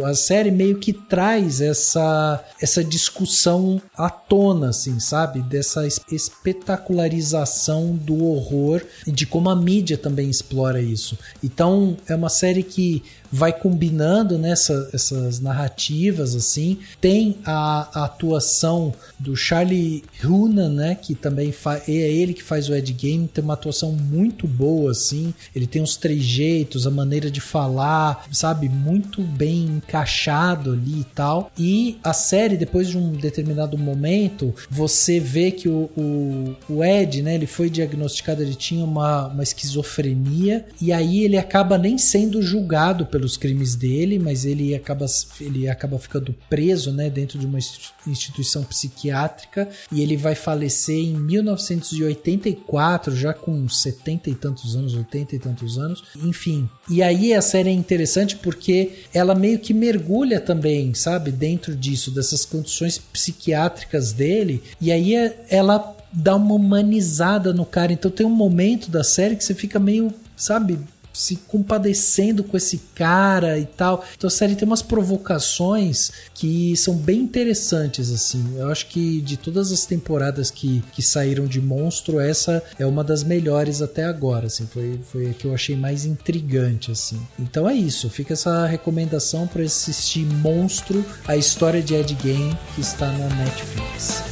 a série meio que traz essa discussão à tona, assim, sabe? Dessa espetacularização do horror e de como a mídia também explora isso. Então é uma série que vai combinando essas narrativas, assim. Tem a atuação do Charlie Hunnam, né, que também é ele que faz o Ed Gein, tem uma atuação muito boa, assim. Ele tem os trejeitos, a maneira de falar, sabe, muito bem encaixado ali e tal. E a série, depois de um determinado momento, você vê que o Ed, né, ele foi diagnosticado, ele tinha uma esquizofrenia, e aí ele acaba nem sendo julgado pelos crimes dele, mas ele acaba ficando preso, né, dentro de uma instituição psiquiátrica, e ele vai falecer em 1984, já com 70 e tantos anos, 80 e tantos anos, enfim. E aí a série é interessante porque ela meio que mergulha também, sabe, dentro disso, dessas condições psiquiátricas dele, e aí ela dá uma humanizada no cara. Então tem um momento da série que você fica meio, sabe, se compadecendo com esse cara e tal. Então a série tem umas provocações que são bem interessantes, assim. Eu acho que de todas as temporadas que saíram de Monstro, essa é uma das melhores até agora, assim. Foi a que eu achei mais intrigante, assim. Então é isso, fica essa recomendação para assistir Monstro, a história de Ed Gein, que está na Netflix.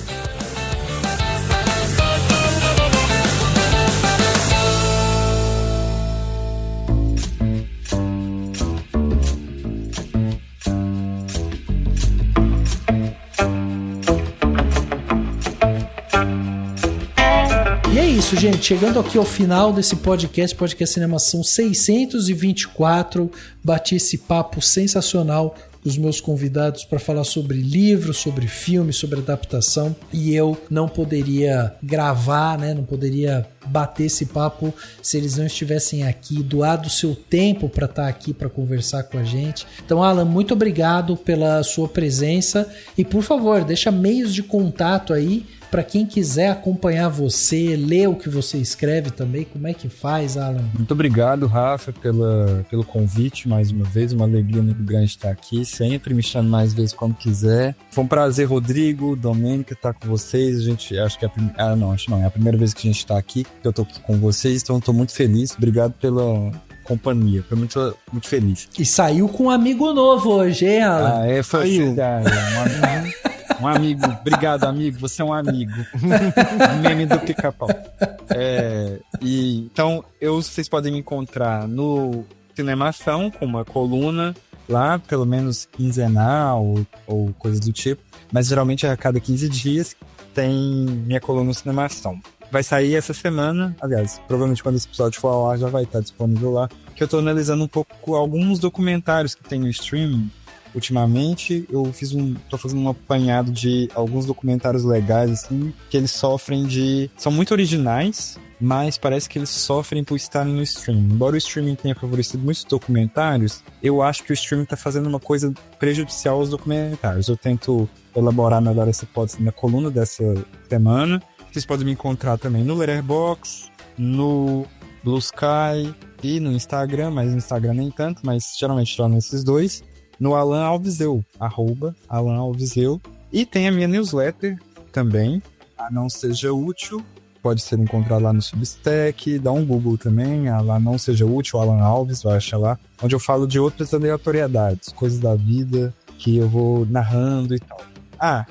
Gente, chegando aqui ao final desse podcast Cinemação 624, bati esse papo sensacional com os meus convidados para falar sobre livros, sobre filmes, sobre adaptação, e eu não poderia gravar, né? Não poderia bater esse papo se eles não estivessem aqui, doado o seu tempo para estar aqui para conversar com a gente. Então, Alan, muito obrigado pela sua presença e, por favor, deixa meios de contato aí para quem quiser acompanhar você, ler o que você escreve também. Como é que faz, Alan? Muito obrigado, Rafa, pelo convite, mais uma vez. Uma alegria muito grande estar aqui. Sempre me chame mais vezes quando quiser. Foi um prazer, Rodrigo, Domênica, estar com vocês. A gente, acho que é a primeira vez que a gente está aqui, que eu estou aqui com vocês, então estou muito feliz. Obrigado pela companhia, foi muito, muito feliz. E saiu com um amigo novo hoje, hein, Alan? Foi um amigo, obrigado, amigo, você é um amigo. Meme do Pica-Pau. Então, vocês podem me encontrar no Cinemação, com uma coluna lá, pelo menos quinzenal ou coisa do tipo, mas geralmente a cada 15 dias tem minha coluna no Cinemação. Vai sair essa semana, aliás, provavelmente quando esse episódio for ao ar já vai estar disponível lá, que eu tô analisando um pouco alguns documentários que tem no streaming. Ultimamente, tô fazendo um apanhado de alguns documentários legais, assim, que eles são muito originais, mas parece que eles sofrem por estarem no streaming. Embora o streaming tenha favorecido muitos documentários, eu acho que o streaming tá fazendo uma coisa prejudicial aos documentários. Eu tento elaborar melhor essa hipótese na coluna dessa semana. Vocês podem me encontrar também no Letterboxd, no Blue Sky e no Instagram, mas no Instagram nem tanto, mas geralmente estou nesses dois. No Alan Alveseu, @AlanAlveseu. E tem a minha newsletter também, A Não Seja Útil. Pode ser encontrado lá no Substack, dá um Google também, A Não Seja Útil, Alan Alves, vai achar lá. Onde eu falo de outras aleatoriedades, coisas da vida, que eu vou narrando e tal.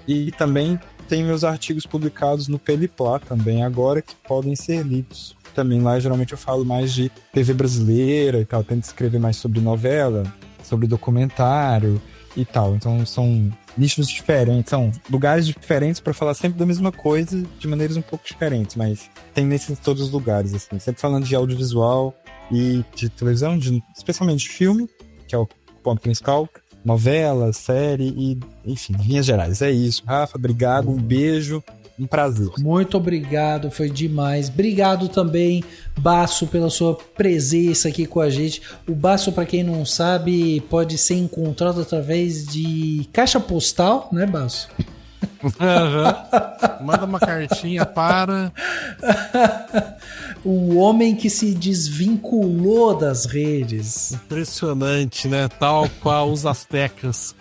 E também tem meus artigos publicados no Peliplá também agora, que podem ser lidos. Também lá, geralmente, eu falo mais de TV brasileira e tal. Tento escrever mais sobre novela, sobre documentário e tal. Então, são nichos diferentes, são lugares diferentes para falar sempre da mesma coisa, de maneiras um pouco diferentes. Mas tem nesses todos os lugares, assim. Sempre falando de audiovisual e de televisão, especialmente de filme, que é o ponto principal. Novela, série e, enfim, em linhas gerais. É isso. Rafa, obrigado. Um beijo. Um prazer. Muito obrigado, foi demais. Obrigado também, Basso, pela sua presença aqui com a gente. O Basso, para quem não sabe, pode ser encontrado através de caixa postal, né, Basso? Manda uma cartinha para... O homem que se desvinculou das redes. Impressionante, né? Tal qual os astecas.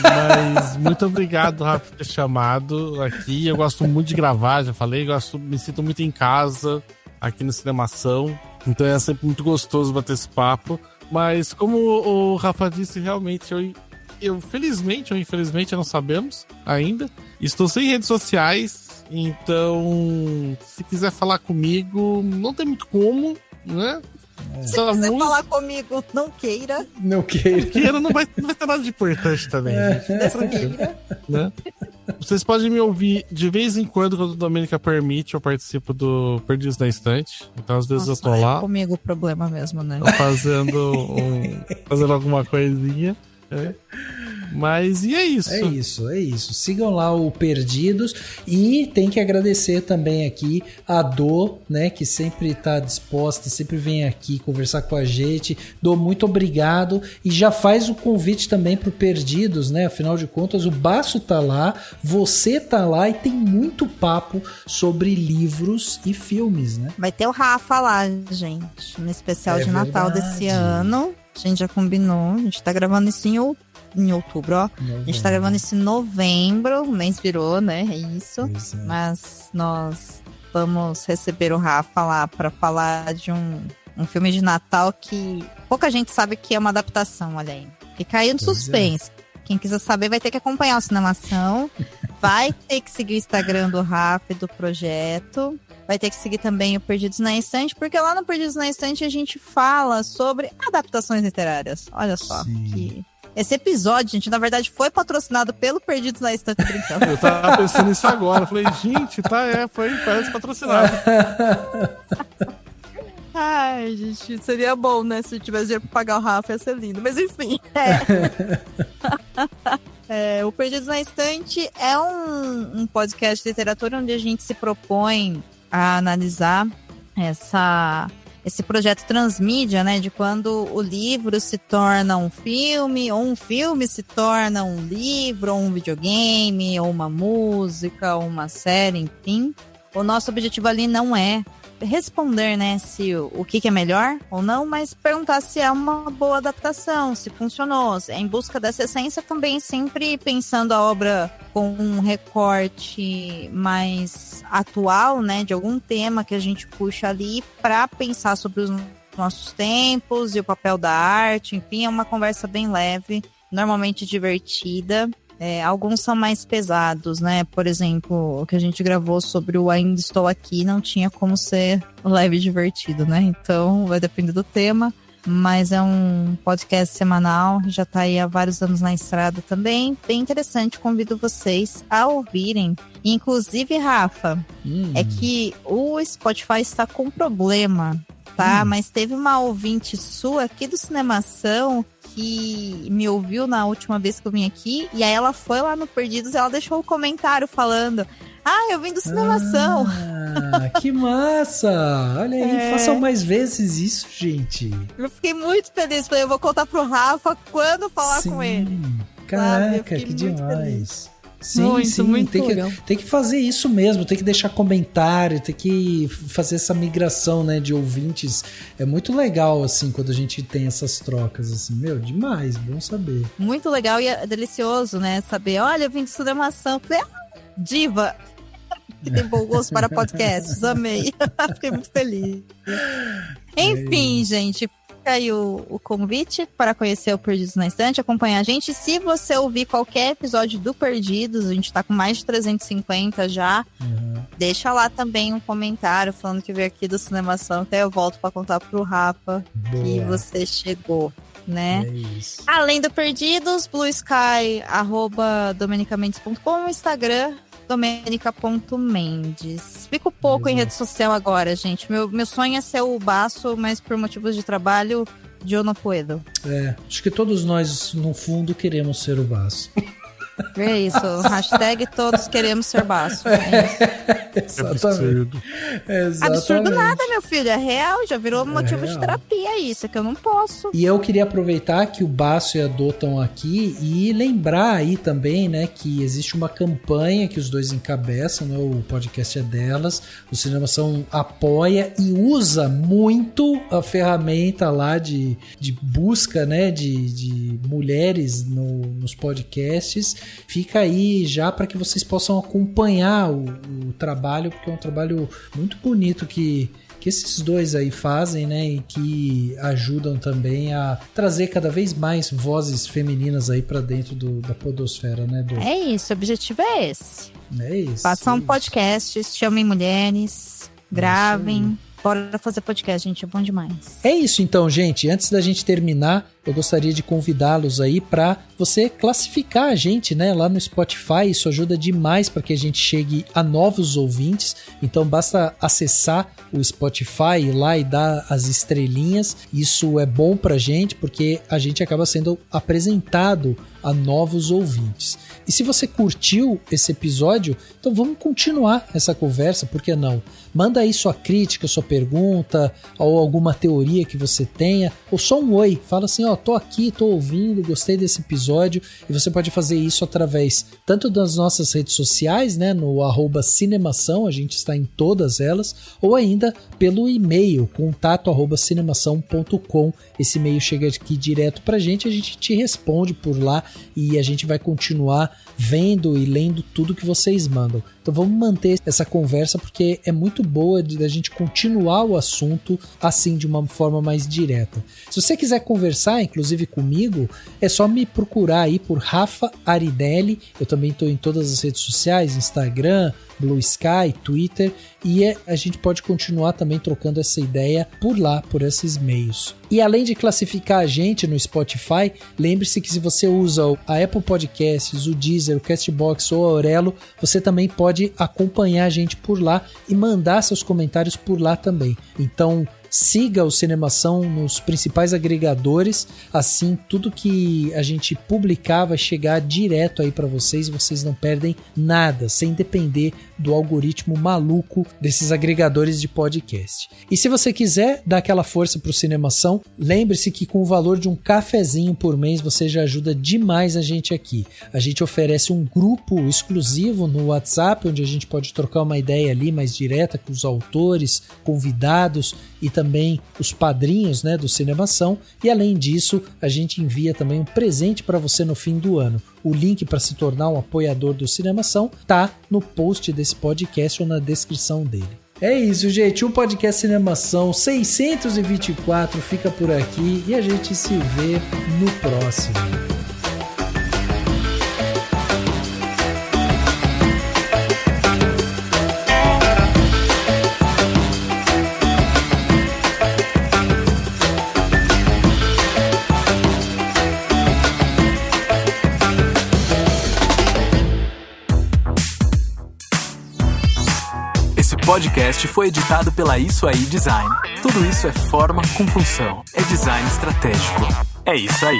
Mas muito obrigado, Rafa, por ter chamado aqui. Eu gosto muito de gravar, já falei. Me sinto muito em casa aqui no Cinemação. Então é sempre muito gostoso bater esse papo. Mas como o Rafa disse, realmente eu felizmente ou infelizmente, não sabemos ainda. Estou sem redes sociais. Então, se quiser falar comigo, não tem muito como, né? Se quiser falar comigo, não queira. Não queira. Não vai ter nada de importante também, gente. Né? Vocês podem me ouvir de vez em quando a Domênica permite, eu participo do Perdidos na Estante. Então, às vezes eu tô lá. É comigo o problema mesmo, né? Fazendo alguma coisinha. Mas e é isso. É isso. Sigam lá o Perdidos e tem que agradecer também aqui a Dô, né, que sempre tá disposta, sempre vem aqui conversar com a gente. Dô, muito obrigado e já faz o convite também pro Perdidos, né? Afinal de contas, o Basso tá lá, você tá lá e tem muito papo sobre livros e filmes, né? Vai ter o Rafa lá, gente, no especial de Natal desse ano. A gente já combinou, a gente tá gravando isso em outubro, ó. A gente tá gravando isso em novembro, o mês virou, né? É isso. Mas nós vamos receber o Rafa lá pra falar de um filme de Natal que pouca gente sabe que é uma adaptação, olha aí. Fica aí no suspense. Quem quiser saber vai ter que acompanhar o Cinemação. Vai ter que seguir o Instagram do Rafa e do projeto. Vai ter que seguir também o Perdidos na Estante, porque lá no Perdidos na Estante a gente fala sobre adaptações literárias. Olha só, que... Esse episódio, gente, na verdade foi patrocinado pelo Perdidos na Estante, brincando. Eu tava pensando nisso agora. Falei, gente, parece patrocinado. Ai, gente, seria bom, né? Se tivesse dinheiro pra pagar o Rafa, ia ser lindo. Mas enfim, o Perdidos na Estante é um podcast de literatura onde a gente se propõe a analisar esse projeto transmídia, né, de quando o livro se torna um filme, ou um filme se torna um livro, ou um videogame, ou uma música, ou uma série, enfim. O nosso objetivo ali não é responder, né, se o que é melhor ou não, mas perguntar se é uma boa adaptação, se funcionou, se é em busca dessa essência, também sempre pensando a obra com um recorte mais atual, né, de algum tema que a gente puxa ali para pensar sobre os nossos tempos e o papel da arte, enfim, é uma conversa bem leve, normalmente divertida. Alguns são mais pesados, né? Por exemplo, o que a gente gravou sobre o Ainda Estou Aqui não tinha como ser leve e divertido, né? Então, vai depender do tema. Mas é um podcast semanal, já tá aí há vários anos na estrada também. Bem interessante, convido vocês a ouvirem. Inclusive, Rafa, é que o Spotify está com problema, tá? Mas teve uma ouvinte sua aqui do Cinemação que me ouviu na última vez que eu vim aqui, e aí ela foi lá no Perdidos e ela deixou um comentário falando: eu vim do Cinemação. Que massa! Olha aí, façam mais vezes isso, gente. Eu fiquei muito feliz, falei, eu vou contar pro Rafa quando falar com ele. Caraca, que demais. Feliz. Sim, muito legal. Tem que fazer isso mesmo, tem que deixar comentário, tem que fazer essa migração, né, de ouvintes. É muito legal, assim, quando a gente tem essas trocas, assim, demais, bom saber. Muito legal e é delicioso, né, saber, olha, eu vim de Cinemação, falei, diva, que tem bom gosto para podcasts, amei, fiquei muito feliz. Enfim, gente, Fica aí o convite para conhecer o Perdidos na Estante, acompanhar a gente. Se você ouvir qualquer episódio do Perdidos, a gente tá com mais de 350 já, deixa lá também um comentário falando que veio aqui do Cinemação, até eu volto para contar pro Rafa que você chegou, né? É isso. Além do Perdidos, Blue Sky, @domenicamendes.com, Instagram, domenica.mendes. Fico pouco em rede social agora, gente. Meu sonho é ser o Baço, mas por motivos de trabalho, eu não puedo. Acho que todos nós, no fundo, queremos ser o Baço. É isso. Hashtag todos queremos ser Baço. Exatamente. Absurdo nada, meu filho. É real. Já virou motivo de terapia isso. É que eu não posso. E eu queria aproveitar que o Baço e a Dô estão aqui e lembrar aí também, né, que existe uma campanha que os dois encabeçam, né, o podcast é delas, o Cinemação apoia e usa muito a ferramenta lá de busca, né, de mulheres nos podcasts. Fica aí já para que vocês possam acompanhar o trabalho, porque é um trabalho muito bonito que esses dois aí fazem, né, e que ajudam também a trazer cada vez mais vozes femininas aí para dentro da podosfera, né, É isso, o objetivo é esse. É isso. Façam um podcast, chamem mulheres, gravem. Bora fazer podcast, gente, é bom demais. É isso então, gente. Antes da gente terminar, eu gostaria de convidá-los aí para você classificar a gente, né, lá no Spotify. Isso ajuda demais para que a gente chegue a novos ouvintes. Então basta acessar o Spotify, ir lá e dar as estrelinhas. Isso é bom pra gente porque a gente acaba sendo apresentado a novos ouvintes. E se você curtiu esse episódio, então vamos continuar essa conversa, por que não? Manda aí sua crítica, sua pergunta, ou alguma teoria que você tenha, ou só um oi, fala assim, tô aqui, tô ouvindo, gostei desse episódio, e você pode fazer isso através tanto das nossas redes sociais, né, no @cinemação, a gente está em todas elas, ou ainda pelo e-mail, contato@cinemação.com. Esse e-mail chega aqui direto pra gente, a gente te responde por lá e a gente vai continuar vendo e lendo tudo que vocês mandam. Então vamos manter essa conversa porque é muito boa da gente continuar o assunto assim de uma forma mais direta. Se você quiser conversar, inclusive comigo, é só me procurar aí por Rafa Aridelli. Eu também estou em todas as redes sociais, Instagram, Blue Sky, Twitter, e a gente pode continuar também trocando essa ideia por lá, por esses meios. E além de classificar a gente no Spotify, lembre-se que se você usa a Apple Podcasts, o Deezer, o Castbox ou a Aurelo, você também pode acompanhar a gente por lá e mandar seus comentários por lá também. Então, siga o Cinemação nos principais agregadores, assim tudo que a gente publicar vai chegar direto aí para vocês e vocês não perdem nada, sem depender do algoritmo maluco desses agregadores de podcast. E se você quiser dar aquela força pro Cinemação, lembre-se que com o valor de um cafezinho por mês você já ajuda demais a gente aqui. A gente oferece um grupo exclusivo no WhatsApp, onde a gente pode trocar uma ideia ali mais direta com os autores, convidados e também os padrinhos, né, do Cinemação, e além disso a gente envia também um presente para você no fim do ano. O link para se tornar um apoiador do Cinemação tá no post desse podcast ou na descrição dele. É isso, gente, o podcast Cinemação 624 fica por aqui e a gente se vê no próximo. O podcast foi editado pela Isso Aí Design. Tudo isso é forma com função. É design estratégico. É isso aí.